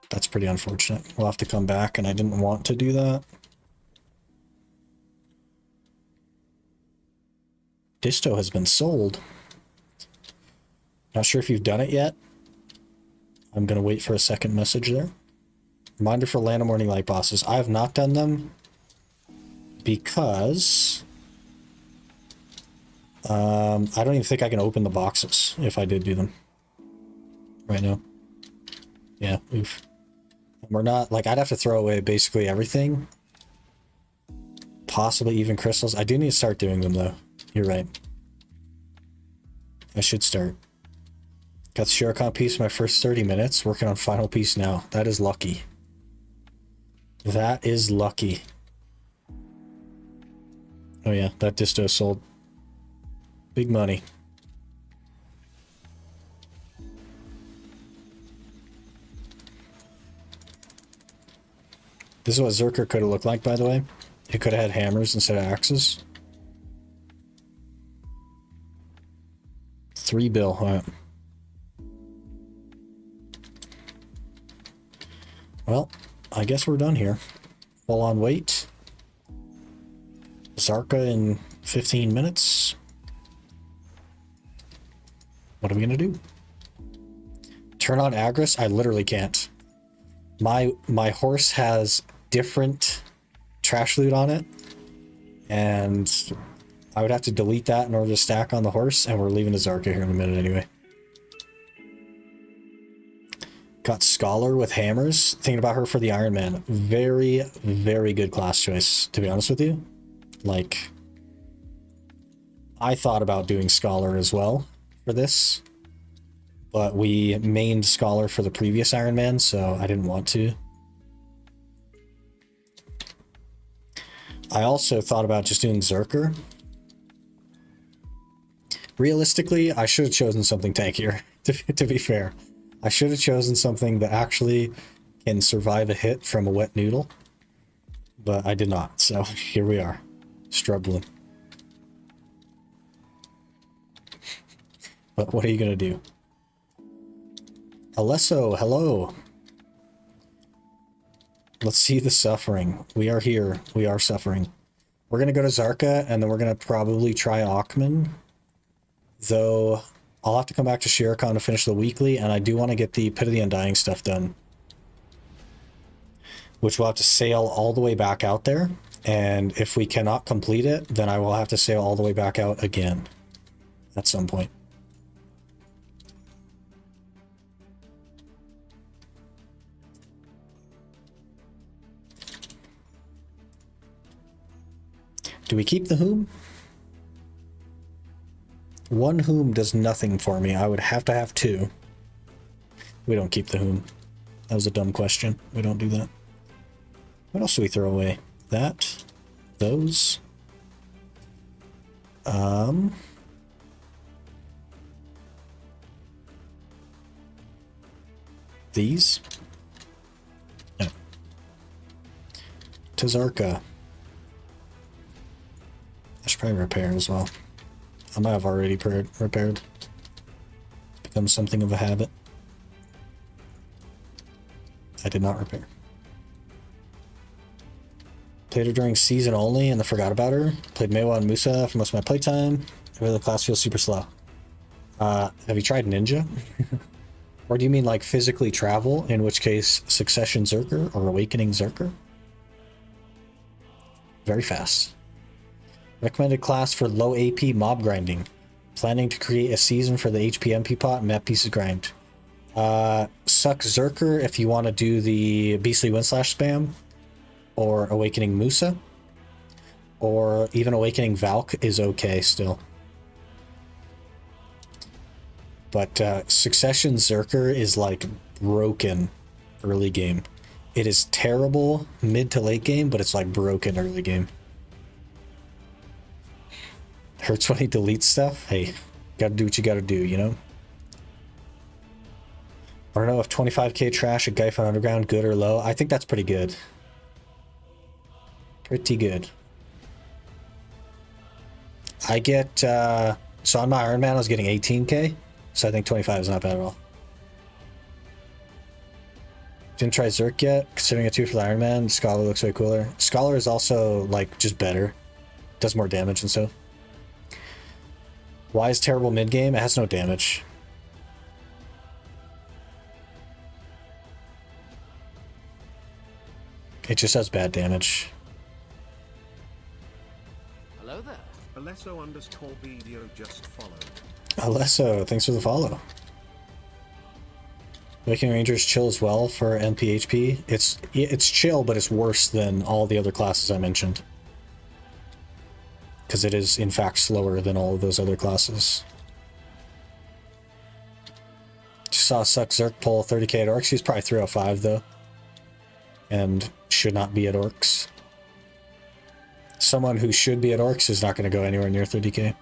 That's pretty pretty unfortunate. We'll have to come back, and I didn't want to do that. Disto has been sold. Not sure if you've done it yet. I'm going to wait for a second message there. Reminder for Land of Morning Light bosses. I have not done them because I don't even think I can open the boxes if I did do them right now. Yeah, oof. We're not, like, I'd have to throw away basically everything. Possibly even crystals. I do need to start doing them, though. You're right. I should start. Got the Sherekhan piece in my first 30 minutes. Working on final piece now. That is lucky. That is lucky. Oh yeah, that disto sold. Big money. This is what Zerker could have looked like, by the way. It could have had hammers instead of axes. 3 bill, all right. Well, I guess we're done here. Full on wait. Zarka in 15 minutes. What are we gonna do? Turn on Agris? I literally can't. My horse has different trash loot on it, and I would have to delete that in order to stack on the horse, and we're leaving the Zarka here in a minute anyway. Got Scholar with hammers. Thinking about her for the Iron Man. Very, very good class choice, to be honest with you. Like, I thought about doing Scholar as well for this, but we mained Scholar for the previous Iron Man, so I didn't want to. I also thought about just doing Zerker. Realistically, I should have chosen something tankier, to be fair. I should have chosen something that actually can survive a hit from a wet noodle, but I did not, so here we are, struggling. But what are you gonna do? Alesso, hello. Let's see the suffering. We are here. We are suffering. We're gonna go to Zarka, and then we're gonna probably try Akhman. Though, I'll have to come back to Sherekhan to finish the weekly, and I do want to get the Pit of the Undying stuff done. Which we'll have to sail all the way back out there, and if we cannot complete it, then I will have to sail all the way back out again. At some point. Do we keep the Whom? One Whom does nothing for me. I would have to have 2. We don't keep the Whom. That was a dumb question. We don't do that. What else do we throw away? That. Those. These. No. Tazarka. I should probably repair as well. I might have already repaired. It's become something of a habit. I did not repair. Played her during season only and then forgot about her. Played Mewa and Musa for most of my playtime. The class feels super slow. Have you tried Ninja? Or do you mean like physically travel, in which case Succession Zerker or Awakening Zerker? Very fast. Recommended class for low AP mob grinding. Planning to create a season for the HP MP pot and map pieces grind. Suck Zerker if you want to do the Beastly Windslash spam. Or Awakening Musa. Or even Awakening Valk is okay still. But Succession Zerker is like broken early game. It is terrible mid to late game, but it's like broken early game. Hurts when he deletes stuff. Hey, gotta do what you gotta do, you know? I don't know if 25k trash at Gyphon Underground, good or low. I think that's pretty good. Pretty good. I get, so on my Iron Man I was getting 18k, so I think 25 is not bad at all. Didn't try Zerk yet. Considering a 2 for the Iron Man, Scholar looks way cooler. Scholar is also like just better. Does more damage and so. Why is terrible mid game? It has no damage. It just has bad damage. Hello there. Alesso_video just followed. Alesso, thanks for the follow. Waking Ranger's chill as well for MPHP. It's chill, but it's worse than all the other classes I mentioned. Because it is, in fact, slower than all of those other classes. Just saw Suck Zerk pull 30k at Orcs. He's probably 305 though. And should not be at Orcs. Someone who should be at Orcs is not going to go anywhere near 30k.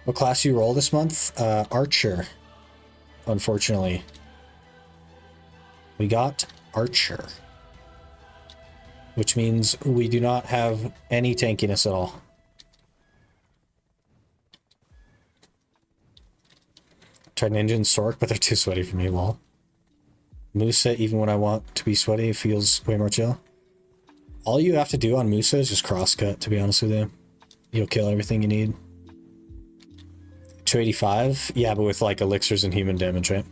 What class you roll this month? Archer. Unfortunately. We got Archer. Which means we do not have any tankiness at all. Tried Ninja and Sork, but they're too sweaty for me, lol. Musa, even when I want to be sweaty, feels way more chill. All you have to do on Musa is just crosscut, to be honest with you. You'll kill everything you need. 285? Yeah, but with like elixirs and human damage, right?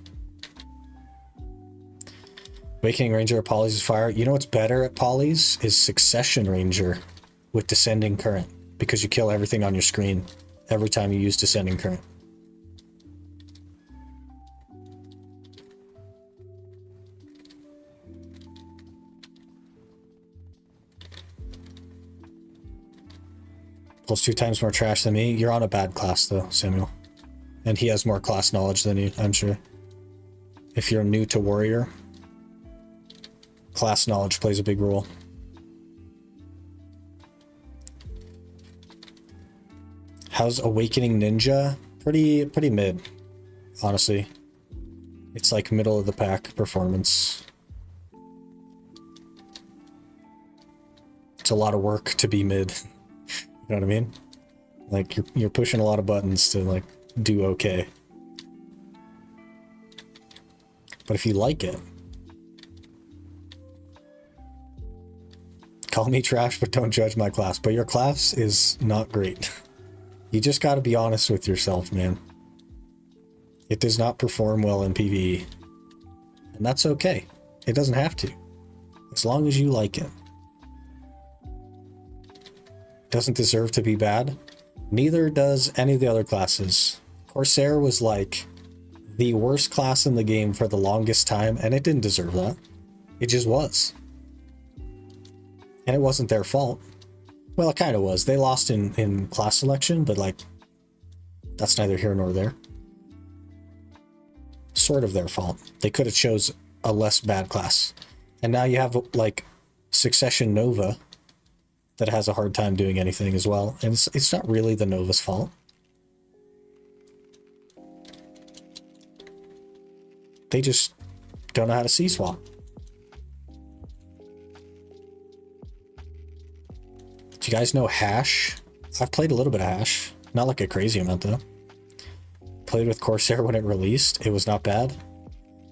Awakening Ranger or Polys is fire. You know what's better at Polys is Succession Ranger with Descending Current, because you kill everything on your screen every time you use Descending Current. Pulls 2 times more trash than me. You're on a bad class though, Samuel. And he has more class knowledge than you, I'm sure. If you're new to Warrior, class knowledge plays a big role. How's Awakening Ninja? Pretty mid, honestly. It's like middle of the pack performance. It's a lot of work to be mid. You know what I mean? Like you're pushing a lot of buttons to like do okay. But if you like it, call me trash, but don't judge my class. But your class is not great. You just got to be honest with yourself, man. It does not perform well in PvE. And that's okay. It doesn't have to. As long as you like it. Doesn't deserve to be bad. Neither does any of the other classes. Corsair was like the worst class in the game for the longest time, and it didn't deserve that. It just was. And it wasn't their fault. Well, it kind of was. They lost in class selection, but like, that's neither here nor there. Sort of their fault. They could have chose a less bad class. And now you have like Succession Nova that has a hard time doing anything as well. And it's not really the Nova's fault. They just don't know how to C-swap. Do you guys know Hash? I've played a little bit of Hash. Not like a crazy amount though. Played with Corsair when it released. It was not bad.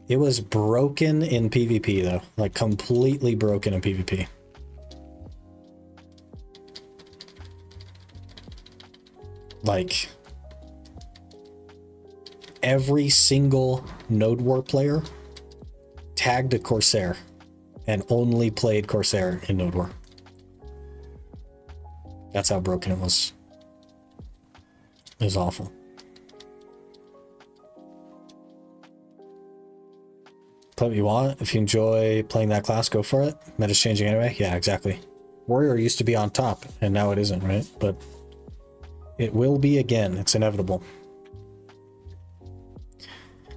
It was broken in PvP though. Like completely broken in PvP. Like every single Node War player tagged a Corsair and only played Corsair in Node War. That's how broken it was. It was awful. Play what you want. If you enjoy playing that class, go for it. Meta's changing anyway. Yeah, exactly. Warrior used to be on top, and now it isn't, right? But it will be again. It's inevitable.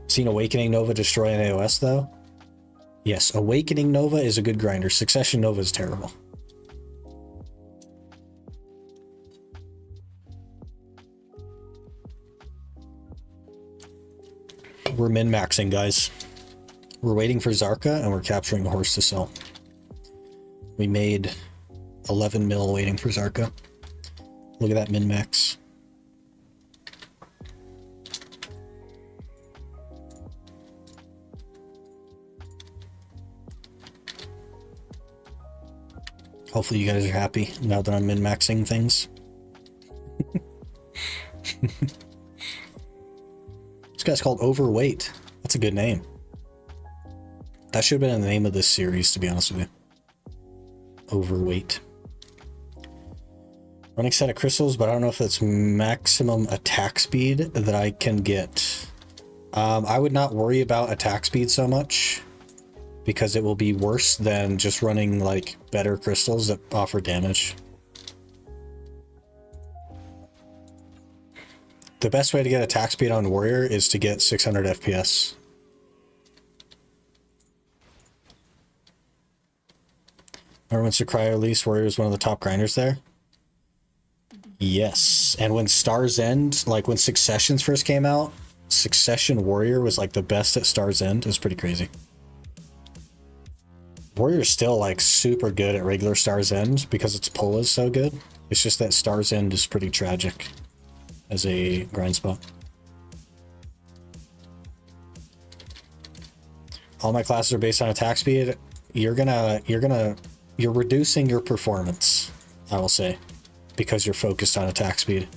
Seen Awakening Nova destroy an AOS, though? Yes, Awakening Nova is a good grinder. Succession Nova is terrible. We're min-maxing, guys. We're waiting for Zarka, and we're capturing the horse to sell. We made 11 mil waiting for Zarka. Look at that min-max. Hopefully you guys are happy now that I'm min-maxing things. This guy's called Overweight. That's a good name. That should have been in the name of this series, to be honest with you. Overweight. Running set of crystals, but I don't know if it's maximum attack speed that I can get. I would not worry about attack speed so much, because it will be worse than just running like better crystals that offer damage. The best way to get attack speed on Warrior is to get 600 FPS. Remember when Sakurai released, Warrior was one of the top grinders there? Yes, and when Star's End, like when Successions first came out, Succession Warrior was like the best at Star's End. It was pretty crazy. Warrior's still like super good at regular Star's End because its pull is so good. It's just that Star's End is pretty tragic as a grind spot. All my classes are based on attack speed. You're reducing your performance, I will say, because you're focused on attack speed.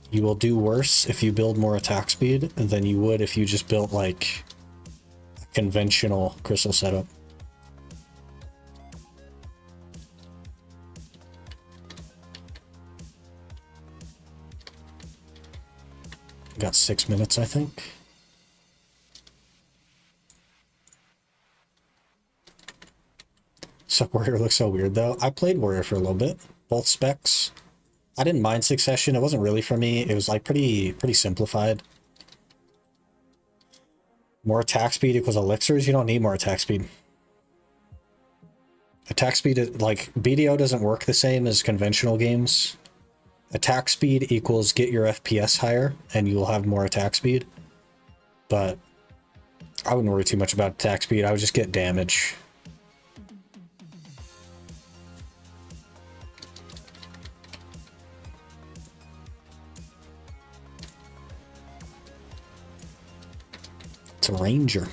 You will do worse if you build more attack speed than you would if you just built like a conventional crystal setup. Got 6 minutes, I think. Suck Warrior looks so weird though. I played Warrior for a little bit, both specs. I didn't mind Succession. It wasn't really for me. It was like pretty simplified. More attack speed equals elixirs. You don't need more attack speed. Attack speed, like BDO doesn't work the same as conventional games. Attack speed equals get your FPS higher and you will have more attack speed. But I wouldn't worry too much about attack speed. I would just get damage. It's a ranger.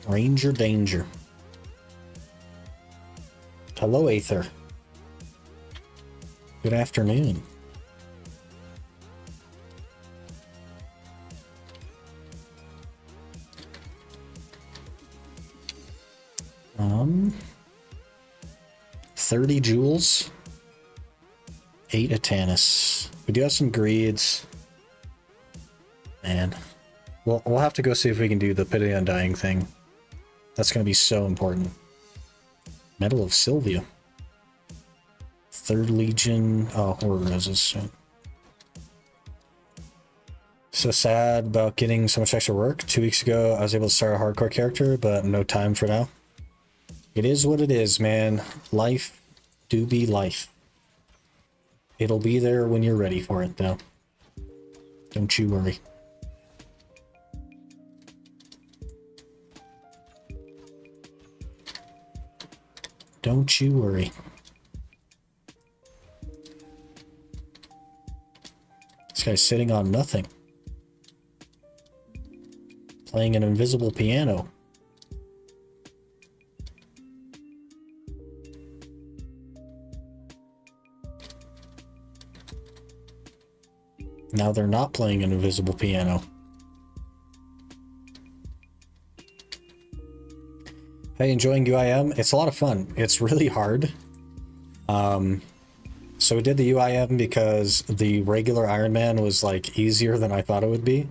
Ranger danger. Hello, Aether. Good afternoon. Um, 30 jewels. 8 Atanis. We do have some greeds. Man. We'll have to go see if we can do the Pit of the Undying thing. That's going to be so important. Medal of Sylvia. 3rd Legion. Oh, Horror Roses. So sad about getting so much extra work. 2 weeks ago, I was able to start a hardcore character, but no time for now. It is what it is, man. Life do be life. It'll be there when you're ready for it, though. Don't you worry. Don't you worry. This guy's sitting on nothing. Playing an invisible piano. Now they're not playing an invisible piano. Hey, enjoying UIM? It's a lot of fun. It's really hard. So we did the UIM because the regular Iron Man was like easier than I thought it would be.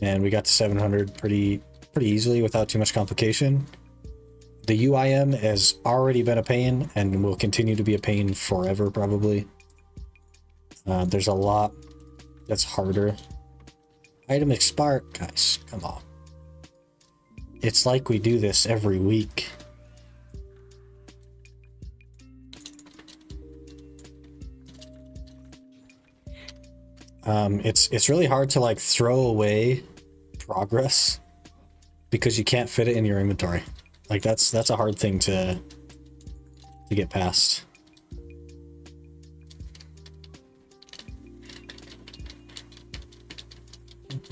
And we got to 700 pretty easily without too much complication. The UIM has already been a pain and will continue to be a pain forever, probably. There's a lot that's harder. Item expired, guys, come on. It's like we do this every week. It's really hard to like throw away progress because you can't fit it in your inventory. Like that's a hard thing to get past.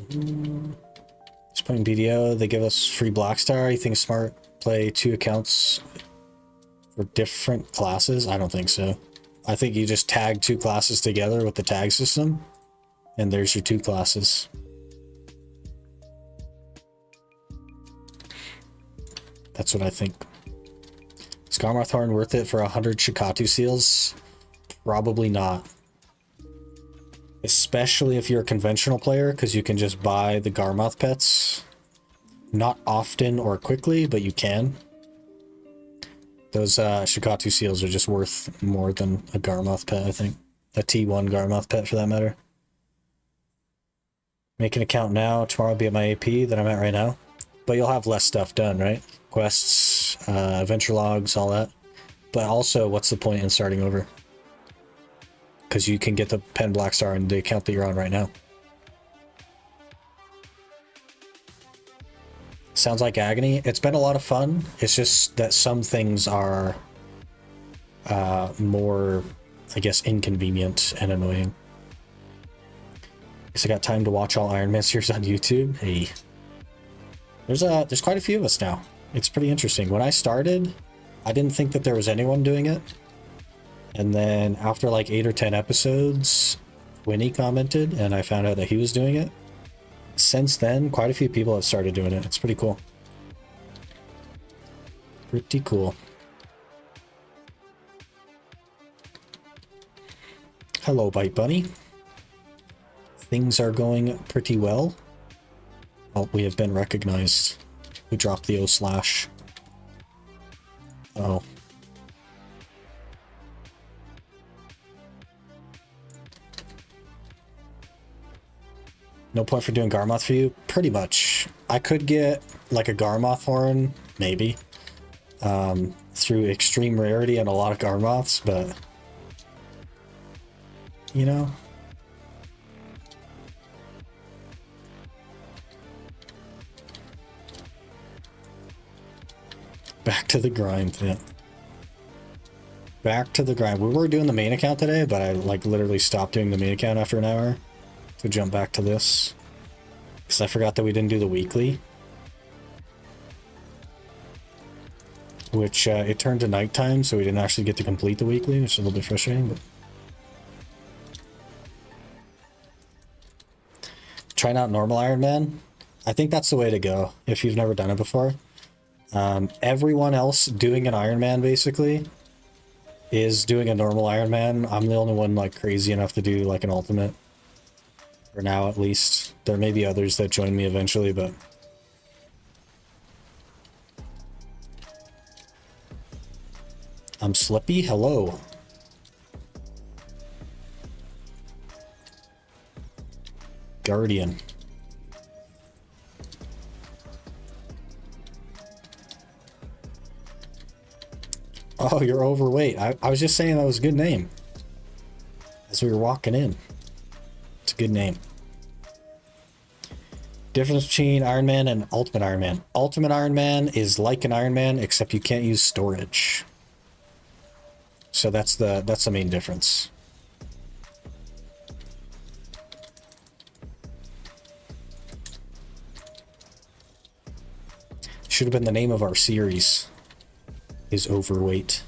This Playing BDO, they give us free Blackstar. You think it's smart? Play 2 accounts for different classes? I don't think so. I think you just tag 2 classes together with the tag system, and there's your 2 classes. That's what I think. Is Garmoth Horn worth it for 100 Shikatu seals? Probably not. Especially if you're a conventional player, because you can just buy the Garmoth pets. Not often or quickly, but you can. Those Shikatu seals are just worth more than a Garmoth pet, I think. A T1 Garmoth pet, for that matter. Make an account now. Tomorrow I'll be at my AP that I'm at right now. But you'll have less stuff done, right? Quests, adventure logs, all that. But also, what's the point in starting over? Because you can get the Pen Blackstar in the account that you're on right now. Sounds like agony. It's been a lot of fun. It's just that some things are more, I guess, inconvenient and annoying. Guess I got time to watch all Iron Man series on YouTube. Hey. There's quite a few of us now. It's pretty interesting. When I started, I didn't think that there was anyone doing it. And then after like 8 or 10 episodes, Winnie commented and I found out that he was doing it. Since then, quite a few people have started doing it. It's pretty cool. Pretty cool. Hello, Bite Bunny. Things are going pretty well. Oh, we have been recognized. We dropped the O slash. Oh. No point for doing Garmoth for you? Pretty much. I could get like a Garmoth horn, maybe. Through extreme rarity and a lot of Garmoths, but... You know? Back to the grind, yeah. Back to the grind. We were doing the main account today, but I like literally stopped doing the main account after an hour to jump back to this. Because I forgot that we didn't do the weekly. Which, it turned to nighttime, so we didn't actually get to complete the weekly, which is a little bit frustrating, but... Trying out normal Iron Man? I think that's the way to go, if you've never done it before. Everyone else doing an Iron Man, basically, is doing a normal Iron Man. I'm the only one, like, crazy enough to do, like, an ultimate. For now, at least. There may be others that join me eventually, but... I'm Slippy. Hello. Guardian. Oh, you're overweight. I was just saying that was a good name. As we were walking in. It's a good name. Difference between Iron Man and Ultimate Iron Man. Ultimate Iron Man is like an Iron Man, except you can't use storage. So that's the main difference. Should have been the name of our series. Is overweight.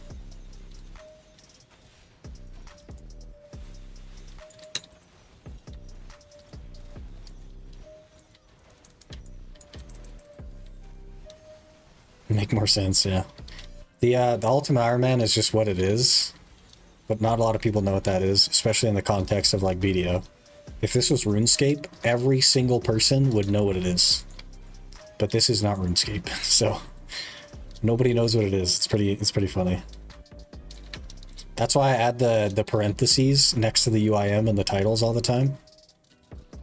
Make more sense, yeah. The Ultimate Iron Man is just what it is, but not a lot of people know what that is, especially in the context of like video. If this was RuneScape, every single person would know what it is. But this is not RuneScape, so nobody knows what it is. It's pretty funny. That's why I add the parentheses next to the UIM and the titles all the time,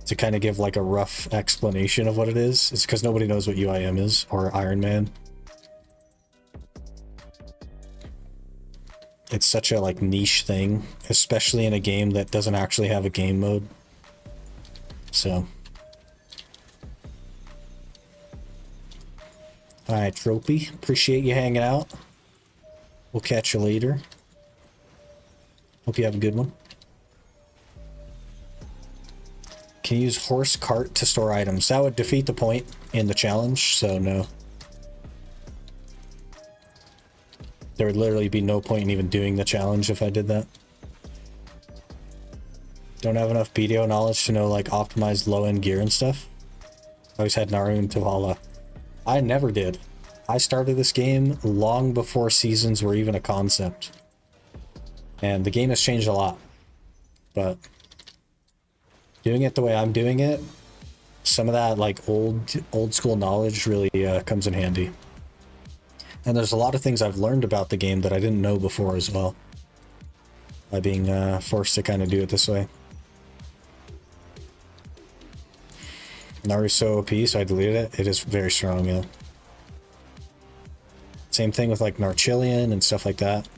to kind of give like a rough explanation of what it is. It's because nobody knows what UIM is, or Iron Man. It's such a like niche thing, especially in a game that doesn't actually have a game mode. So. Alright, Tropy. Appreciate you hanging out. We'll catch you later. Hope you have a good one. Can you use horse cart to store items? That would defeat the point in the challenge, so no. There would literally be no point in even doing the challenge if I did that. Don't have enough BDO knowledge to know like optimized low-end gear and stuff. I always had Naru and Tavala. I never did. I started this game long before seasons were even a concept. And the game has changed a lot. But doing it the way I'm doing it, some of that like old school knowledge really comes in handy. And there's a lot of things I've learned about the game that I didn't know before as well. By being forced to kind of do it this way. Naru's so OP, so I deleted it. It is very strong, yeah. Same thing with like Narchilian and stuff like that.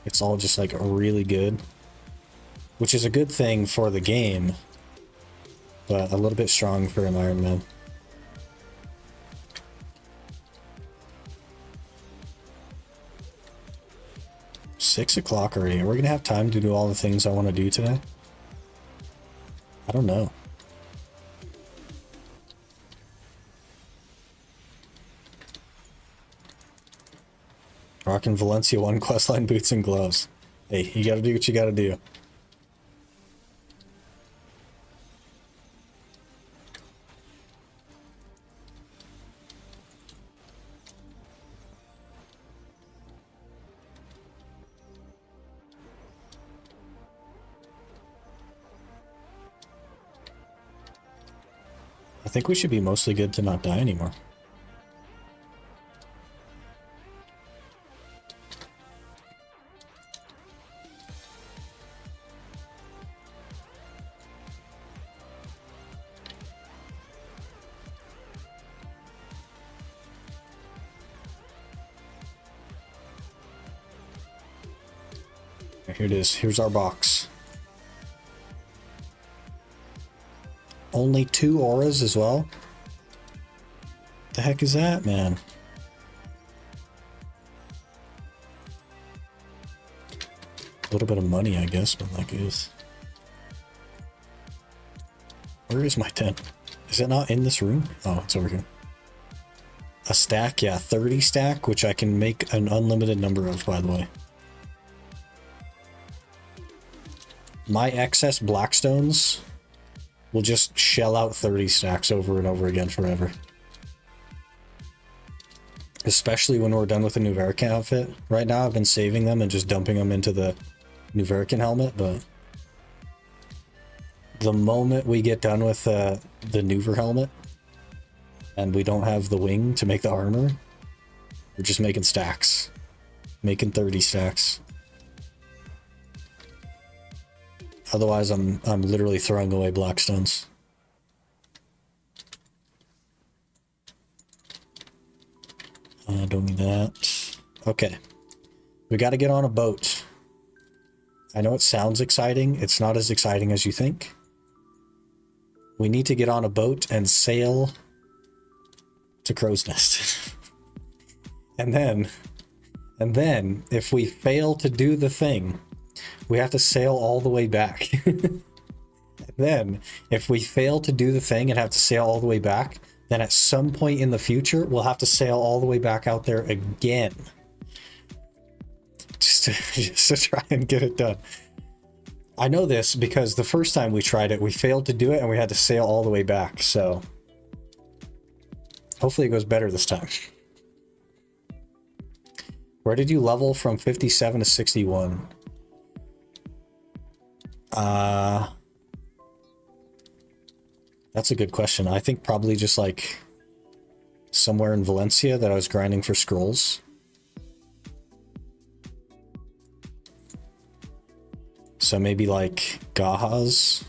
It's all just like really good. Which is a good thing for the game. But a little bit strong for an Iron Man. Six o'clock already. Are we gonna have time to do all the things I want to do today? I don't know. Rockin' Valencia 1 questline boots and gloves. Hey, you gotta do what you gotta do. I think we should be mostly good to not die anymore. Here it is. Here's our box. Only 2 auras as well? The heck is that, man? A little bit of money, I guess, but like is. Where is my tent? Is it not in this room? Oh, it's over here. A stack, yeah, 30 stack, which I can make an unlimited number of, by the way. My excess Blackstones will just shell out 30 stacks over and over again forever. Especially when we're done with the new Verican outfit. Right now I've been saving them and just dumping them into the new Verican helmet, but the moment we get done with the Nuver helmet and we don't have the wing to make the armor, we're just making stacks. Making 30 stacks. Otherwise, I'm literally throwing away Blackstones. Don't need that. Okay. We got to get on a boat. I know it sounds exciting. It's not as exciting as you think. We need to get on a boat and sail to Crow's Nest. And then, if we fail to do the thing, we have to sail all the way back. Then, if we fail to do the thing and have to sail all the way back, then at some point in the future, we'll have to sail all the way back out there again. Just to try and get it done. I know this because the first time we tried it, we failed to do it and we had to sail all the way back, so hopefully it goes better this time. Where did you level from 57 to 61? That's a good question. I think probably just like somewhere in Valencia that I was grinding for scrolls. So maybe like Gaha's.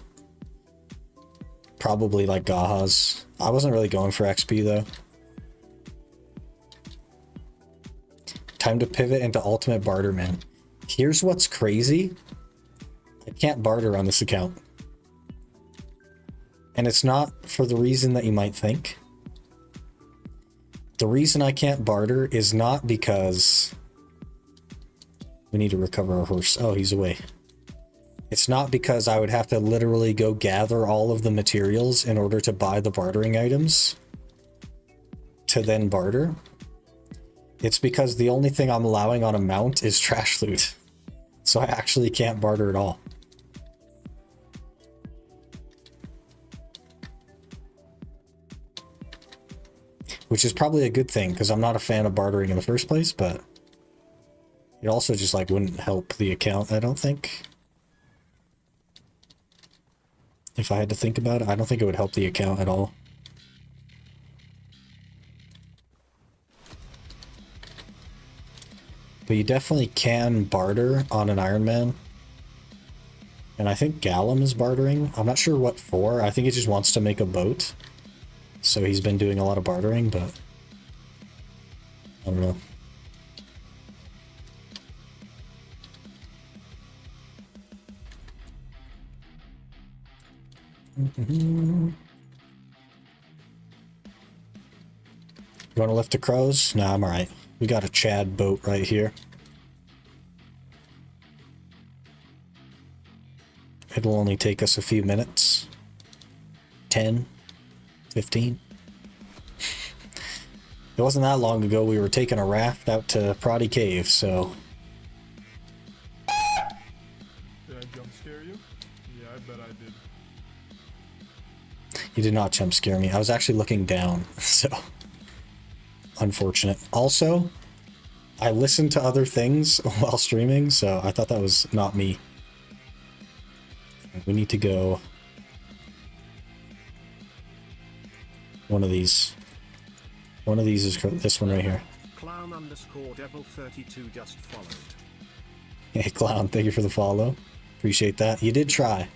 Probably like Gaha's. I wasn't really going for XP though. Time to pivot into Ultimate Barterman. Here's what's crazy. I can't barter on this account. And it's not for the reason that you might think. The reason I can't barter is not because we need to recover our horse. Oh, he's away. It's not because I would have to literally go gather all of the materials in order to buy the bartering items to then barter. It's because the only thing I'm allowing on a mount is trash loot. So I actually can't barter at all. Which is probably a good thing, because I'm not a fan of bartering in the first place, but it also just like wouldn't help the account, I don't think. If I had to think about it, I don't think it would help the account at all. But you definitely can barter on an Iron Man. And I think Gallum is bartering. I'm not sure what for. I think he just wants to make a boat. So he's been doing a lot of bartering, but I don't know. You want to lift the crows? Nah, I'm alright. We got a Chad boat right here. It'll only take us a few minutes. 10, 15. It wasn't that long ago we were taking a raft out to Proddy Cave, so... Did I jump scare you? Yeah, I bet I did. You did not jump scare me. I was actually looking down, so... Unfortunate. Also, I listened to other things while streaming, so I thought that was not me. We need to go... One of these. One of these is this one right here. Clown_devil32 just followed. Hey, Clown, thank you for the follow. Appreciate that. You did try.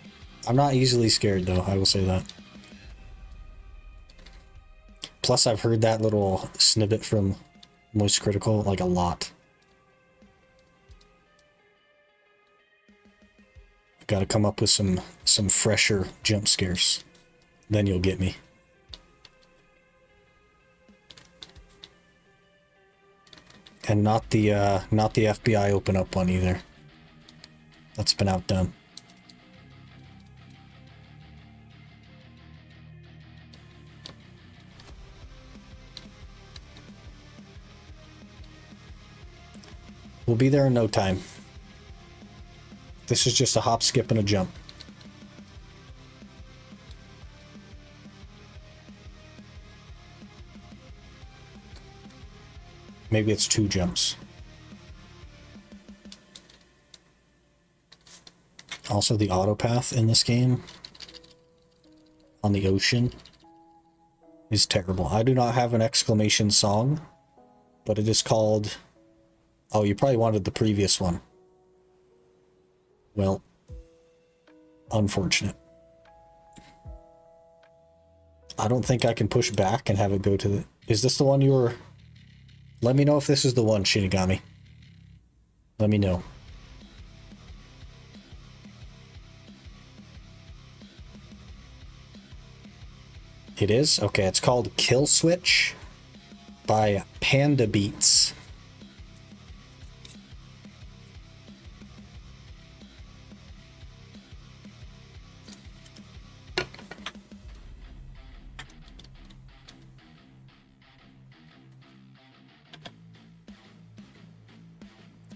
I'm not easily scared, though, I will say that. Plus, I've heard that little snippet from Moist Critical, like, a lot. Gotta come up with some fresher jump scares. Then you'll get me. And not the FBI open up one either. That's been outdone. We'll be there in no time. This is just a hop, skip, and a jump. Maybe it's 2 jumps. Also, the autopath in this game on the ocean is terrible. I do not have an exclamation song, but it is called... Oh, you probably wanted the previous one. Well, unfortunate. I don't think I can push back and have it go to the... Is this the one you were... Let me know if this is the one, Shinigami. Let me know. It is? Okay, it's called Kill Switch by Panda Beats.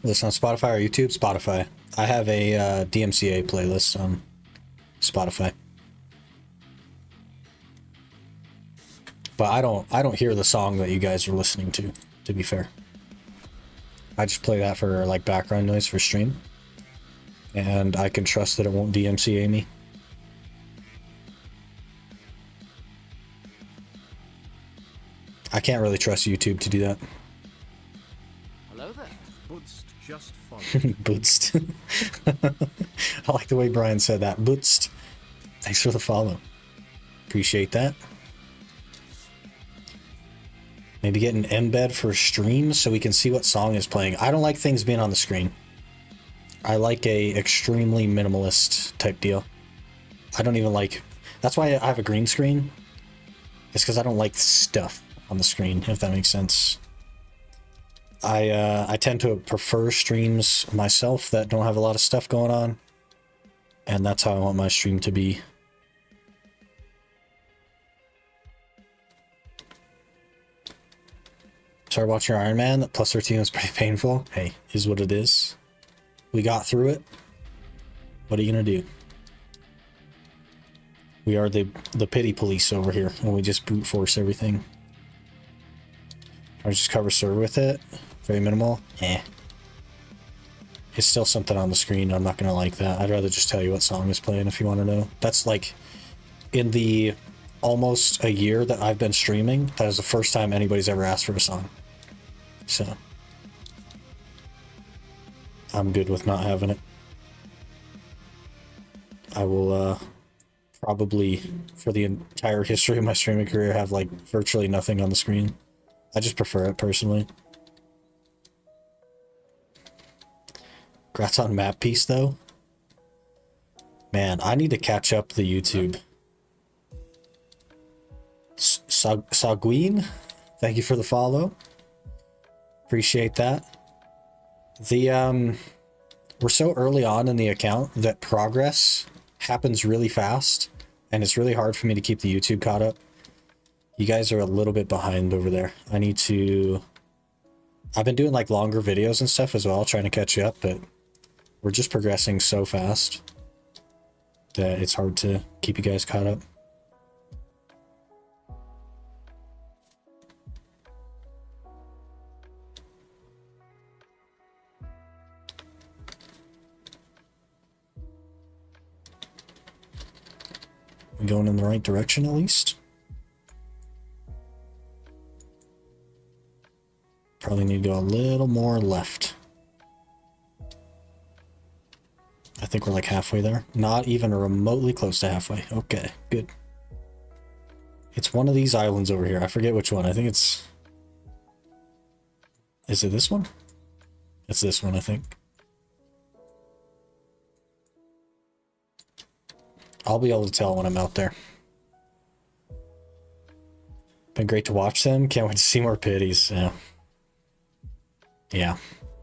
Listen on Spotify or YouTube? Spotify. I have a DMCA playlist on Spotify. But I don't hear the song that you guys are listening to be fair. I just play that for like background noise for stream. And I can trust that it won't DMCA me. I can't really trust YouTube to do that. Hello there. Budst just followed. Boost. I like the way Brian said that. Boost. Thanks for the follow. Appreciate that. Maybe get an embed for stream so we can see what song is playing. I don't like things being on the screen. I like a extremely minimalist type deal. I don't even like... That's why I have a green screen. It's because I don't like stuff on the screen, if that makes sense. I tend to prefer streams myself that don't have a lot of stuff going on. And that's how I want my stream to be. Started watching Iron Man. That plus 13 was pretty painful. Hey, is what it is. We got through it. What are you gonna do? We are the pity police over here, and we just brute force everything. I just cover server with it. Very minimal. Eh. It's still something on the screen. I'm not gonna like that. I'd rather just tell you what song is playing if you want to know. That's like in the almost a year that I've been streaming, that is the first time anybody's ever asked for a song. So I'm good with not having it. I will probably for the entire history of my streaming career have like virtually nothing on the screen. I just prefer it personally. Congrats on map piece though. Man, I need to catch up the YouTube. Sagween, thank you for the follow. Appreciate that. We're so early on in the account that progress happens really fast, and it's really hard for me to keep the YouTube caught up. You guys are a little bit behind over there. I've been doing like longer videos and stuff as well, trying to catch you up, but we're just progressing so fast that it's hard to keep you guys caught up. We going in the right direction at least? Probably need to go a little more left. I think we're like halfway there. Not even remotely close to halfway. Okay, good. It's one of these islands over here. I forget which one. I think it's... Is it this one? It's this one, I think. I'll be able to tell when I'm out there. Been great to watch them. Can't wait to see more pities. Yeah.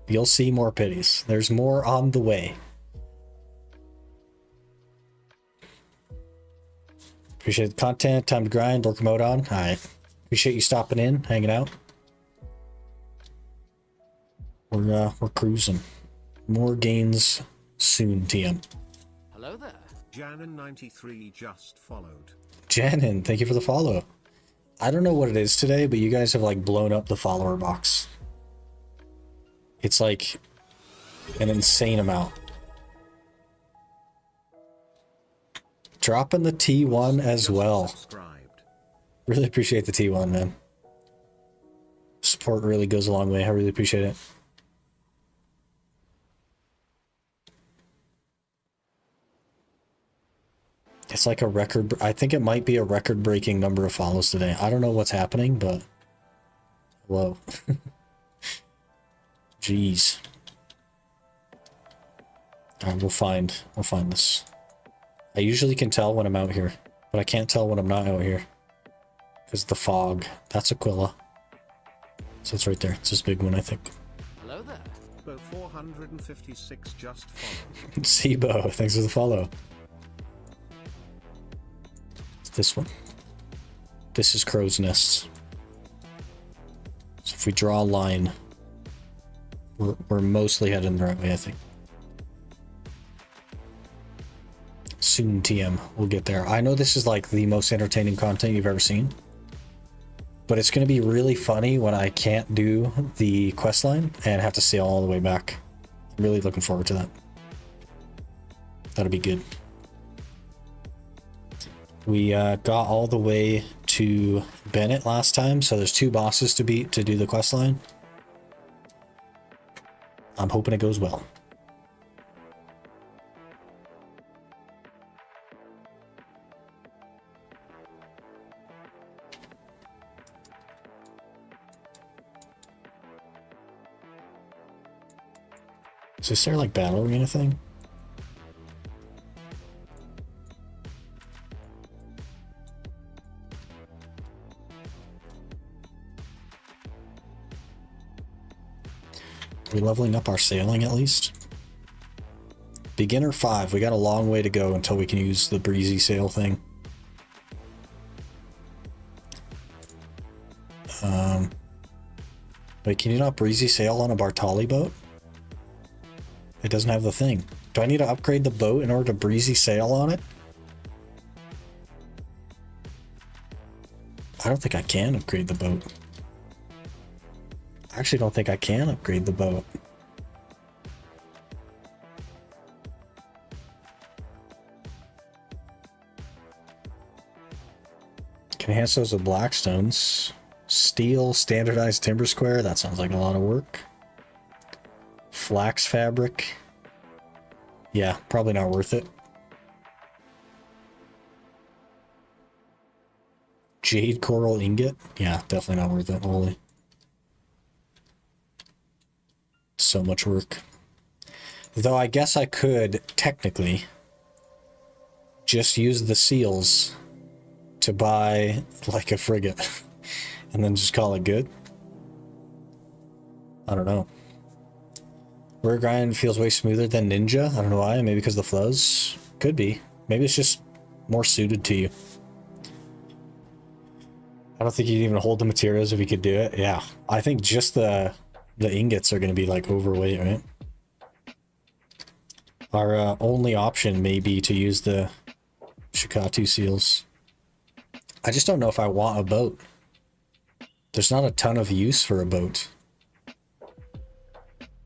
You'll see more pities. There's more on the way. Appreciate the content. Time to grind. Lurk mode on. Hi. Appreciate you stopping in, hanging out. We're cruising. More gains soon, TM. Hello there. Janan93 just followed. Janan, thank you for the follow. I don't know what it is today, but you guys have like blown up the follower box. It's like an insane amount. Dropping the T1 as well. Really appreciate the T1, man. Support really goes a long way. I really appreciate it. It's like a record. I think it might be a record-breaking number of follows today. I don't know what's happening, but hello. Jeez. Alright, we'll find this. I usually can tell when I'm out here, but I can't tell when I'm not out here because of the fog. That's Aquila. So it's right there. It's this big one, I think. Hello there. Bo 456 just followed. Sibo, thanks for the follow. This one. This is Crow's Nests. So if we draw a line, we're mostly heading the right way, I think. Soon, TM. We'll get there. I know this is like the most entertaining content you've ever seen, but it's going to be really funny when I can't do the quest line and have to sail all the way back. I'm really looking forward to that. That'll be good. We got all the way to Bennett last time, so there's 2 bosses to beat to do the quest line. I'm hoping it goes well. Is there like battle arena thing? Are we leveling up our sailing at least? beginner 5. We got a long way to go until we can use the breezy sail thing. Wait, can you not breezy sail on a Bartali boat? It doesn't have the thing. Do I need to upgrade the boat in order to breezy sail on it? I don't think I can upgrade the boat. I actually don't think I can upgrade the boat. Can enhance those with blackstones. Steel, standardized timber square. That sounds like a lot of work. Flax fabric. Yeah, probably not worth it. Jade coral ingot. Yeah, definitely not worth it. Holy. So much work. Though I guess I could, technically, just use the seals to buy, like, a frigate. And then just call it good. I don't know. Rare grind feels way smoother than Ninja. I don't know why. Maybe because the flows? Could be. Maybe it's just more suited to you. I don't think you'd even hold the materials if you could do it. Yeah. I think just the ingots are going to be like overweight, right? Our only option may be to use the Shikatu seals. I just don't know if I want a boat. There's not a ton of use for a boat.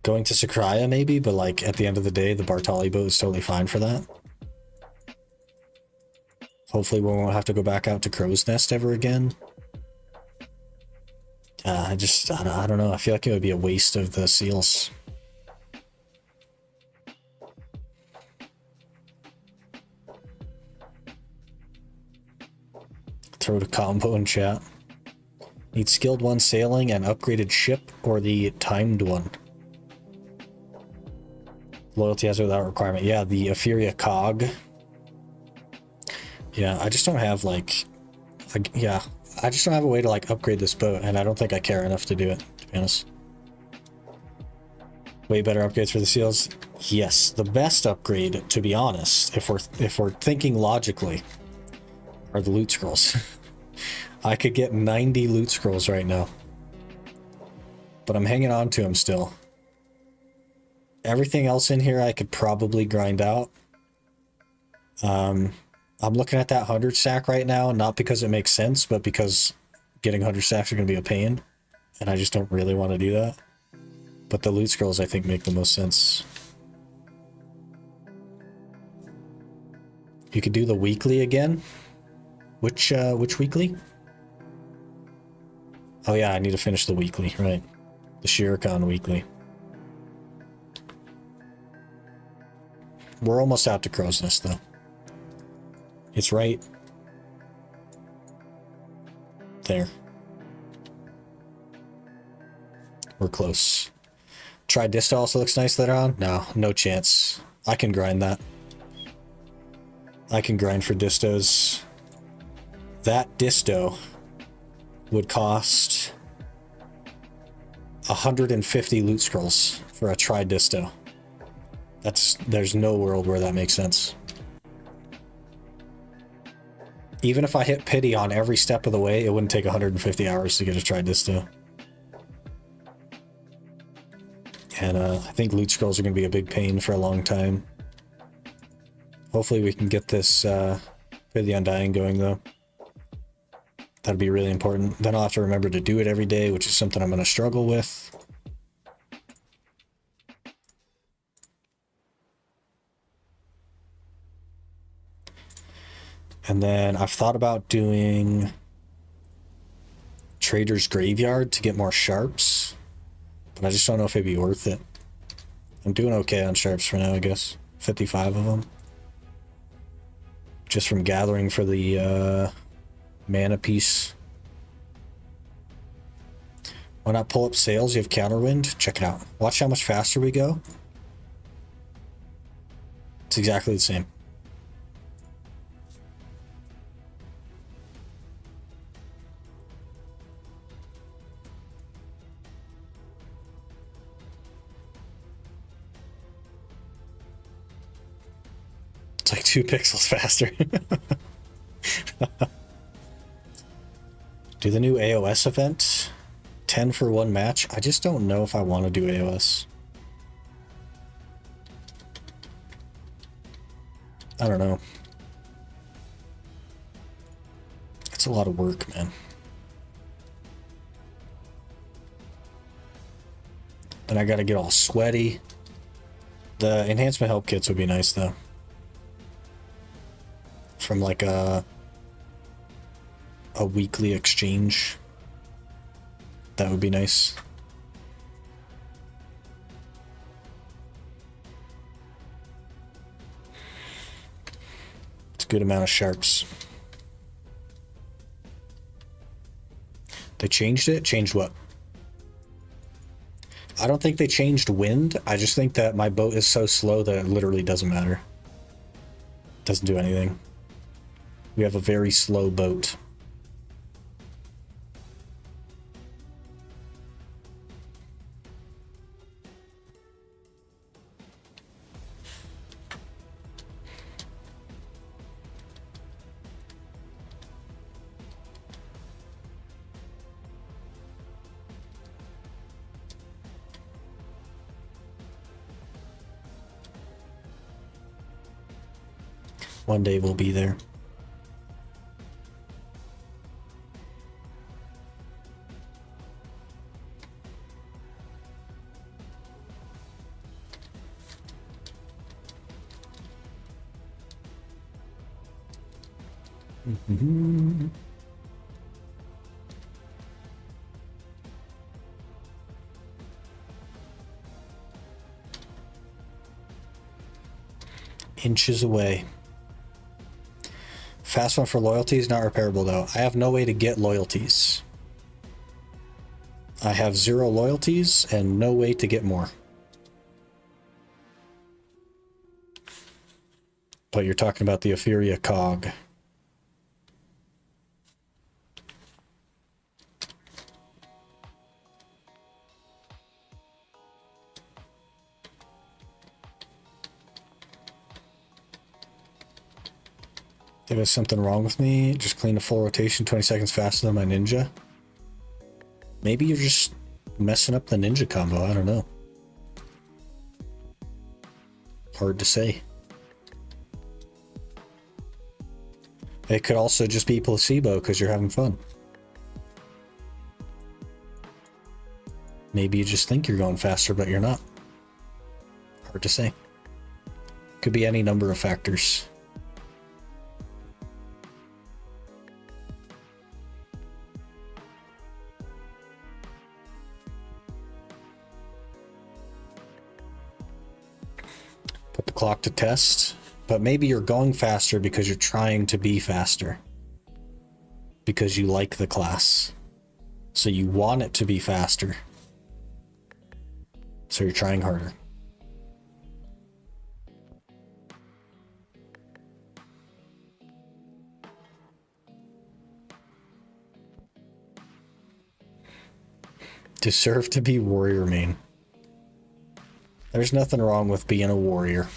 Going to Sakraya maybe, but like at the end of the day, the Bartali boat is totally fine for that. Hopefully we won't have to go back out to Crow's Nest ever again. I don't know. I feel like it would be a waste of the seals. Throw the combo in chat. Need skilled one sailing and upgraded ship or the timed one. Loyalty has without requirement. Yeah, the Etheria cog. Yeah, I just don't have like yeah, I just don't have a way to like upgrade this boat, and I don't think I care enough to do it, to be honest. Way better upgrades for the seals. Yes, the best upgrade, to be honest, if we're thinking logically, are the loot scrolls. I could get 90 loot scrolls right now, but I'm hanging on to them still. Everything else in here I could probably grind out. I'm looking at that 100 stack right now, not because it makes sense, but because getting 100 stacks are going to be a pain, and I just don't really want to do that. But the loot scrolls, I think, make the most sense. You could do the weekly again. Which weekly? Oh yeah, I need to finish the weekly, right. The Sherekhan weekly. We're almost out to Crow's Nest, though. It's right there. We're close. Tridista also looks nice later on. No chance. I can grind that. I can grind for distos. That disto would cost 150 loot scrolls for a Tridisto. There's no world where that makes sense. Even if I hit pity on every step of the way, it wouldn't take 150 hours to get a Tridisto. And I think loot scrolls are going to be a big pain for a long time. Hopefully we can get this for the Undying going, though. That'd be really important. Then I'll have to remember to do it every day, which is something I'm going to struggle with. And then I've thought about doing Trader's Graveyard to get more sharps, but I just don't know if it'd be worth it. I'm doing okay on sharps for now, I guess. 55 of them. Just from gathering for the mana piece. Why not pull up sails? You have counterwind? Check it out. Watch how much faster we go. It's exactly the same. It's like 2 pixels faster. Do the new AOS event. 10 for 1 match. I just don't know if I want to do AOS. I don't know. It's a lot of work, man. And I gotta get all sweaty. The enhancement help kits would be nice, though. From like a weekly exchange. That would be nice. It's a good amount of sharps. They changed it? Changed what? I don't think they changed wind. I just think that my boat is so slow that it literally doesn't matter. Doesn't do anything. We have a very slow boat. One day we'll be there. Inches away. Fast one for loyalties, not repairable though. I have no way to get loyalties. I have 0 loyalties and no way to get more. But you're talking about the Opheria cog. There was something wrong with me. Just clean a full rotation 20 seconds faster than my ninja. Maybe you're just messing up the ninja combo. I don't know. Hard to say. It could also just be placebo because you're having fun. Maybe you just think you're going faster, but you're not. Hard to say. Could be any number of factors. Put the clock to test. But maybe you're going faster because you're trying to be faster. Because you like the class. So you want it to be faster. So you're trying harder. Deserve to be warrior main. There's nothing wrong with being a warrior.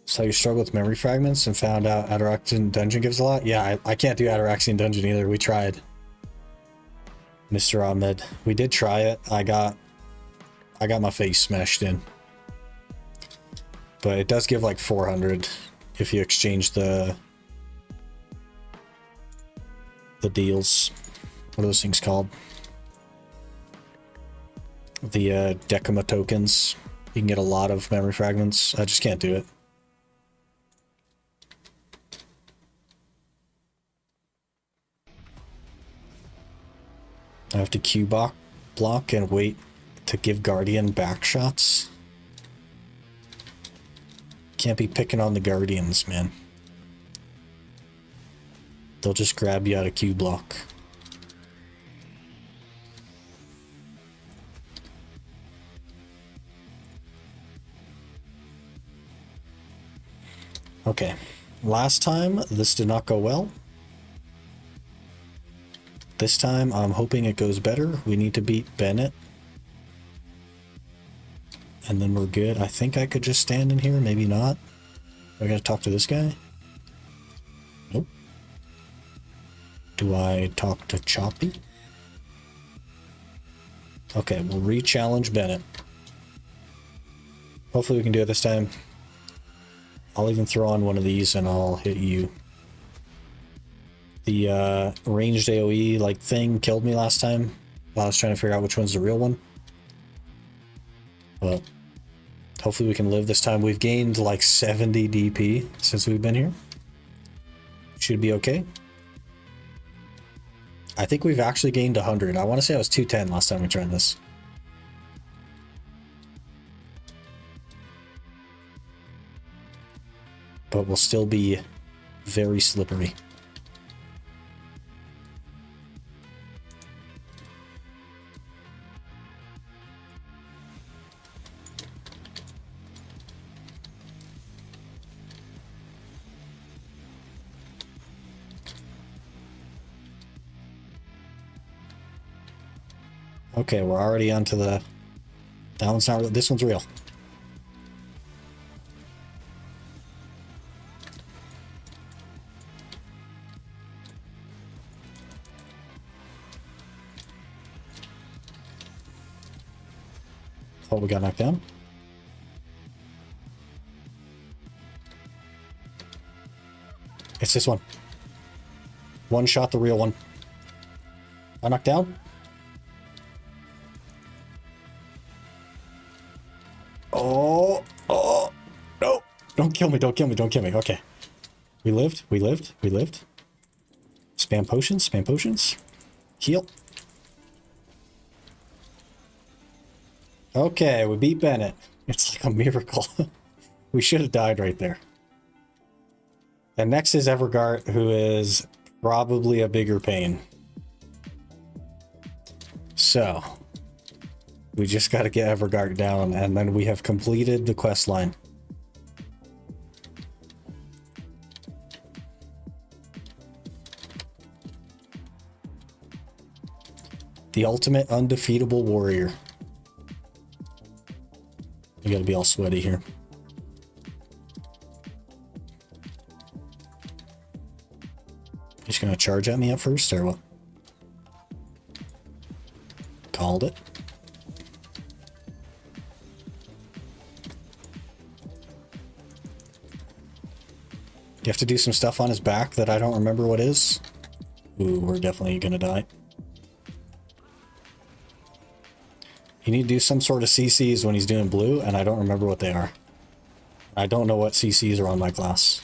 So you struggle with memory fragments and found out Ataraxian Dungeon gives a lot? Yeah, I can't do Ataraxian Dungeon either. We tried. Mr. Ahmed. We did try it. I got my face smashed in. But it does give like 400 if you exchange the deals. What are those things called? The Decima tokens. You can get a lot of memory fragments. I just can't do it. I have to Q block and wait to give Guardian back shots. Can't be picking on the Guardians, man. They'll just grab you out of Q block. Okay. Last time, this did not go well. This time, I'm hoping it goes better. We need to beat Bennett. And then we're good. I think I could just stand in here, maybe not. I gotta talk to this guy? Nope. Do I talk to Choppy? Okay, we'll re-challenge Bennett. Hopefully we can do it this time. I'll even throw on one of these and I'll hit you. The ranged AoE like thing killed me last time while I was trying to figure out which one's the real one. But hopefully we can live this time. We've gained like 70 DP since we've been here. Should be okay. I think we've actually gained 100. I want to say I was 210 last time we tried this. But we'll still be very slippery. Okay, we're already onto the... That one's not real. This one's real. Oh, we got knocked down. It's this one. One shot, the real one. I knocked down. Oh, no. Don't kill me, don't kill me, don't kill me. Okay. We lived. Spam potions. Heal. Okay, we beat Bennett. It's like a miracle. We should have died right there. And next is Evergart, who is probably a bigger pain. So, we just got to get Evergart down, and then we have completed the quest line. The ultimate undefeatable warrior. We gotta be all sweaty here. He's gonna charge at me at first, or what? Called it. You have to do some stuff on his back that I don't remember what is. Ooh, we're definitely gonna die. You need to do some sort of CCs when he's doing blue, and I don't remember what they are. I don't know what CCs are on my class.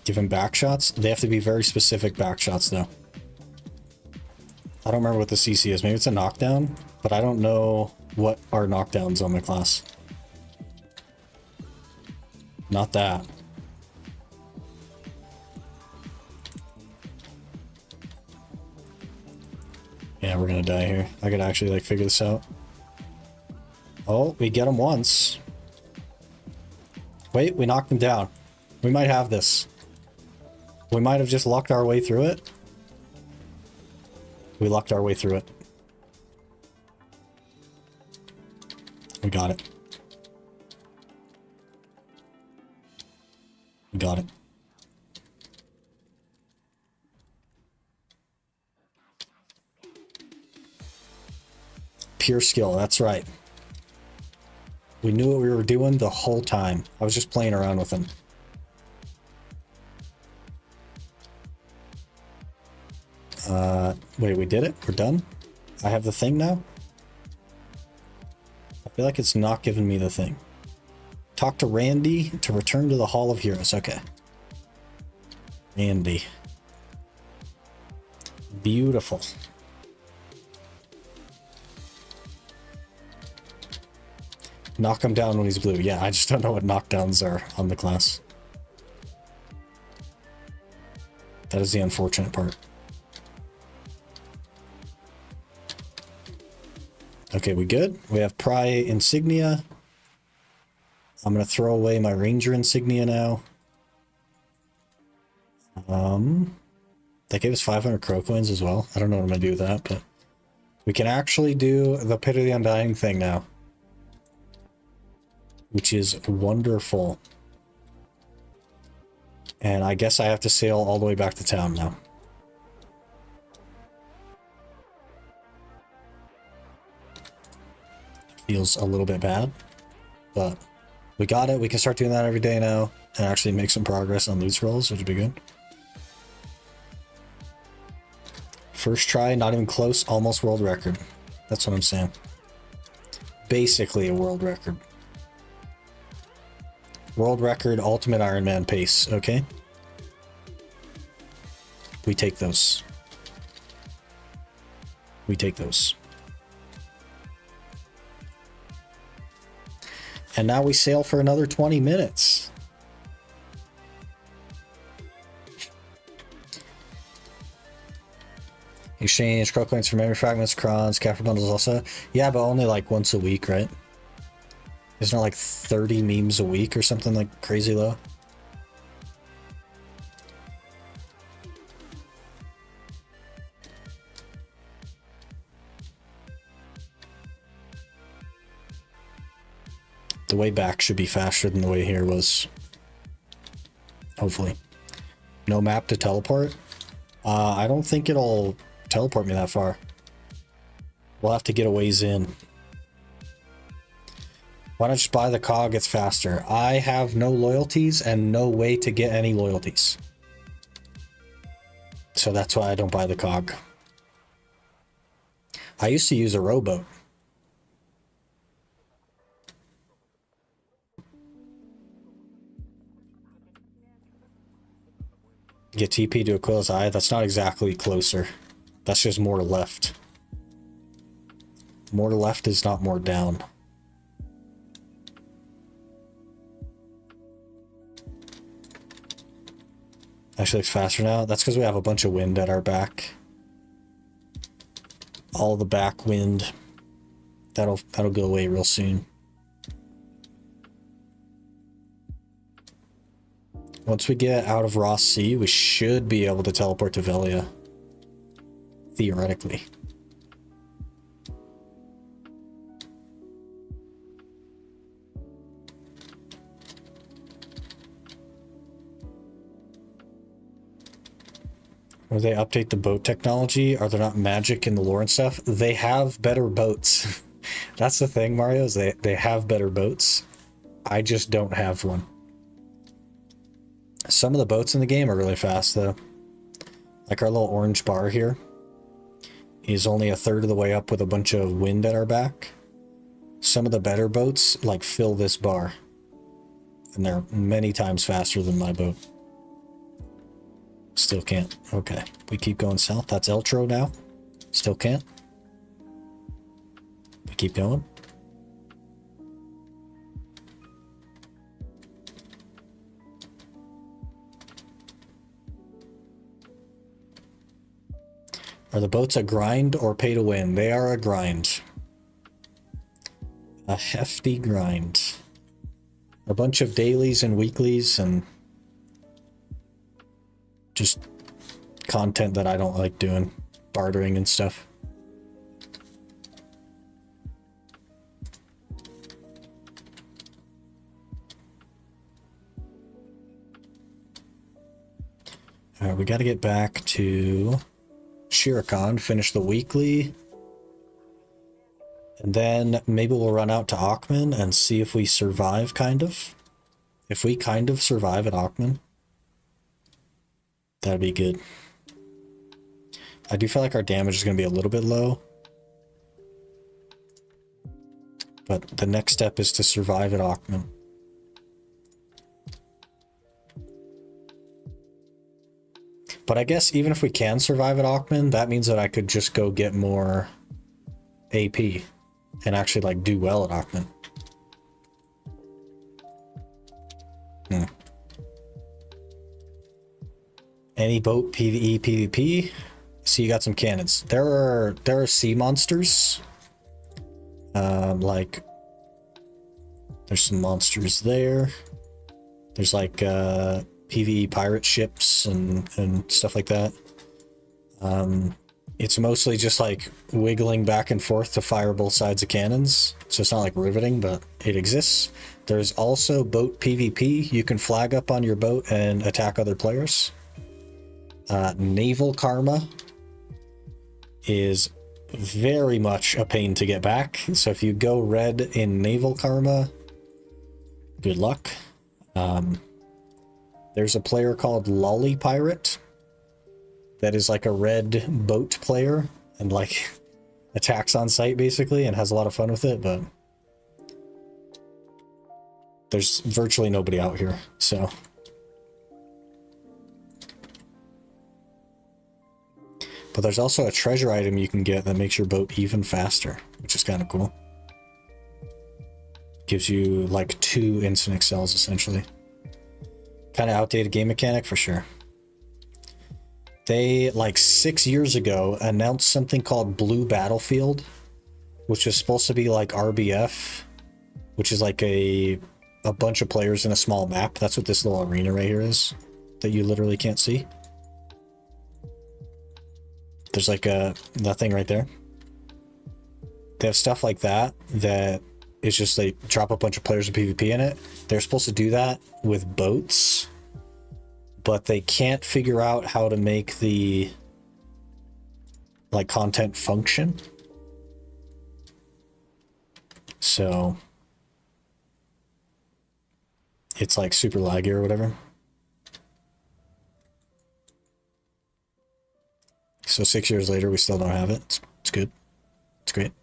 Give him back shots? They have to be very specific back shots, though. I don't remember what the CC is. Maybe it's a knockdown, but I don't know what are knockdowns on my class. Not that. Yeah, we're gonna die here. I gotta actually like figure this out. Oh, we get him once. Wait, we knocked him down. We might have this. We might have just lucked our way through it. We lucked our way through it. We got it. We got it. Pure skill, that's right. We knew what we were doing the whole time. I was just playing around with him. Wait, we did it? We're done? I have the thing now? I feel like it's not giving me the thing. Talk to Randy to return to the Hall of Heroes. Okay. Randy. Beautiful. Knock him down when he's blue. Yeah, I just don't know what knockdowns are on the class. That is the unfortunate part. Okay, we good? We have Pry insignia. I'm gonna throw away my Ranger insignia now. That gave us 500 crow coins as well. I don't know what I'm gonna do with that, but we can actually do the Pit of the Undying thing now, which is wonderful. And I guess I have to sail all the way back to town now. Feels a little bit bad, but we got it. We can start doing that every day now and actually make some progress on loot scrolls, which would be good. First try, not even close, almost world record. That's what I'm saying. Basically a world record. World record, ultimate Ironman pace, okay? We take those. We take those. And now we sail for another 20 minutes. Exchange crow coins for memory fragments, crons, capture bundles also. Yeah, but only like once a week, right? Isn't it like 30 memes a week or something like crazy low? The way back should be faster than the way here was. Hopefully. No map to teleport? I don't think it'll teleport me that far. We'll have to get a ways in. Why not just buy the cog? It's faster. I have no loyalties and no way to get any loyalties. So that's why I don't buy the cog. I used to use a rowboat. Get TP to Aquila's Eye. That's not exactly closer. That's just more left. More left is not more down. Actually, it's faster now. That's because we have a bunch of wind at our back. All the back wind. That'll go away real soon. Once we get out of Ross Sea, we should be able to teleport to Velia. Theoretically. Will they update the boat technology? Are there not magic in the lore and stuff? They have better boats. That's the thing, Mario, is they have better boats. I just don't have one. Some of the boats in the game are really fast, though. Like our little orange bar here is only a third of the way up with a bunch of wind at our back. Some of the better boats, like, fill this bar. And they're many times faster than my boat. Still can't. Okay. We keep going south. That's Eltro now. Still can't. We keep going. Are the boats a grind or pay to win? They are a grind. A hefty grind. A bunch of dailies and weeklies and just content that I don't like doing. Bartering and stuff. Alright, we gotta get back to Sherekhan, finish the weekly, and then maybe we'll run out to Akhman and see if we survive, kind of. If we kind of survive at Akhman, that'd be good. I do feel like our damage is going to be a little bit low, but the next step is to survive at Akhman. But I guess even if we can survive at Akhman, that means that I could just go get more AP and actually like do well at Akhman. Any boat PvE PvP? So you got some cannons. There are sea monsters. Like, there's some monsters there. There's like PvE pirate ships and stuff like that. It's mostly just like wiggling back and forth to fire both sides of cannons. So it's not like riveting, but it exists. There's also boat PvP. You can flag up on your boat and attack other players. Naval Karma is very much a pain to get back. So if you go red in Naval Karma, good luck. There's a player called Lolly Pirate that is like a red boat player and like attacks on sight basically and has a lot of fun with it, but there's virtually nobody out here, so. But there's also a treasure item you can get that makes your boat even faster, which is kind of cool. Gives you like 2 instant excels essentially. Kind of outdated game mechanic for sure. They, like 6 years ago, announced something called Blue Battlefield, which is supposed to be like RBF, which is like a bunch of players in a small map. That's what this little arena right here is, that you literally can't see. There's like that thing right there. They have stuff like that is just they drop a bunch of players of PvP in it. They're supposed to do that with boats, but they can't figure out how to make the like content function. So it's like super laggy or whatever. So 6 years later, we still don't have it. It's good. It's great.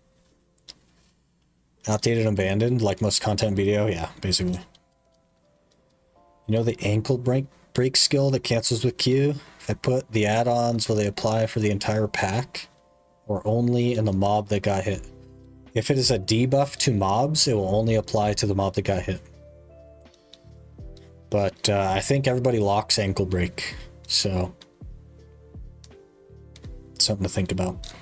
Outdated and abandoned, like most content video, yeah, basically. You know the ankle break skill that cancels with Q? If I put the add-ons, will they apply for the entire pack? Or only in the mob that got hit? If it is a debuff to mobs, it will only apply to the mob that got hit. But I think everybody locks ankle break, so something to think about.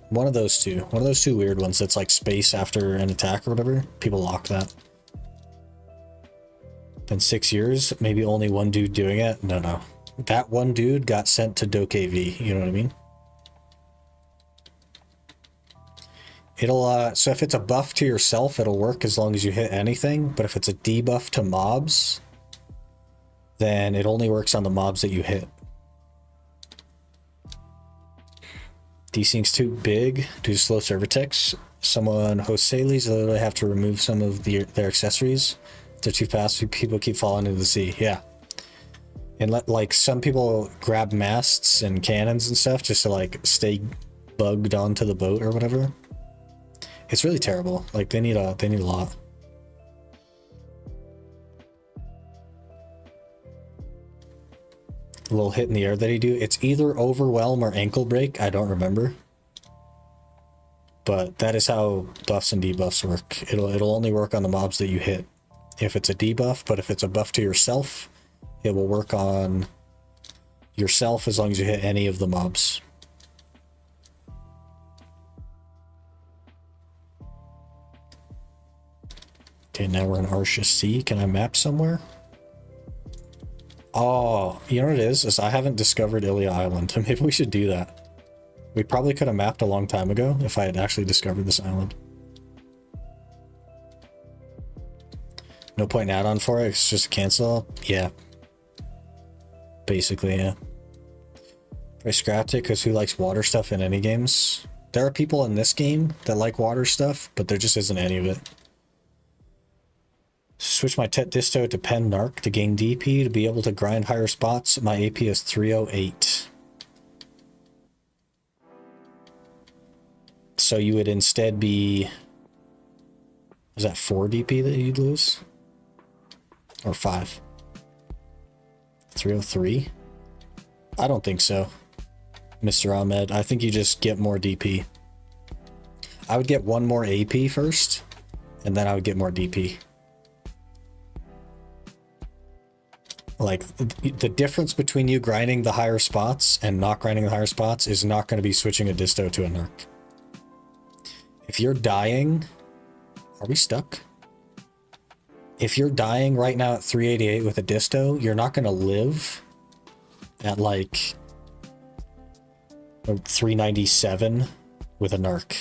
One of those two weird ones that's like space after an attack or whatever. People lock that. Then 6 years, maybe only one dude doing it. No. That one dude got sent to DokeV, you know what I mean? It'll, so if it's a buff to yourself, it'll work as long as you hit anything. But if it's a debuff to mobs, then it only works on the mobs that you hit. Desync's too big due to slow server ticks. Someone hosts Salies, they have to remove some of their accessories. They're too fast, people keep falling into the sea. Yeah. And like some people grab masts and cannons and stuff just to like stay bugged onto the boat or whatever. It's really terrible. Like they need a lot. A little hit in the air that he do. It's either overwhelm or ankle break. I don't remember. But that is how buffs and debuffs work. It'll only work on the mobs that you hit if it's a debuff, but if it's a buff to yourself, it will work on yourself as long as you hit any of the mobs. Okay, now we're in Arsha Sea. Can I map somewhere? Oh, you know what it is I haven't discovered Ilia Island. Maybe we should do that. We probably could have mapped a long time ago if I had actually discovered this island. No point in add-on for it, it's just a cancel? Yeah. Basically, yeah. I scrapped it because who likes water stuff in any games? There are people in this game that like water stuff, but there just isn't any of it. Switch my Tet Disto to Pen Narc to gain DP to be able to grind higher spots. My AP is 308. So you would instead be... Is that 4 DP that you'd lose? Or 5? 303? I don't think so, Mr. Ahmed. I think you just get more DP. I would get 1 more AP first, and then I would get more DP. Like, the difference between you grinding the higher spots and not grinding the higher spots is not going to be switching a disto to a narc. If you're dying Are we stuck? If you're dying right now at 388 with a disto, you're not going to live at like 397 with a narc.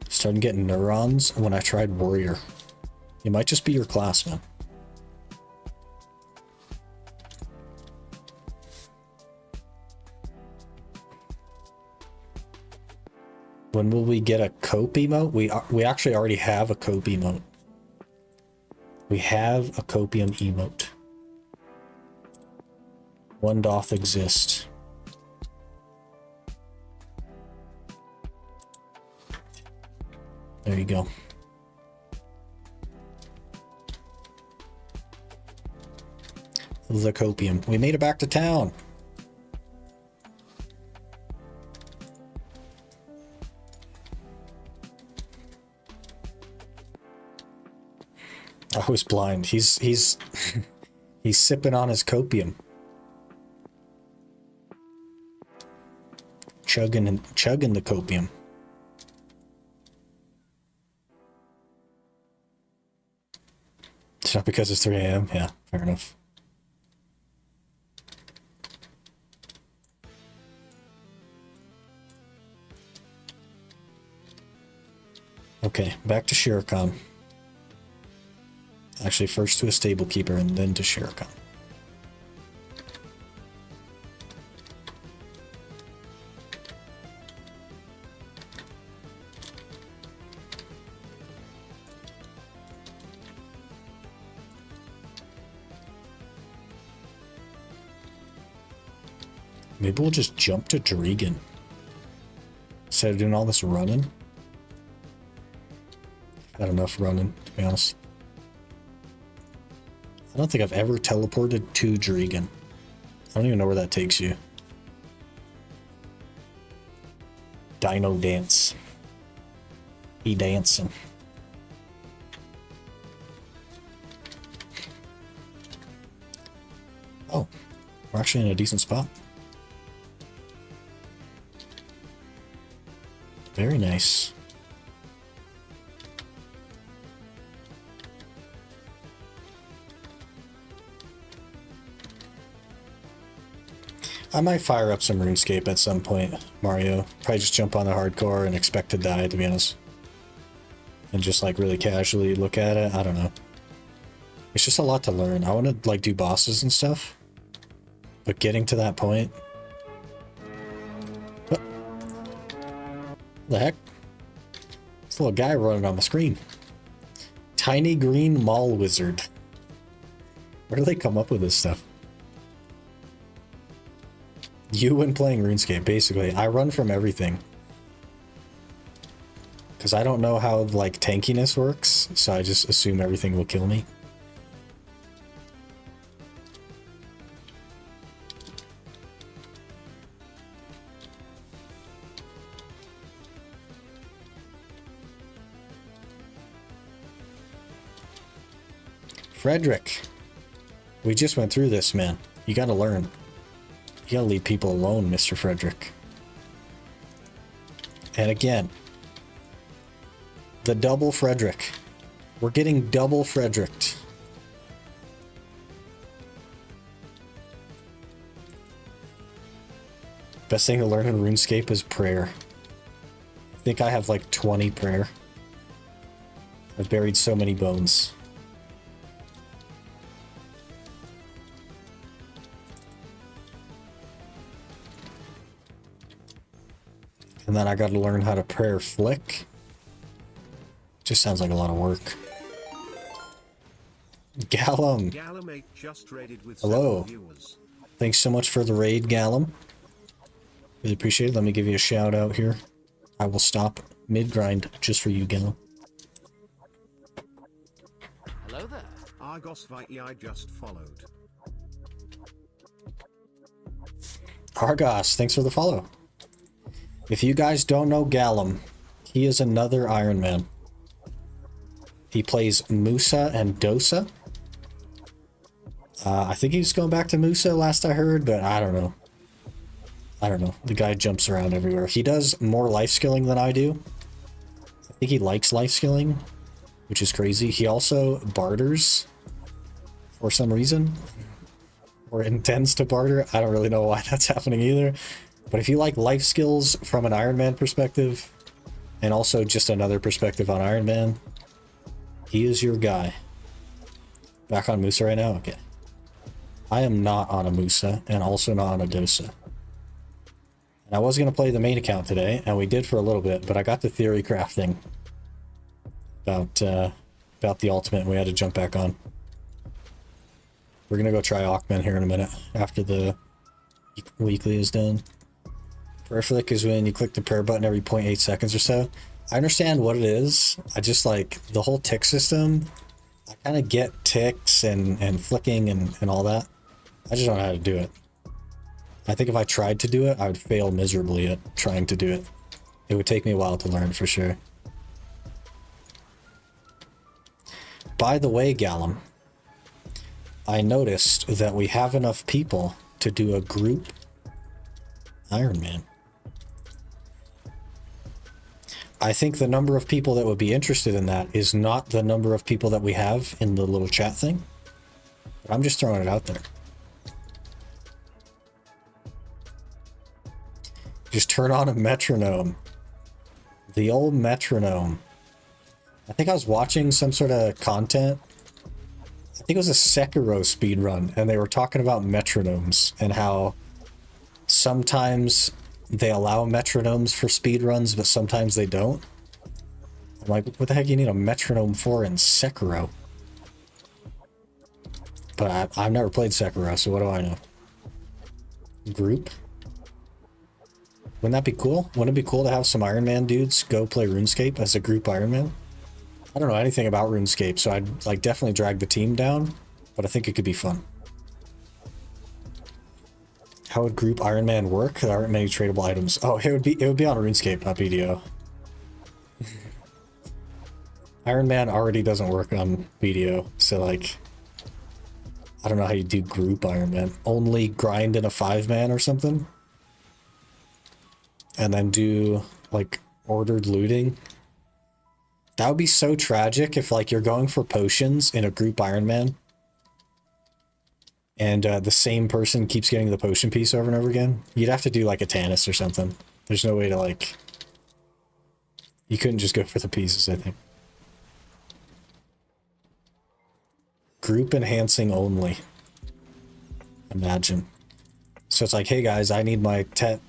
Starting getting neurons when I tried warrior. It might just be your class, man. When will we get a cope emote? We actually already have a cope emote. We have a copium emote. One doth exist. There you go. The copium. We made it back to town. I was blind. He's he's sipping on his copium. Chugging the copium. It's not because it's 3 a.m. Yeah, fair enough. Okay, back to Sherekhan. Actually, first to a stable keeper and then to Sherekhan. Maybe we'll just jump to Dregan instead of doing all this running. I've had enough running, to be honest. I don't think I've ever teleported to Dregan. I don't even know where that takes you. Dino dance. He dancing. Oh, we're actually in a decent spot. Very nice. I might fire up some RuneScape at some point, Mario. Probably just jump on the hardcore and expect to die, to be honest. And just like really casually look at it. I don't know. It's just a lot to learn. I want to like do bosses and stuff. But getting to that point... What the heck? This little guy running on the screen. Tiny green mall wizard. Where do they come up with this stuff? You when playing RuneScape, basically. I run from everything. Because I don't know how, like, tankiness works, so I just assume everything will kill me. Frederick. We just went through this, man. You gotta learn. You gotta leave people alone, Mr. Frederick. And again, the double Frederick. We're getting double Fredericked. Best thing to learn in RuneScape is prayer. I think I have like 20 prayer. I've buried so many bones. And then I got to learn how to prayer flick. Just sounds like a lot of work. Gallum. Hello. Thanks so much for the raid, Gallum. Really appreciate it. Let me give you a shout out here. I will stop mid-grind just for you, Gallum. Hello there. Argos I just followed. Argos, thanks for the follow. If you guys don't know Gallum, he is another Iron Man. He plays Musa and Dosa. I think he's going back to Musa last I heard, but I don't know. I don't know. The guy jumps around everywhere. He does more life skilling than I do. I think he likes life skilling, which is crazy. He also barters for some reason, or intends to barter. I don't really know why that's happening either. But if you like life skills from an Iron Man perspective, and also just another perspective on Iron Man, he is your guy. Back on Musa right now? Okay. I am not on a Musa, and also not on a Dosa. And I was going to play the main account today, and we did for a little bit, but I got the Theorycrafting about the ultimate, and we had to jump back on. We're going to go try Aukman here in a minute, after the weekly is done. Prayer flick is when you click the prayer button every 0.8 seconds or so. I understand what it is. I just like the whole tick system. I kind of get ticks and flicking and all that. I just don't know how to do it. I think if I tried to do it, I would fail miserably at trying to do it. It would take me a while to learn for sure. By the way, Gallum, I noticed that we have enough people to do a group Iron Man. I think the number of people that would be interested in that is not the number of people that we have in the little chat thing. But I'm just throwing it out there. Just turn on a metronome. The old metronome. I think I was watching some sort of content. I think it was a Sekiro speedrun, and they were talking about metronomes and how sometimes they allow metronomes for speedruns, but sometimes they don't. I'm like, what the heck do you need a metronome for in Sekiro? But I've never played Sekiro, so what do I know? Group? Wouldn't that be cool? Wouldn't it be cool to have some Iron Man dudes go play RuneScape as a group Iron Man? I don't know anything about RuneScape, so I'd like definitely drag the team down, but I think it could be fun. How would group Iron Man work? There aren't many tradable items. Oh, it would be on RuneScape, not BDO. Iron Man already doesn't work on BDO, so like I don't know how you do group Iron Man. Only grind in a 5-man or something? And then do like ordered looting. That would be so tragic if like you're going for potions in a group Iron Man and the same person keeps getting the potion piece over and over again. You'd have to do like Atanis or something. There's no way to like... You couldn't just go for the pieces, I think. Group enhancing only. Imagine. So it's like, hey guys, I need my Tet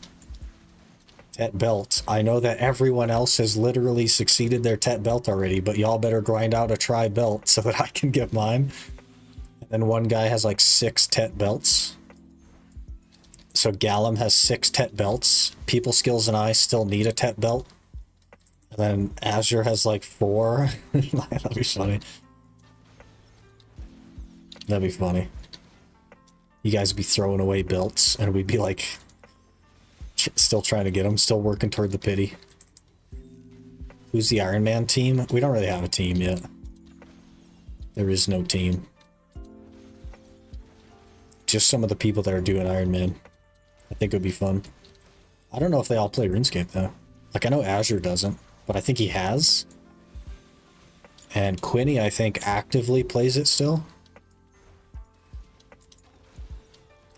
belt. I know that everyone else has literally succeeded their Tet belt already, but y'all better grind out a tri belt so that I can get mine. And then one guy has like 6 Tet belts. So Gallum has 6 Tet belts. People Skills and I still need a Tet belt. And then Azure has like 4. That'd be funny. That'd be funny. You guys would be throwing away belts and we'd be like still trying to get them, still working toward the pity. Who's the Iron Man team? We don't really have a team yet. There is no team. Just some of the people that are doing Iron Man. I think it would be fun. I don't know if they all play RuneScape though. Like I know Azure doesn't, but I think he has. And Quinny, I think, actively plays it still.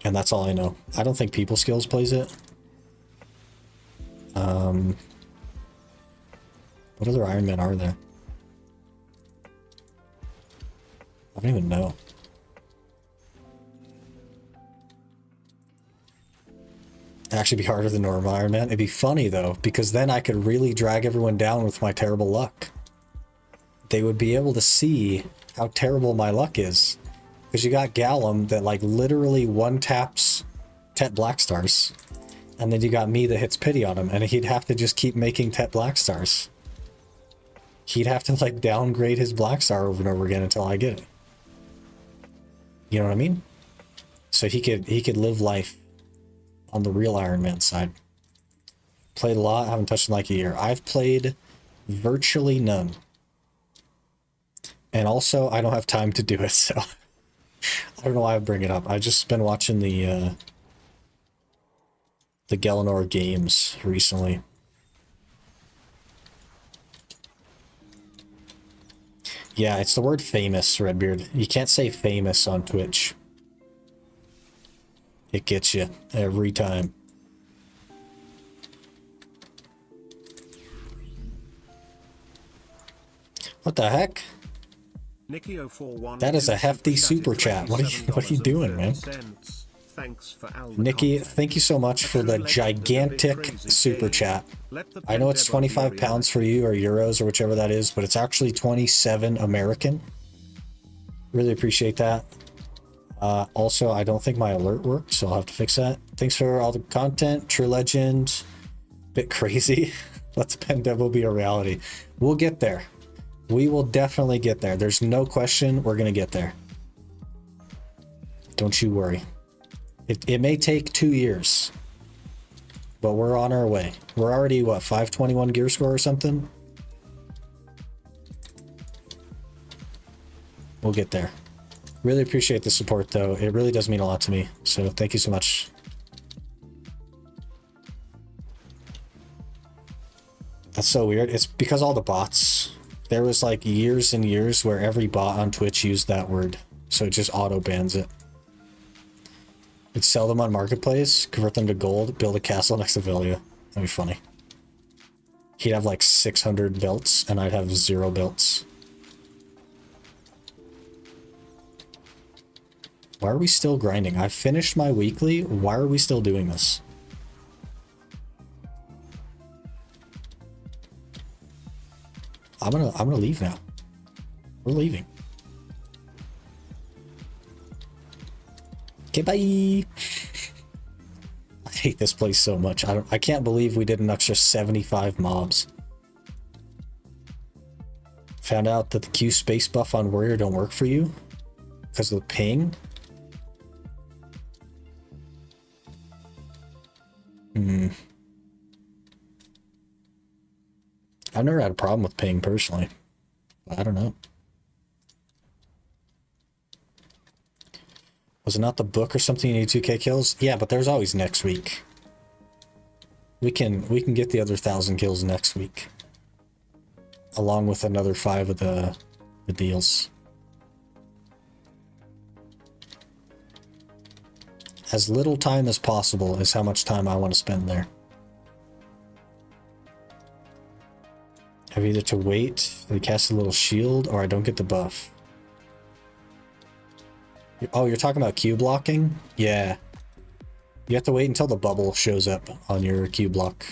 And that's all I know. I don't think People Skills plays it. What other Iron Men are there? I don't even know. It'd actually be harder than normal Iron Man. It'd be funny though, because then I could really drag everyone down with my terrible luck. They would be able to see how terrible my luck is. Because you got Gallum that like literally one-taps Tet Black Stars. And then you got me that hits pity on him, and he'd have to just keep making Tet Black Stars. He'd have to like downgrade his Black Star over and over again until I get it. You know what I mean? So he could live life on the real Iron Man side. Played a lot, haven't touched in like a year. I've played virtually none. And also, I don't have time to do it, so... I don't know why I bring it up. I've just been watching the the Galanor games recently. Yeah, it's the word famous, Redbeard. You can't say famous on Twitch. It gets you every time. What the heck? That is a hefty super chat. What are you doing, man? Nikki, thank you so much for the gigantic super chat. I know it's 25 pounds for you, or euros, or whichever that is, but it's actually 27 American. Really appreciate that. Also, I don't think my alert worked, so I'll have to fix that. Thanks for all the content. True Legend. Bit crazy. Let's Pen Devil be a reality. We'll get there. We will definitely get there. There's no question we're going to get there. Don't you worry. It may take 2 years, but we're on our way. We're already, what, 521 gear score or something? We'll get there. Really appreciate the support, though. It really does mean a lot to me, so thank you so much. That's so weird. It's because all the bots. There was like years and years where every bot on Twitch used that word, so it just auto bans it. It'd sell them on Marketplace, convert them to gold, build a castle next to Velia. That'd be funny. He'd have like 600 belts, and I'd have 0 belts. Why are we still grinding? I finished my weekly. Why are we still doing this? I'm gonna leave now. We're leaving. Okay, bye. I hate this place so much. I can't believe we did an extra 75 mobs. Found out that the Q space buff on Warrior don't work for you because of the ping. I've never had a problem with ping personally. I don't know. Was it not the book or something you need 2k kills? Yeah, but there's always next week. We can get the other 1,000 kills next week. Along with another 5 of the deals. As little time as possible is how much time I want to spend there. I have either to wait, they cast a little shield, or I don't get the buff. Oh, you're talking about Q blocking? Yeah. You have to wait until the bubble shows up on your Q block.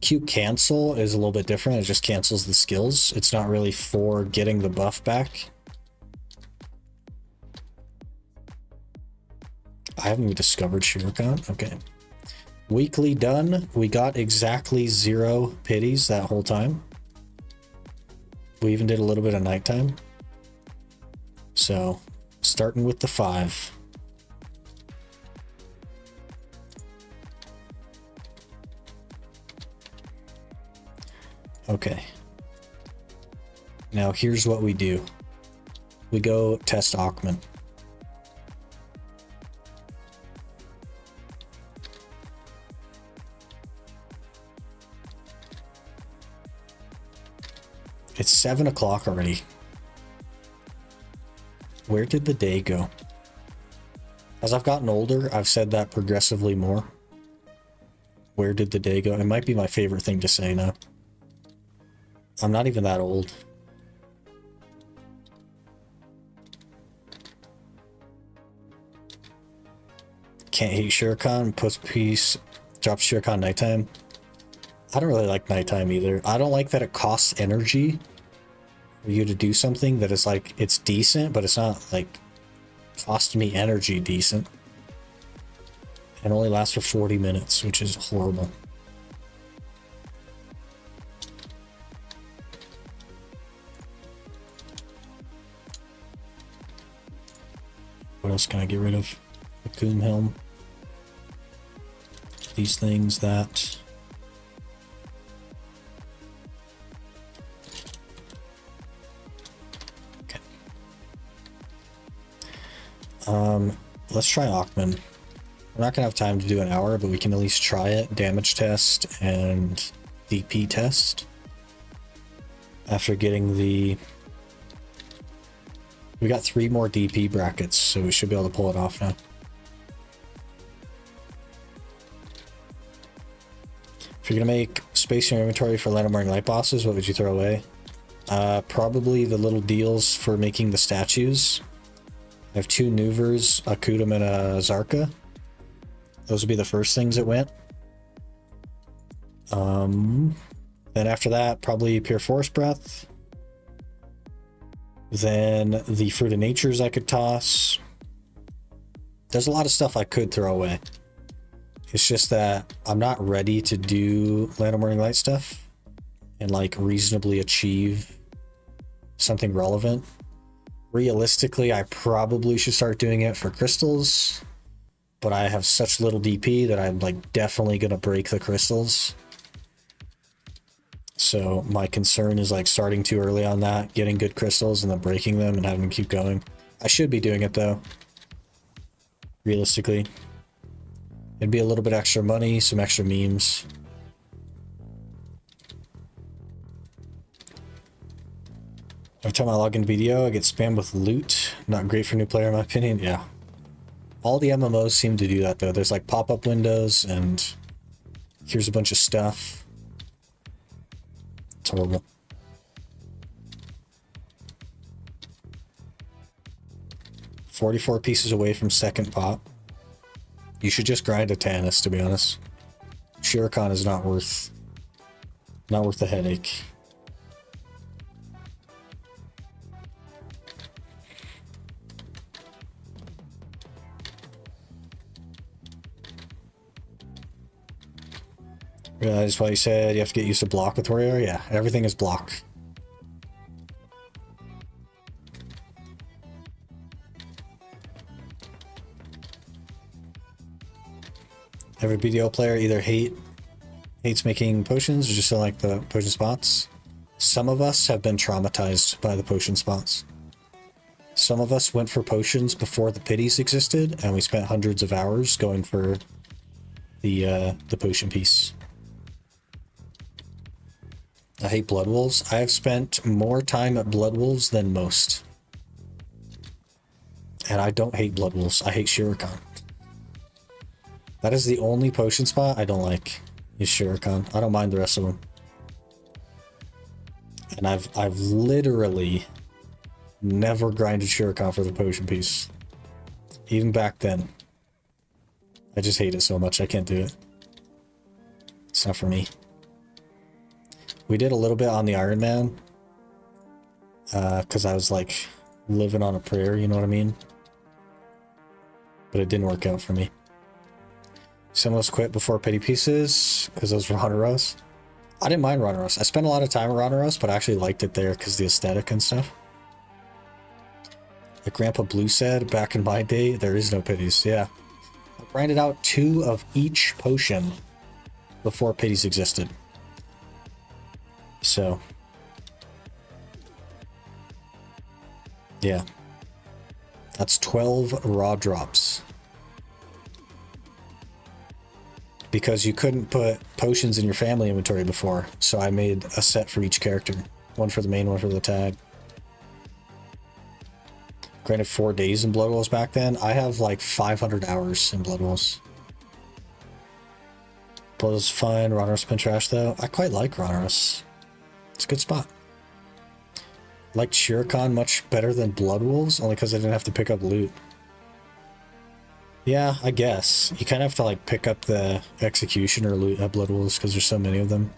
Q cancel is a little bit different. It just cancels the skills. It's not really for getting the buff back. I haven't even discovered Sherekhan. Okay. Weekly done. We got exactly 0 pities that whole time. We even did a little bit of nighttime. So, starting with the 5. Okay. Now here's what we do. We go test Ackman. It's 7 o'clock already. Where did the day go? As I've gotten older, I've said that progressively more. Where did the day go? It might be my favorite thing to say now. I'm not even that old. Can't hate Sherekhan. Post piece. Drop Sherekhan nighttime. I don't really like nighttime either. I don't like that it costs energy for you to do something that is like, it's decent, but it's not like cost me energy decent. And only lasts for 40 minutes, which is horrible. What else can I get rid of? The Coom Helm. These things that... Let's try Ackman. We're not gonna have time to do an hour, but we can at least try it. Damage test and DP test. After getting the... We got 3 more DP brackets, so we should be able to pull it off now. If you're gonna make space in your inventory for Landmark Light bosses, what would you throw away? Probably the little deals for making the statues. I have 2 Nuvers, a Kudum, and a Zarka. Those would be the first things that went. Then after that, probably Pure Force Breath. Then the Fruit of Natures I could toss. There's a lot of stuff I could throw away. It's just that I'm not ready to do Land of Morning Light stuff and like reasonably achieve something relevant. Realistically, I probably should start doing it for crystals, but I have such little DP that I'm like definitely gonna break the crystals. So my concern is like starting too early on that, getting good crystals and then breaking them and having them keep going. I should be doing it though. Realistically. It'd be a little bit extra money, some extra memes. Every time I log into video, I get spammed with loot. Not great for new player in my opinion. Yeah. All the MMOs seem to do that though. There's like pop-up windows and here's a bunch of stuff. It's horrible. $44 pieces away from second pop. You should just grind Atanis, to be honest. Sherekhan is not worth the headache. Realize why you said you have to get used to block with Warrior? Yeah, everything is block. Every BDO player either hates making potions or just don't like the potion spots. Some of us have been traumatized by the potion spots. Some of us went for potions before the pities existed, and we spent hundreds of hours going for the potion piece. I hate Blood Wolves. I have spent more time at Blood Wolves than most. And I don't hate Blood Wolves. I hate Sherekhan. That is the only potion spot I don't like, is Sherekhan. I don't mind the rest of them. And I've literally never grinded Sherekhan for the potion piece. Even back then. I just hate it so much, I can't do it. It's not for me. We did a little bit on the Iron Man. Because I was like living on a prayer, you know what I mean? But it didn't work out for me. Some of us quit before Pity Pieces because those were Ronaros. I didn't mind Ronaros. I spent a lot of time at Ronaros, but I actually liked it there because the aesthetic and stuff. Like Grandpa Blue said, back in my day, there is no pities. Yeah. I grinded out 2 of each potion before pities existed. So. Yeah. That's 12 raw drops. Because you couldn't put potions in your family inventory before, so I made a set for each character. One for the main, one for the tag. Granted 4 days in Blood Wolves back then. I have like 500 hours in Blood Wolves. Blood Wolves fun, Ronaros been trash though. I quite like Ronaros. It's a good spot. Liked Sherekhan much better than Blood Wolves, only because I didn't have to pick up loot. Yeah, I guess. You kind of have to like pick up the execution or loot at Blood Wolves because there's so many of them.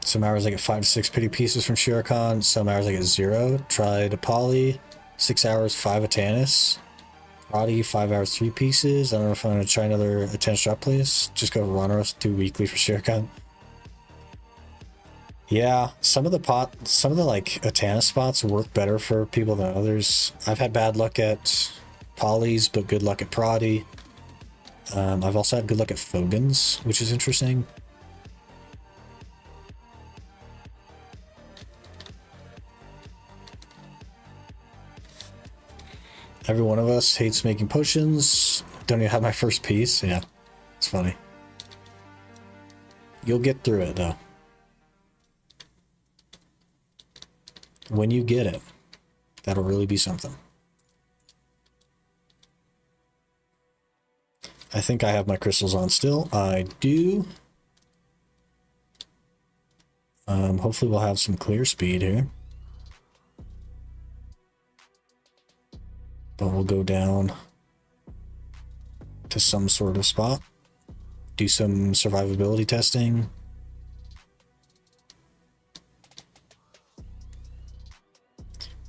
Some hours I get 5 to 6 pity pieces from Sherekhan. Some hours I get 0. Tried Poly. 6 hours, 5 Atanis. Roddy, 5 hours, 3 pieces. I don't know if I'm going to try another Atanis drop place. Just go Ronaros, do weekly for Sherekhan. Yeah, some of the like Atanis spots work better for people than others. I've had bad luck at Polys, but good luck at Prodi. I've also had good luck at Fogans, which is interesting. Every one of us hates making potions. Don't even have my first piece. Yeah, it's funny. You'll get through it, though. When you get it, that'll really be something. I think I have my crystals on still. I do. Hopefully we'll have some clear speed here. But we'll go down to some sort of spot. Do some survivability testing.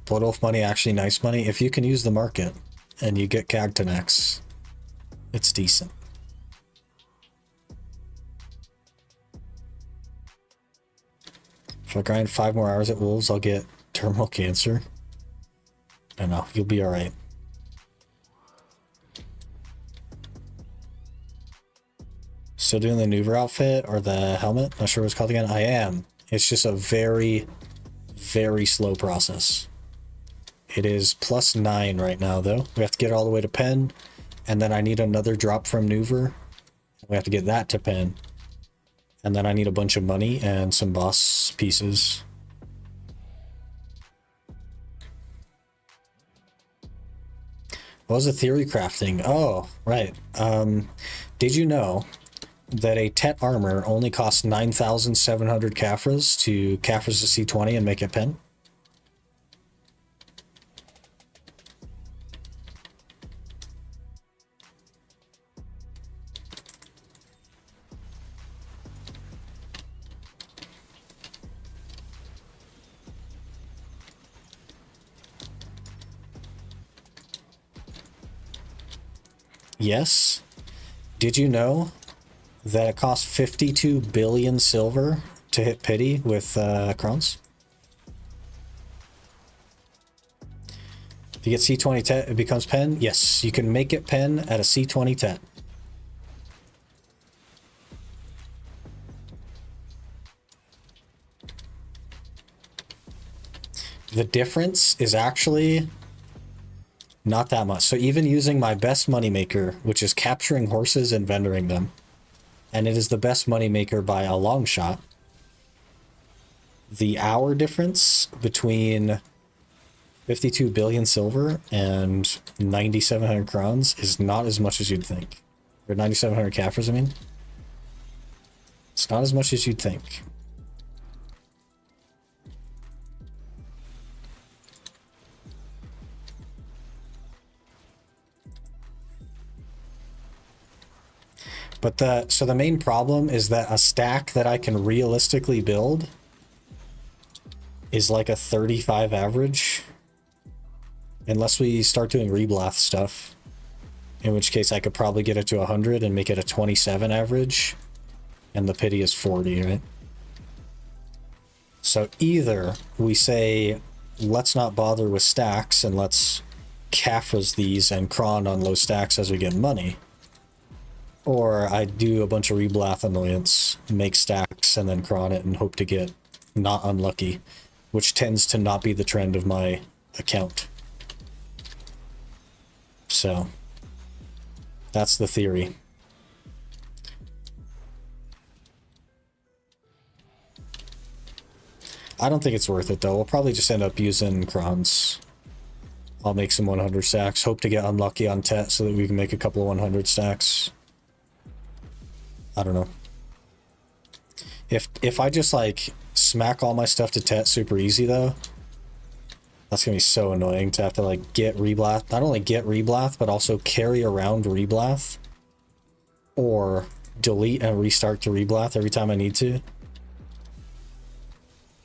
Blood Wolf money, actually nice money. If you can use the market and you get Cagtonex, it's decent. If I grind 5 more hours at Wolves, I'll get terminal cancer. I know, you'll be alright. Still doing the Nuver outfit or the helmet? Not sure what it's called again. I am. It's just a very, very slow process. It is +9 right now, though. We have to get it all the way to Pen, and then I need another drop from Nuver. We have to get that to Pen. And then I need a bunch of money and some boss pieces. What was the theory crafting? Oh, right. Did you know that a Tet armor only costs 9,700 Caphras to Caphras to C20 and make it Pen? Yes. Did you know that it costs 52 billion silver to hit pity with crowns? If you get C20 Tet, it becomes Pen? Yes, you can make it Pen at a C20 Tet. The difference is actually not that much. So even using my best moneymaker, which is capturing horses and vendoring them, and it is the best moneymaker by a long shot, the hour difference between 52 billion silver and 9,700 crowns is not as much as you'd think. Or 9,700 Caphras, I mean. It's not as much as you'd think. But the main problem is that a stack that I can realistically build is like a 35 average. Unless we start doing reblath stuff. In which case I could probably get it to 100 and make it a 27 average. And the pity is 40, right? So either we say, let's not bother with stacks and let's Caphras these and cron on low stacks as we get money. Or I do a bunch of reblath annoyance, make stacks, and then cron it and hope to get not unlucky, which tends to not be the trend of my account. So, that's the theory. I don't think it's worth it though. We'll probably just end up using crons. I'll make some 100 stacks, hope to get unlucky on Tet so that we can make a couple of 100 stacks. I don't know. If I just like smack all my stuff to Tet super easy though, that's gonna be so annoying to have to like get reblath. Not only get reblath, but also carry around reblath. Or delete and restart to reblath every time I need to.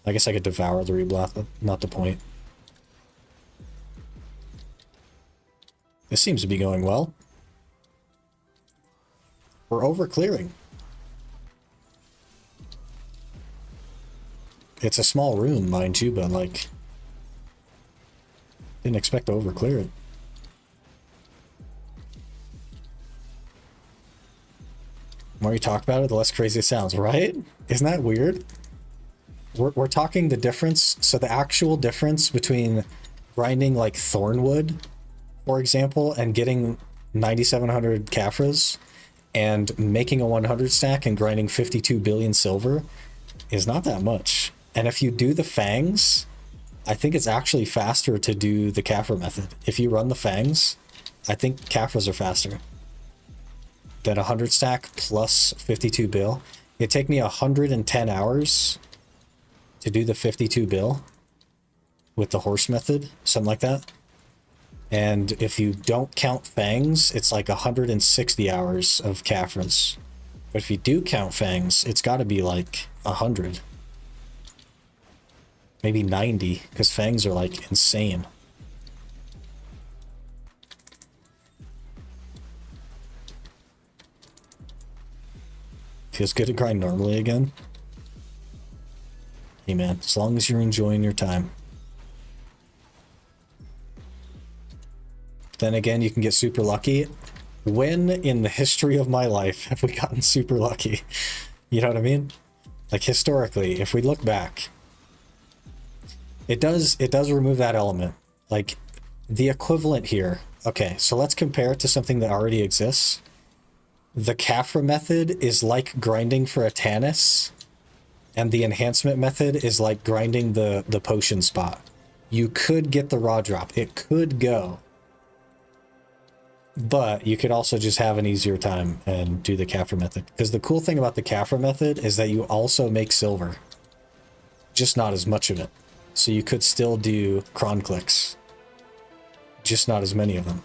I guess I could devour the reblath, but not the point. This seems to be going well. We're over clearing. It's a small room, mind you, but like, didn't expect to over clear it. The more you talk about it, the less crazy it sounds, right? Isn't that weird? We're talking the difference, so the actual difference between grinding like Thornwood for example, and getting 9,700 Caphras and making a 100 stack and grinding 52 billion silver is not that much. And if you do the fangs, I think it's actually faster to do the Caphra method. If you run the fangs, I think Caphras are faster than 100 stack plus 52 bill. It'd take me 110 hours to do the 52 bill with the horse method, something like that. And if you don't count fangs, it's like 160 hours of Caphras. But if you do count fangs, it's got to be like 100. Maybe 90, because fangs are like insane. Feels good to grind normally again. Hey man, as long as you're enjoying your time. Then again, you can get super lucky. When in the history of my life have we gotten super lucky? You know what I mean? Like historically, if we look back, it does remove that element. Like the equivalent here. Okay, so let's compare it to something that already exists. The Caphra method is like grinding for Atanis, and the enhancement method is like grinding the potion spot. You could get the raw drop. It could go. But you could also just have an easier time and do the Caphra method. Because the cool thing about the Caphra method is that you also make silver. Just not as much of it. So you could still do cron clicks. Just not as many of them.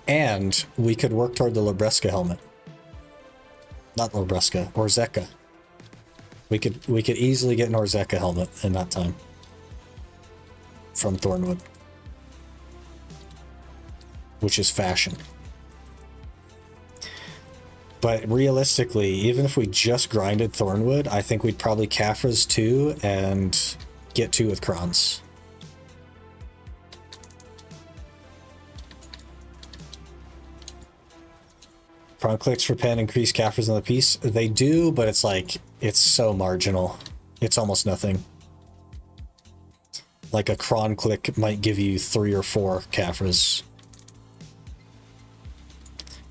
And we could work toward the Labresca helmet. Not Labresca, Orzeka. We could easily get an Orzeka helmet in that time. From Thornwood. Which is fashion. But realistically, even if we just grinded Thornwood, I think we'd probably Caphras 2 and get 2 with Crons. Cron clicks for pen increase Caphras on the piece. They do, but it's like, it's so marginal. It's almost nothing. Like a cron click might give you 3 or 4 Caphras.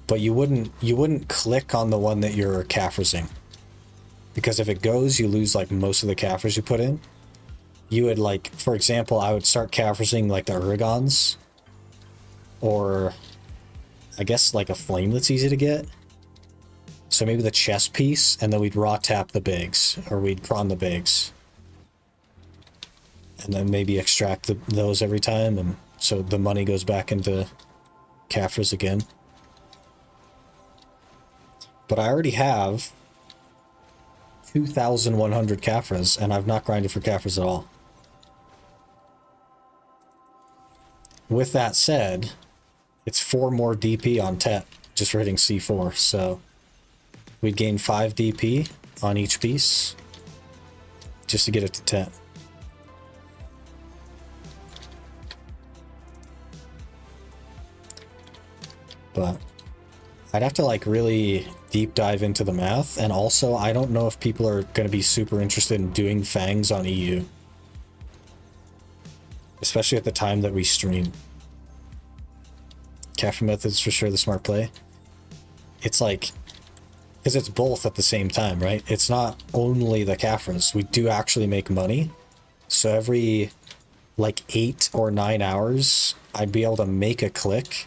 But you wouldn't click on the one that you're Caphrasing. Because if it goes, you lose like most of the Caphras you put in. You would like, for example, I would start Caphrasing like the Uragons. Or I guess like a flame that's easy to get. So maybe the chest piece, and then we'd raw tap the bigs, or we'd cron the bigs. And then maybe extract those every time, and so the money goes back into Caphras again. But I already have 2,100 Caphras, and I've not grinded for Caphras at all. With that said, it's 4 more DP on Tet, just for hitting C4, so we'd gain 5 DP on each piece, just to get it to Tet. But I'd have to like really deep dive into the math, and also I don't know if people are going to be super interested in doing fangs on EU. Especially at the time that we stream. Caphra method's for sure the smart play. It's like, because it's both at the same time, right? It's not only the Caphras. We do actually make money. So every like 8 or 9 hours, I'd be able to make a click.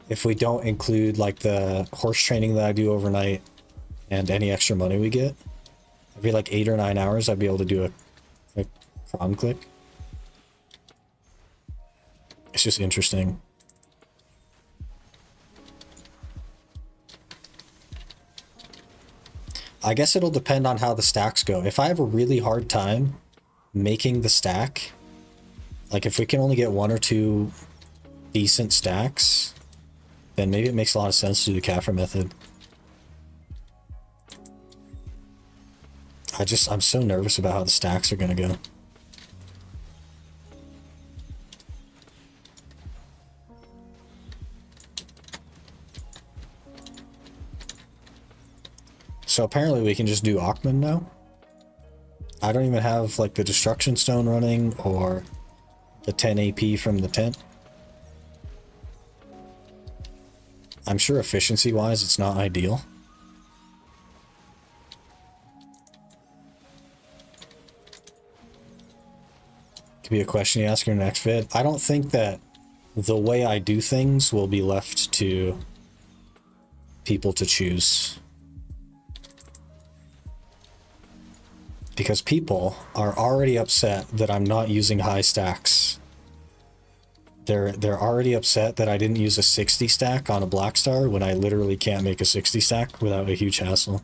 If we don't include like the horse training that I do overnight and any extra money we get, every like 8 or 9 hours, I'd be able to do a cron click. It's just interesting. I guess it'll depend on how the stacks go. If I have a really hard time making the stack, like if we can only get 1 or 2 decent stacks, then maybe it makes a lot of sense to do the Caphra method. I'm so nervous about how the stacks are going to go. So apparently we can just do Ackman now. I don't even have like the Destruction Stone running or the 10 AP from the tent. I'm sure efficiency-wise it's not ideal. Could be a question you ask in your next vid. I don't think that the way I do things will be left to people to choose. Because people are already upset that I'm not using high stacks. They're already upset that I didn't use a 60 stack on a Black Star when I literally can't make a 60 stack without a huge hassle.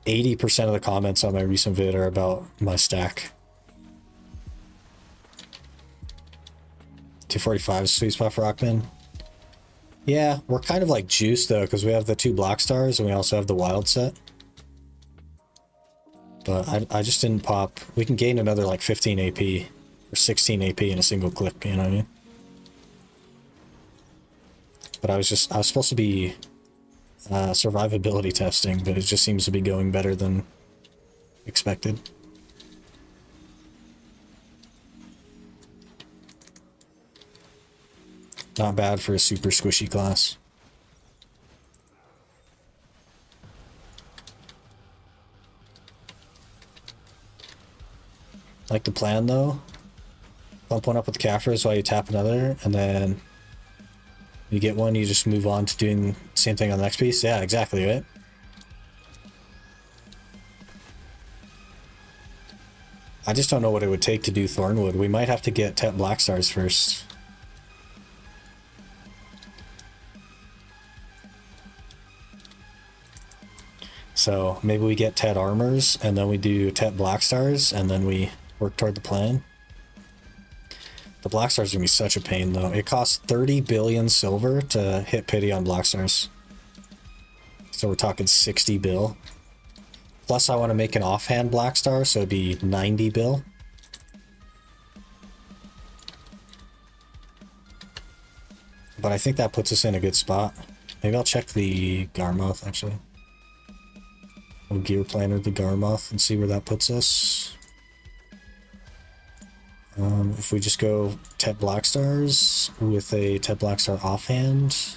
80% of the comments on my recent vid are about my stack. 245 is sweet spot for Ackman. Yeah, we're kind of like juiced though, because we have the 2 Black Stars and we also have the wild set. But I just didn't pop. We can gain another like 15 AP or 16 AP in a single click, you know what I mean? But I was supposed to be survivability testing, but it just seems to be going better than expected. Not bad for a super squishy class. Like the plan though. Bump one up with Kaffers while you tap another, and then you get one, you just move on to doing the same thing on the next piece. Yeah, exactly, right? I just don't know what it would take to do Thornwood. We might have to get Tet Black Stars first. So maybe we get Tet Armors, and then we do Tet Black Stars, and then we work toward the plan. The Black Stars are gonna be such a pain though. It costs 30 billion silver to hit pity on Black Stars. So we're talking 60 bill. Plus I want to make an offhand Black Star, so it'd be 90 bill. But I think that puts us in a good spot. Maybe I'll check the Garmoth actually. We'll gear planner the Garmoth and see where that puts us. If we just go Tet Black Stars with a Tet Black Star offhand,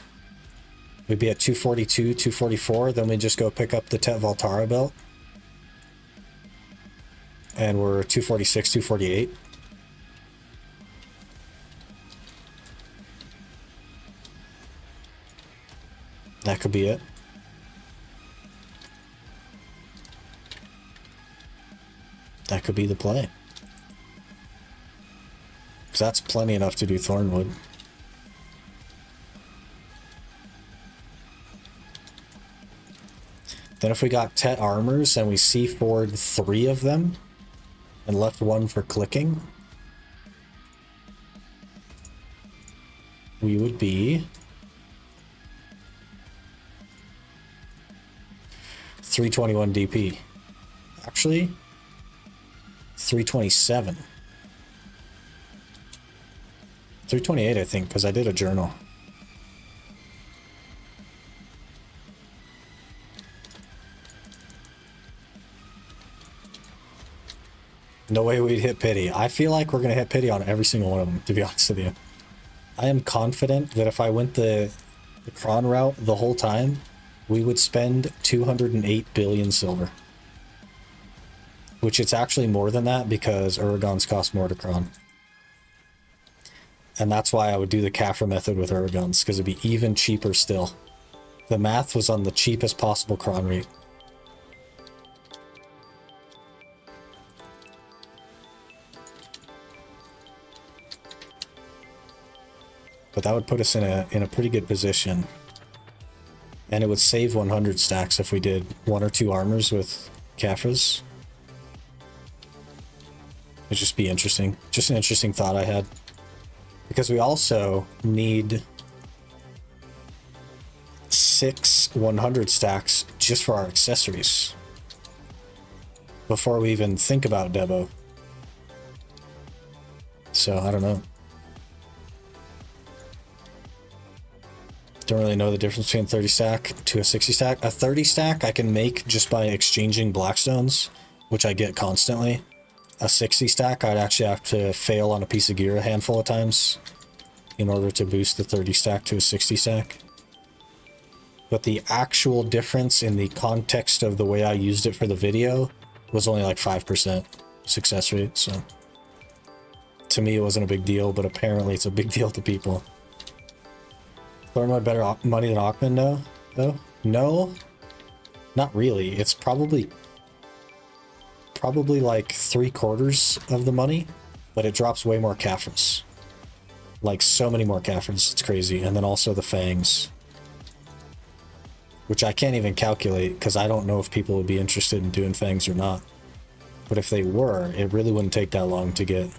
we'd be at 242, 244. Then we just go pick up the Tet Voltara belt. And we're 246, 248. That could be it. That could be the play. Because that's plenty enough to do Thornwood. Then if we got Tet Armors and we C4'd 3 of them and left 1 for clicking, we would be 321 DP. Actually, 327. 328, I think, because I did a journal. No way we'd hit pity. I feel like we're going to hit pity on every single one of them, to be honest with you. I am confident that if I went the Kron route the whole time, we would spend 208 billion silver. Which it's actually more than that because Uragons cost more to Kron. And that's why I would do the Kaffir method with Uragons, because it'd be even cheaper still. The math was on the cheapest possible Kron rate. But that would put us in a pretty good position. And it would save 100 stacks if we did 1 or 2 armors with Kafras. It'd just be interesting. Just an interesting thought I had. Because we also need 6 100 stacks just for our accessories. Before we even think about Debo. So, I don't know. Don't really know the difference between 30 stack to a 60 stack. A 30 stack I can make just by exchanging blackstones, which I get constantly. A 60 stack I'd actually have to fail on a piece of gear a handful of times in order to boost the 30 stack to a 60 stack. But the actual difference in the context of the way I used it for the video was only like 5% success rate, so to me it wasn't a big deal, but apparently it's a big deal to people. Thorn mode better money than Aukman though? No, not really. It's probably like 3/4 of the money, but it drops way more Caphras. Like so many more Caphras, it's crazy. And then also the Fangs, which I can't even calculate because I don't know if people would be interested in doing Fangs or not. But if they were, it really wouldn't take that long to get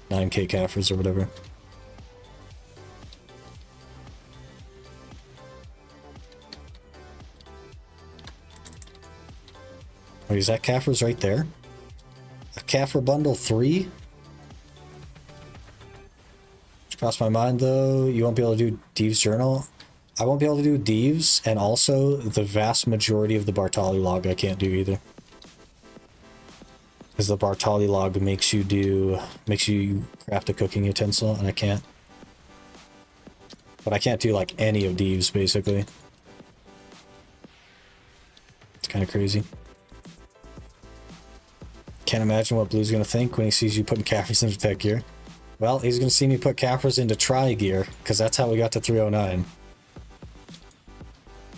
9k Caphras or whatever. Wait, is that Caphras right there? A Caphra bundle 3? Which crossed my mind though. You won't be able to do Deeves Journal. I won't be able to do Deeves, and also the vast majority of the Bartali log I can't do either. Because the Bartali log makes you craft a cooking utensil, and I can't. But I can't do like any of Deeves basically. It's kind of crazy. Can't imagine what Blue's gonna think when he sees you putting Caphras into tech gear. Well, he's gonna see me put Caphras into tri gear, because that's how we got to 309.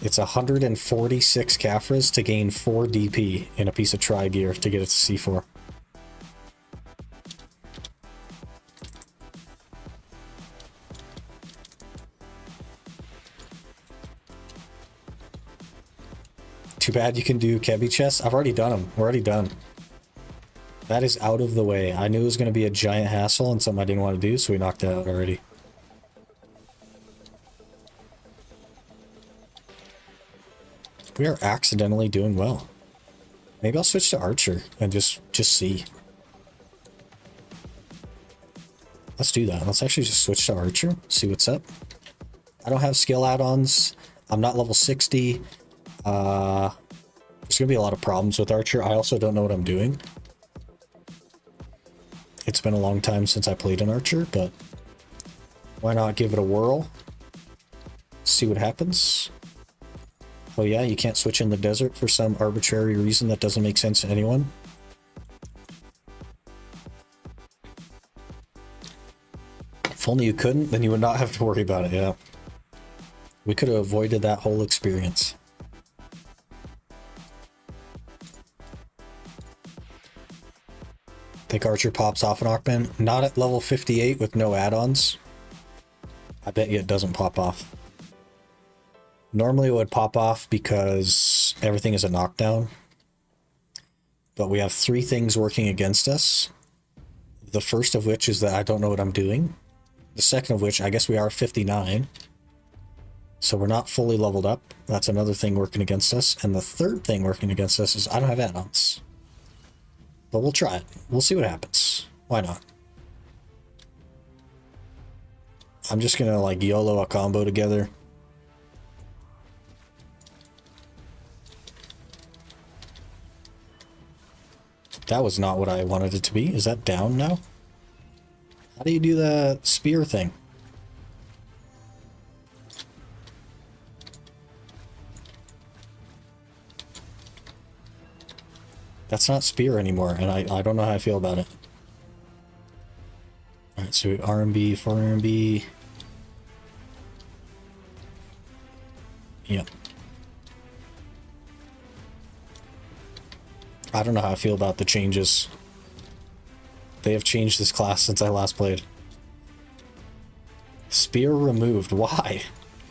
It's 146 Caphras to gain 4 DP in a piece of tri gear to get it to C4. Too bad you can do Kebi chests. I've already done them. We're already done. That is out of the way. I knew it was going to be a giant hassle and something I didn't want to do, so we knocked it out already. We are accidentally doing well. Maybe I'll switch to Archer and just see. Let's do that. Let's actually just switch to Archer, see what's up. I don't have skill add-ons. I'm not level 60. There's going to be a lot of problems with Archer. I also don't know what I'm doing. It's been a long time since I played an Archer, but why not give it a whirl? See what happens. Oh yeah, you can't switch in the desert for some arbitrary reason that doesn't make sense to anyone. If only you couldn't, then you would not have to worry about it, yeah. We could have avoided that whole experience. Think Archer pops off an Aukman? Not at level 58 with no add-ons. I bet you it doesn't pop off. Normally it would pop off because everything is a knockdown. But we have 3 things working against us. The first of which is that I don't know what I'm doing. The second of which, I guess we are 59. So we're not fully leveled up. That's another thing working against us. And the third thing working against us is I don't have add-ons. But we'll try it. We'll see what happens. Why not? I'm just gonna like YOLO a combo together. That was not what I wanted it to be. Is that down now? How do you do the spear thing? That's not spear anymore, and I don't know how I feel about it. Alright, so RMB, 4 RMB. Yep. I don't know how I feel about the changes. They have changed this class since I last played. Spear removed. Why?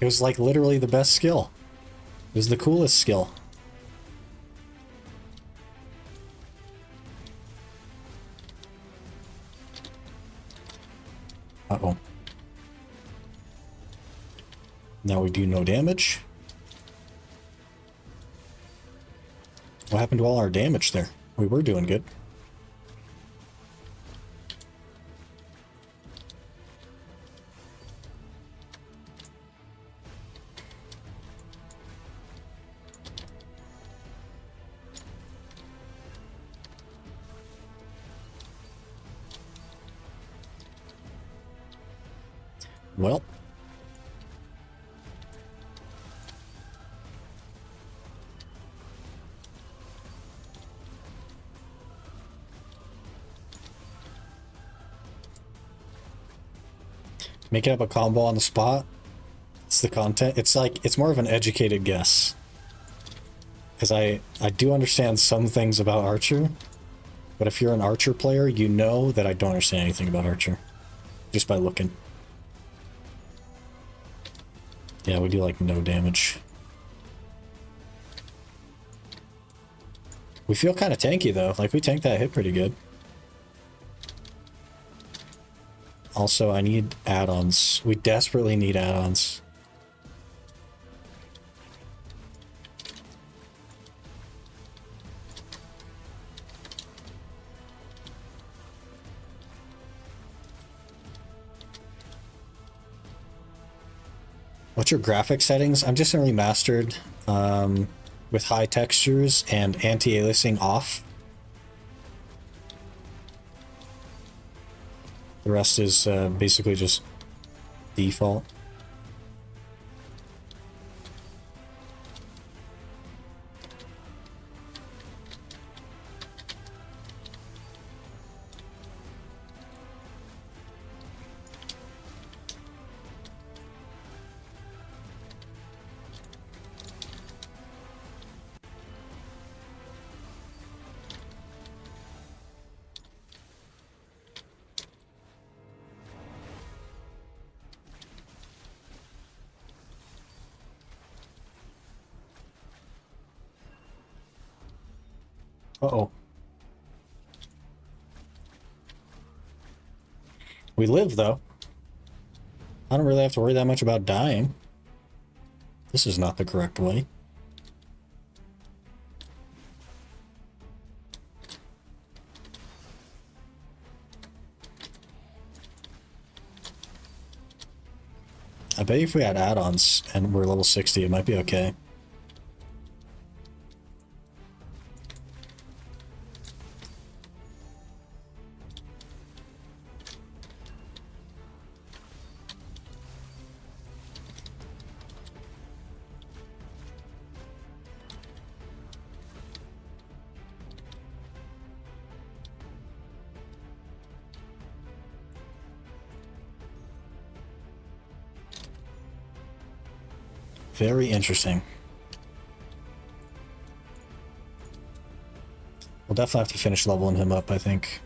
It was like literally the best skill. It was the coolest skill. Uh-oh. Now we do no damage. What happened to all our damage there? We were doing good. Well. Making up a combo on the spot. It's the content. It's like, it's more of an educated guess. Because I do understand some things about Archer. But if you're an Archer player, you know that I don't understand anything about Archer. Just by looking. Yeah, we do like no damage. We feel kind of tanky though. Like we tanked that hit pretty good. Also, I need add-ons. We desperately need add-ons. What's your graphic settings? I'm just generally mastered with high textures and anti-aliasing off. The rest is basically just default. Uh-oh. We live, though. I don't really have to worry that much about dying. This is not the correct way. I bet if we had add-ons and we're level 60, it might be okay. Very interesting. We'll definitely have to finish leveling him up, I think.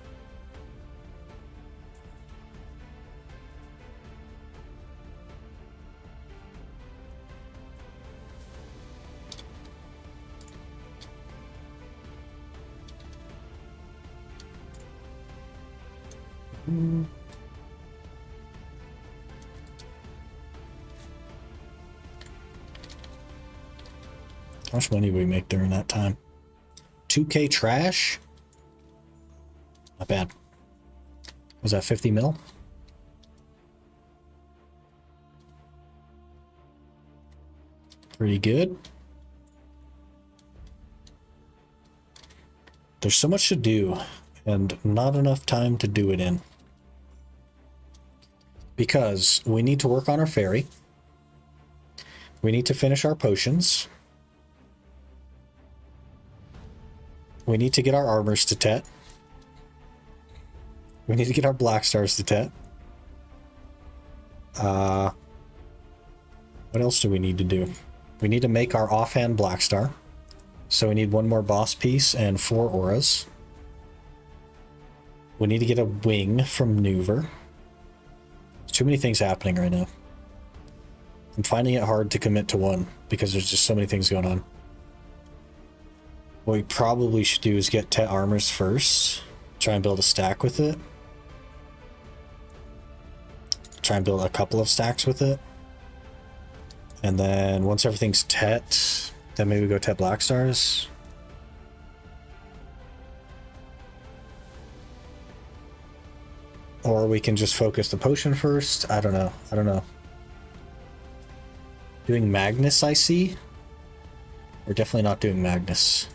How much money did we make during that time? 2K trash? Not bad. Was that 50 mil? Pretty good. There's so much to do and not enough time to do it in. Because we need to work on our ferry. We need to finish our potions. We need to get our armors to Tet. We need to get our black stars to Tet. What else do we need to do? We need to make our offhand black star. So we need one more boss piece and 4 auras. We need to get a wing from Nuver. There's too many things happening right now. I'm finding it hard to commit to one because there's just so many things going on. What we probably should do is get Tet armors first. Try and build a stack with it. Try and build a couple of stacks with it. And then once everything's Tet, then maybe go Tet Black Stars. Or we can just focus the potion first. I don't know. I don't know. Doing Magnus, I see. We're definitely not doing Magnus.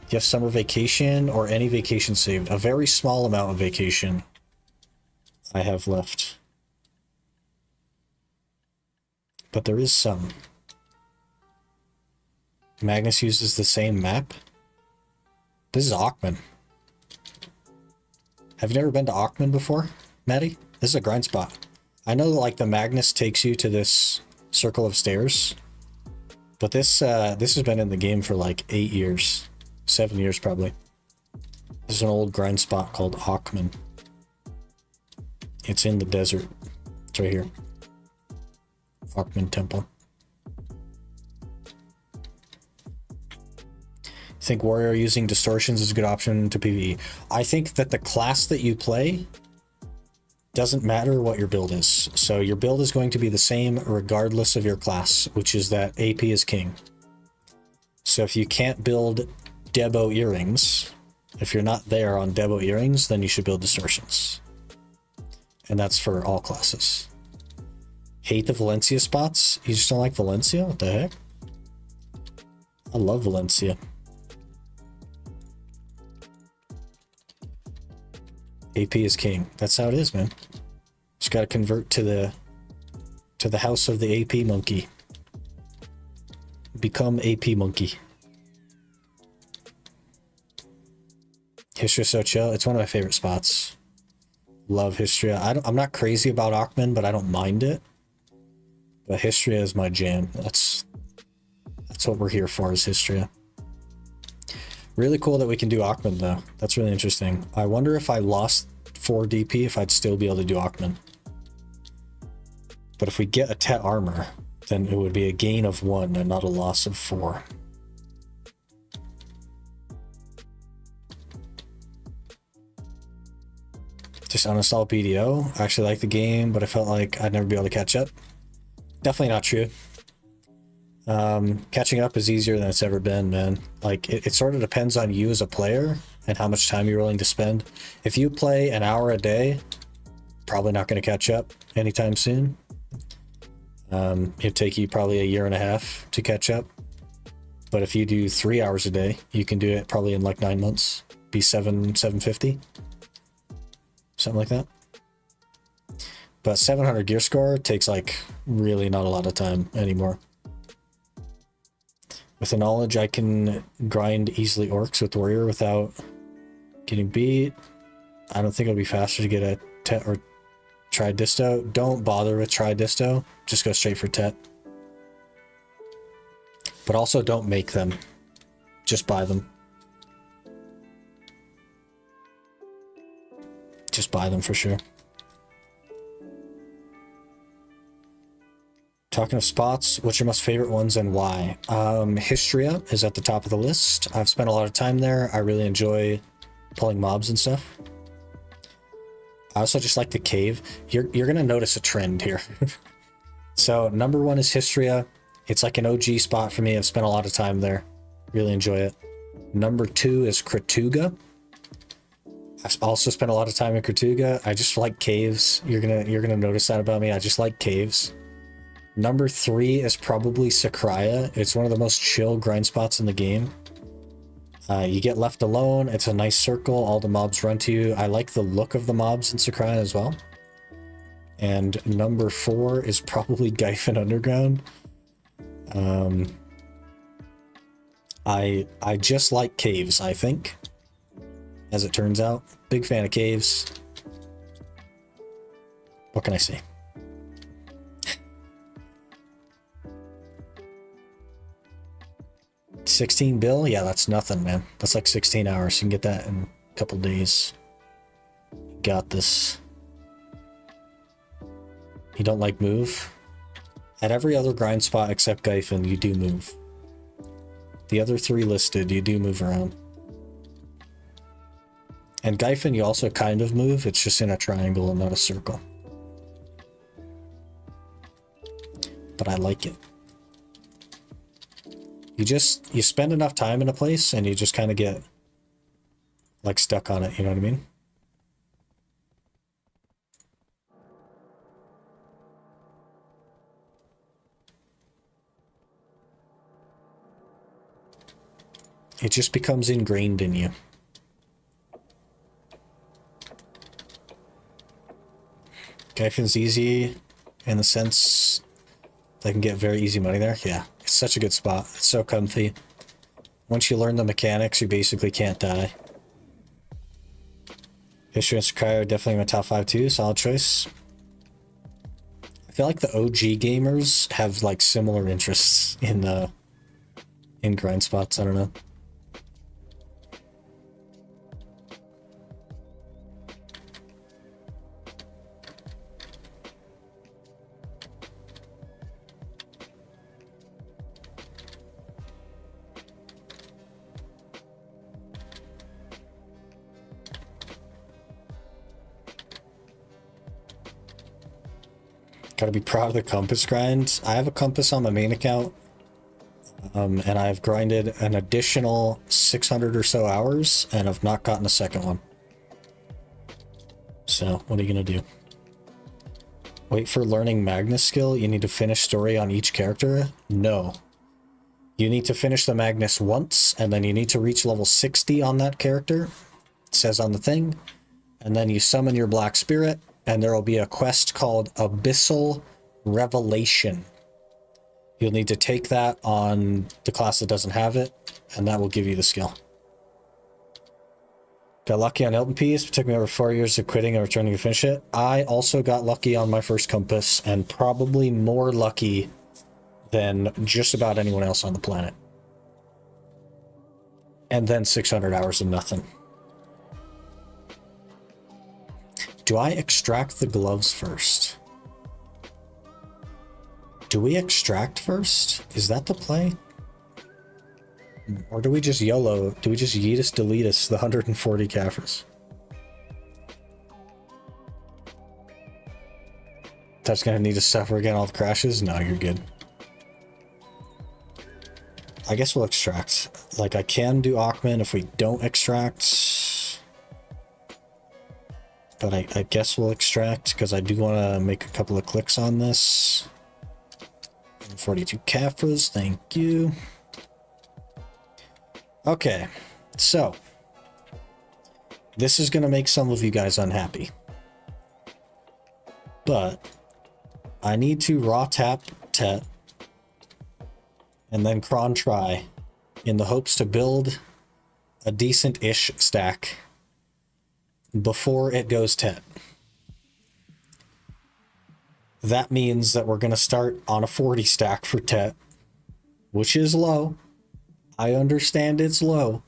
Do you have summer vacation or any vacation saved? A very small amount of vacation I have left. but there is some. Magnus uses the same map. This is Aukman. Have you never been to Aukman before, Maddie? This is a grind spot. I know that, like, the Magnus takes you to this circle of stairs, but this has been in the game for like 8 years, 7 years probably. This is an old grind spot called Aukman. It's in the desert. It's right here. Aukman Temple. I think warrior using distortions is a good option to PvE. I think that the class that you play doesn't matter what your build is. So your build is going to be the same regardless of your class, which is that AP is king. So if you can't build Debo earrings, if you're not there on Debo earrings, then you should build distortions. And that's for all classes. Hate the Valencia spots? You just don't like Valencia? What the heck? I love Valencia. AP is king. That's how it is, man. Just gotta convert to the house of the AP monkey. Become AP monkey. History so chill. It's one of my favorite spots. Love History. I'm not crazy about Aukman, but I don't mind it. But History is my jam. That's what we're here for, is History. Really cool that we can do Aukman, though. That's really interesting. I wonder if I lost 4 DP, if I'd still be able to do Aukman. But if we get a Tet armor, then it would be a gain of 1 and not a loss of 4. Just uninstall BDO. I actually like the game, but I felt like I'd never be able to catch up. Definitely not true. Catching up is easier than it's ever been, man. Like, it sort of depends on you as a player and how much time you're willing to spend. If you play an hour a day, probably not going to catch up anytime soon. It'd take you probably a year and a half to catch up. But if you do 3 hours a day, you can do it probably in like 9 months. Be 750. Something like that. But 700 gear score takes like really not a lot of time anymore. With the knowledge, I can grind easily orcs with warrior without getting beat. I don't think it'll be faster to get a Tet or Tridisto. Don't bother with Tridisto. Just go straight for Tet. But also don't make them. Just buy them. Just buy them for sure. Talking of spots, what's your most favorite ones and why? Histria is at the top of the list. I've spent a lot of time there. I really enjoy pulling mobs and stuff. I also just like the cave. You're gonna notice a trend here. So number 1 is Histria. It's like an OG spot for me. I've spent a lot of time there. Really enjoy it. Number 2 is Kratuga. I've also spent a lot of time in Kratuga. I just like caves. You're gonna notice that about me. I just like caves. Number 3 is probably Sakraya. It's one of the most chill grind spots in the game. You get left alone. It's a nice circle. All the mobs run to you. I like the look of the mobs in Sakraya as well. And number 4 is probably Gyfin Underground. I just like caves, I think. As it turns out. Big fan of caves. What can I say? 16 bill? Yeah, that's nothing, man. That's like 16 hours. You can get that in a couple days. Got this. You don't like move? At every other grind spot except Gyfin, you do move. The other 3 listed, you do move around. And Gyfin, you also kind of move. It's just in a triangle and not a circle. But I like it. You spend enough time in a place and you just kind of get like stuck on it, you know what I mean? It just becomes ingrained in you. Gyfin's easy in the sense They can get very easy money there. Yeah, it's such a good spot. It's so comfy. Once you learn the mechanics, you basically can't die. History and Sakai are definitely my top 5 too. Solid choice. I feel like the OG gamers have like similar interests in grind spots. I don't know. Gotta be proud of the compass grind. I have a compass on my main account, and I've grinded an additional 600 or so hours, and I've not gotten a second one. So, what are you gonna do? Wait for learning Magnus skill? You need to finish story on each character? No. You need to finish the Magnus once, and then you need to reach level 60 on that character. It says on the thing. And then you summon your Black Spirit, and there will be a quest called Abyssal Revelation. You'll need to take that on the class that doesn't have it, and that will give you the skill. Got lucky on Hilton Piece. It took me over 4 years of quitting and returning to finish it. I also got lucky on my first compass, and probably more lucky than just about anyone else on the planet. And then 600 hours of nothing. Do I extract the gloves first? Do we extract first? Is that the play? Or do we just YOLO? Do we just yeetus deletus the 140 Caphras? That's gonna need to suffer again all the crashes? No, you're good. I guess we'll extract. Like, I can do Ackman if we don't extract. But I guess we'll extract, because I do want to make a couple of clicks on this. 42 Caphras, thank you. Okay, so. This is going to make some of you guys unhappy. But I need to raw tap Tet and then cron try in the hopes to build a decent-ish stack before it goes 10. That means that we're going to start on a 40 stack for Tet, which is low. I understand it's low.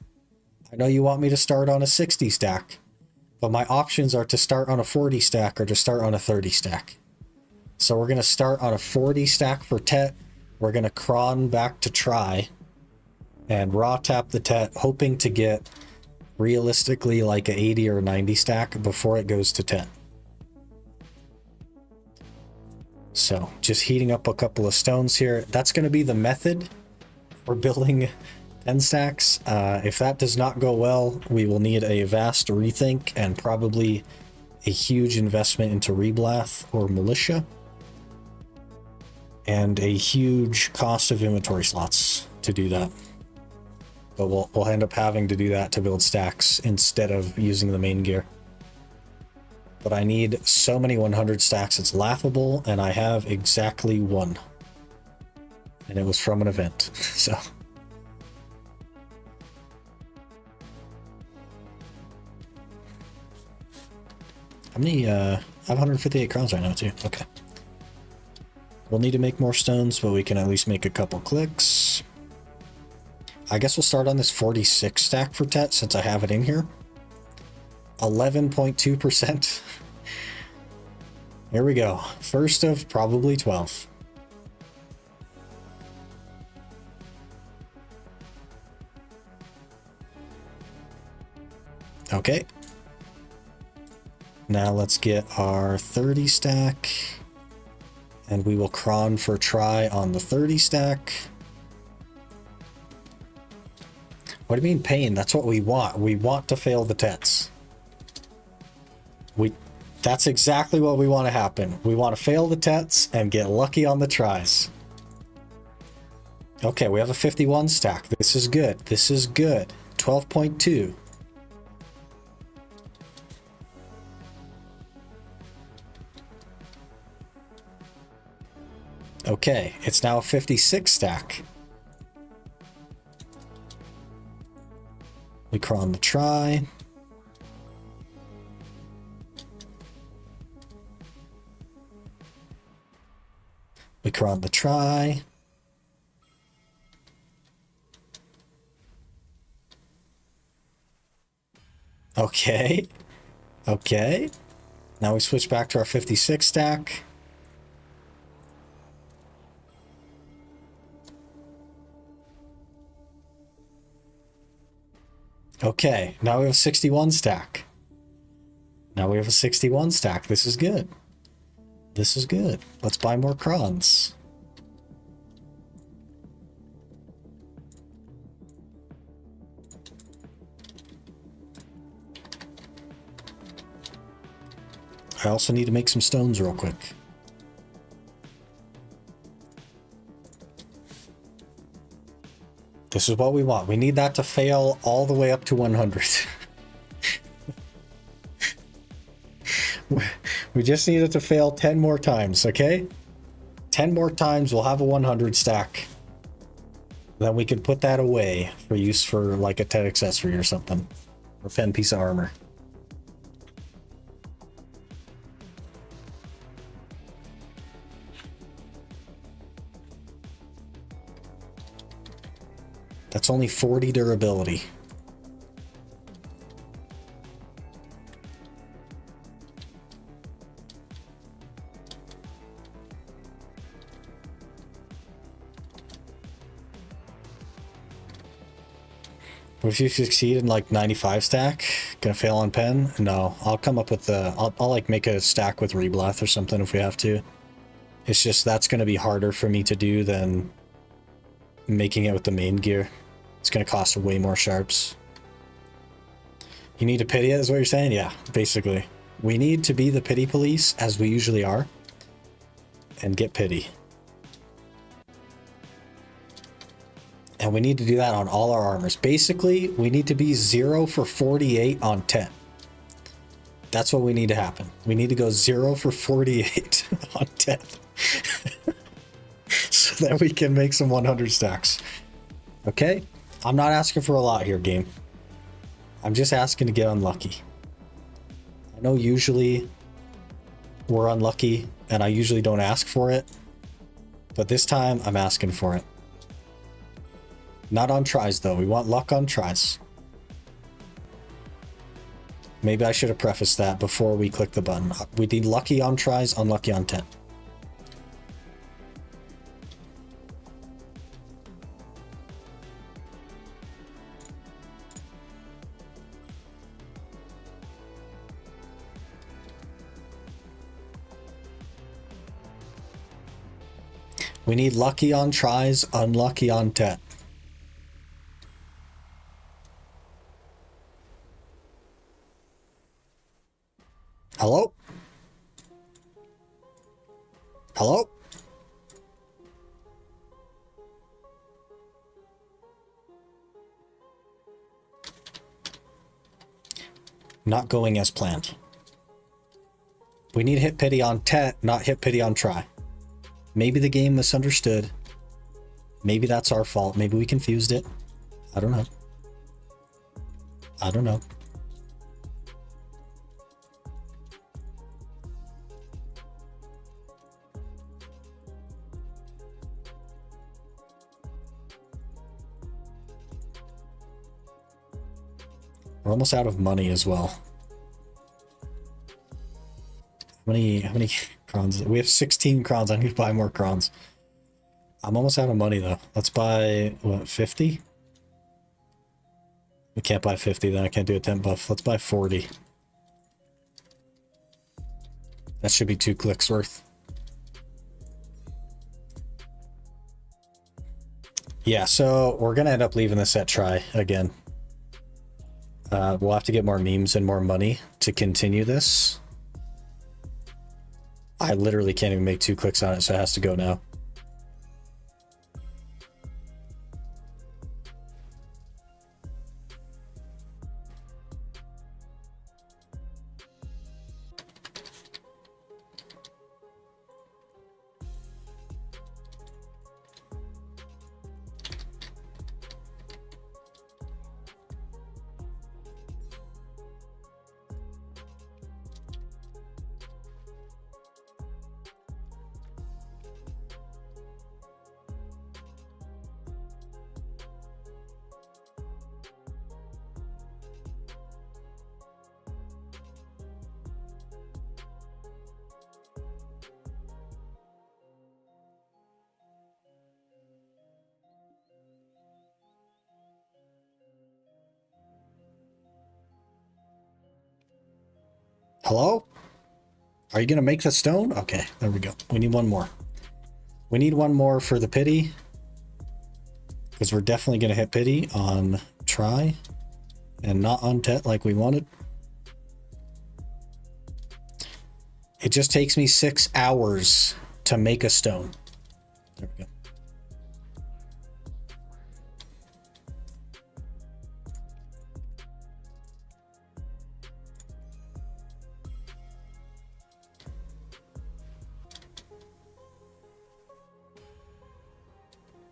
I know you want me to start on a 60 stack, but my options are to start on a 40 stack or to start on a 30 stack. So we're going to start on a 40 stack for Tet. We're going to cron back to try and raw tap the Tet, hoping to get realistically like a 80 or 90 stack before it goes to 10. So just heating up a couple of stones here. That's going to be the method for building 10 stacks. If that does not go well, we will need a vast rethink and probably a huge investment into Reblath or Militia, and a huge cost of inventory slots to do that. But we'll end up having to do that to build stacks instead of using the main gear. But I need so many 100 stacks, it's laughable, and I have exactly one. And it was from an event, so. How many, I have 158 crowns right now too, okay. We'll need to make more stones, but we can at least make a couple clicks. I guess we'll start on this 46 stack for Tet since I have it in here. 11.2%. Here we go. First of probably 12. Okay. Now let's get our 30 stack. And we will cron for try on the 30 stack. What do you mean pain? That's what we want. We want to fail the Tets. That's exactly what we want to happen. We want to fail the Tets and get lucky on the tries. Okay, we have a 51 stack. This is good. This is good. 12.2. Okay, it's now a 56 stack. We cron the try. We cron the try. Okay. Okay. Now we switch back to our 56 stack. Okay, now we have a 61 stack. Now we have a 61 stack. This is good. This is good. Let's buy more crons. I also need to make some stones real quick. This is what we want. We need that to fail all the way up to 100. We just need it to fail 10 more times, okay? 10 more times, we'll have a 100 stack. Then we can put that away for use for like a 10 accessory or something. Or 10 piece of armor. That's only 40 durability. But if you succeed in like 95 stack, gonna fail on pen? No, I'll come up with the, I'll like make a stack with reblath or something if we have to. It's just that's gonna be harder for me to do than making it with the main gear. It's gonna cost way more sharps. You need to pity it, is what you're saying? Yeah, basically. We need to be the pity police, as we usually are, and get pity. And we need to do that on all our armors. Basically, we need to be 0 for 48 on 10. That's what we need to happen. We need to go 0 for 48 on 10. So that we can make some 100 stacks. Okay? I'm not asking for a lot here, game. I'm just asking to get unlucky. I know usually we're unlucky, and I usually don't ask for it. But this time, I'm asking for it. Not on tries, though. We want luck on tries. Maybe I should have prefaced that before we click the button. We need lucky on tries, unlucky on 10. We need lucky on tries, unlucky on 10. Hello? Hello? Not going as planned. We need hit pity on Tet, not hit pity on try. Maybe the game misunderstood. Maybe that's our fault. Maybe we confused it. I don't know. I don't know. We're almost out of money as well. How many crowns? We have 16 crowns. I need to buy more crowns. I'm almost out of money though. Let's buy, what, 50? We can't buy 50, then I can't do a 10 buff. Let's buy 40. That should be 2 clicks worth. Yeah, so we're gonna end up leaving this at try again. We'll have to get more memes and more money to continue this. I literally can't even make 2 clicks on it, so it has to go now. Hello? Are you going to make the stone? Okay, there we go. We need one more. We need one more for the pity. Because we're definitely going to hit pity on try. And not on tet like we wanted. It just takes me 6 hours to make a stone. There we go.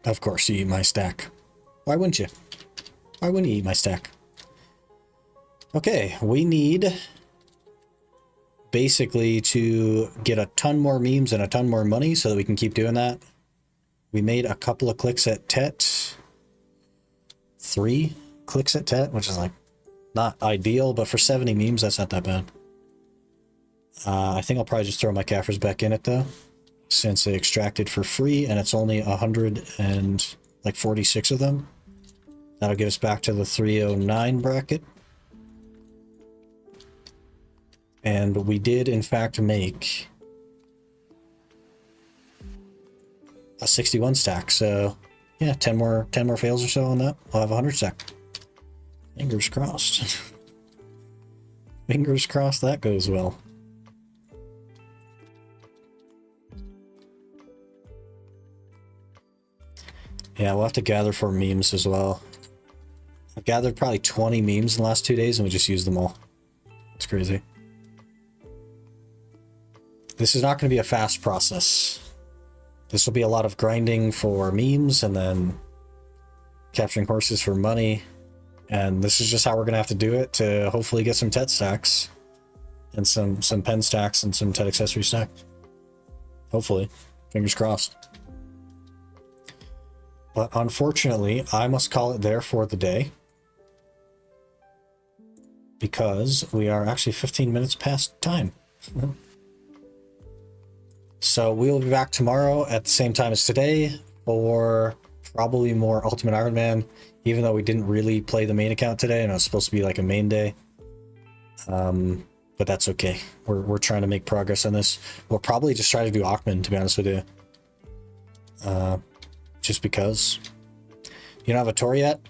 Of course you eat my stack. Why wouldn't you? Why wouldn't you eat my stack? Okay, we need basically to get a ton more memes and a ton more money so that we can keep doing that. We made a couple of clicks at Tet. 3 clicks at Tet, which is like not ideal, but for 70 memes, that's not that bad. I think I'll probably just throw my Caffers back in it though, since they extracted for free and it's only 146 of them. That'll get us back to the 309 bracket. And we did, in fact, make a 61 stack. So, yeah, 10 more fails or so on that. I'll have a 100 stack. Fingers crossed. Fingers crossed that goes well. Yeah, we'll have to gather for memes as well. I've gathered probably 20 memes in the last 2 days and we just used them all. It's crazy. This is not going to be a fast process. This will be a lot of grinding for memes and then capturing horses for money. And this is just how we're going to have to do it to hopefully get some TED stacks and some pen stacks and some TED accessory stacks. Hopefully. Fingers crossed. But unfortunately, I must call it there for the day. Because we are actually 15 minutes past time. So we'll be back tomorrow at the same time as today for probably more Ultimate Iron Man, even though we didn't really play the main account today and it was supposed to be like a main day. But that's okay. We're trying to make progress on this. We'll probably just try to do Achman, to be honest with you. Just because. You don't have a Tor yet?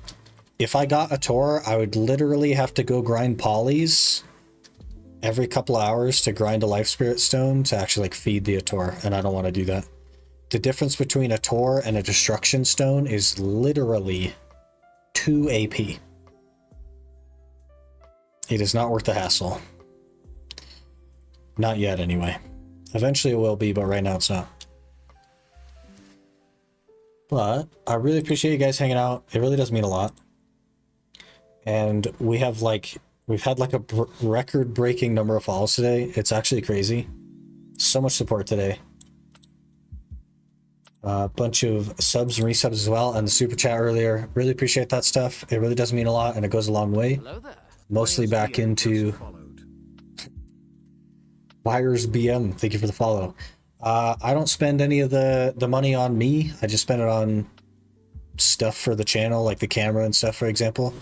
If I got a Tor, I would literally have to go grind polys every couple hours to grind a life spirit stone to actually like feed the Ator, and I don't want to do that. The difference between a Tor and a destruction stone is literally 2 AP. It is not worth the hassle. Not yet, anyway. Eventually it will be, but right now it's not. But I really appreciate you guys hanging out. It really does mean a lot. And we've had like a record-breaking number of follows today. It's actually crazy. So much support today. A bunch of subs and resubs as well, and the super chat earlier. Really appreciate that stuff. It really does mean a lot, and it goes a long way. Hello there. Mostly back into Buyers BM. Thank you for the follow. I don't spend any of the money on me. I just spend it on stuff for the channel, like the camera and stuff, for example.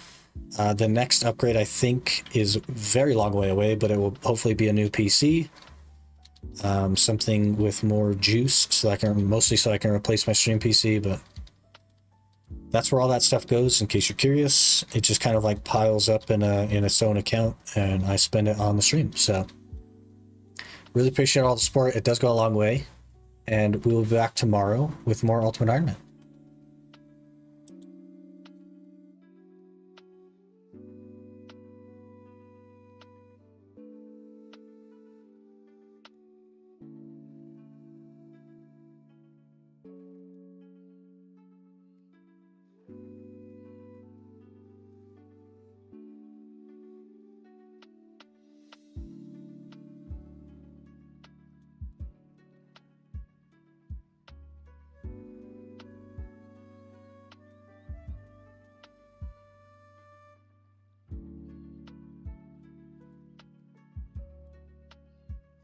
The next upgrade, I think, is very long way away, but it will hopefully be a new PC. Something with more juice, so I can replace my stream PC, but that's where all that stuff goes, in case you're curious. It just kind of like piles up in its own account, and I spend it on the stream. So really appreciate all the support. It does go a long way, and we will be back tomorrow with more Ultimate Iron Man.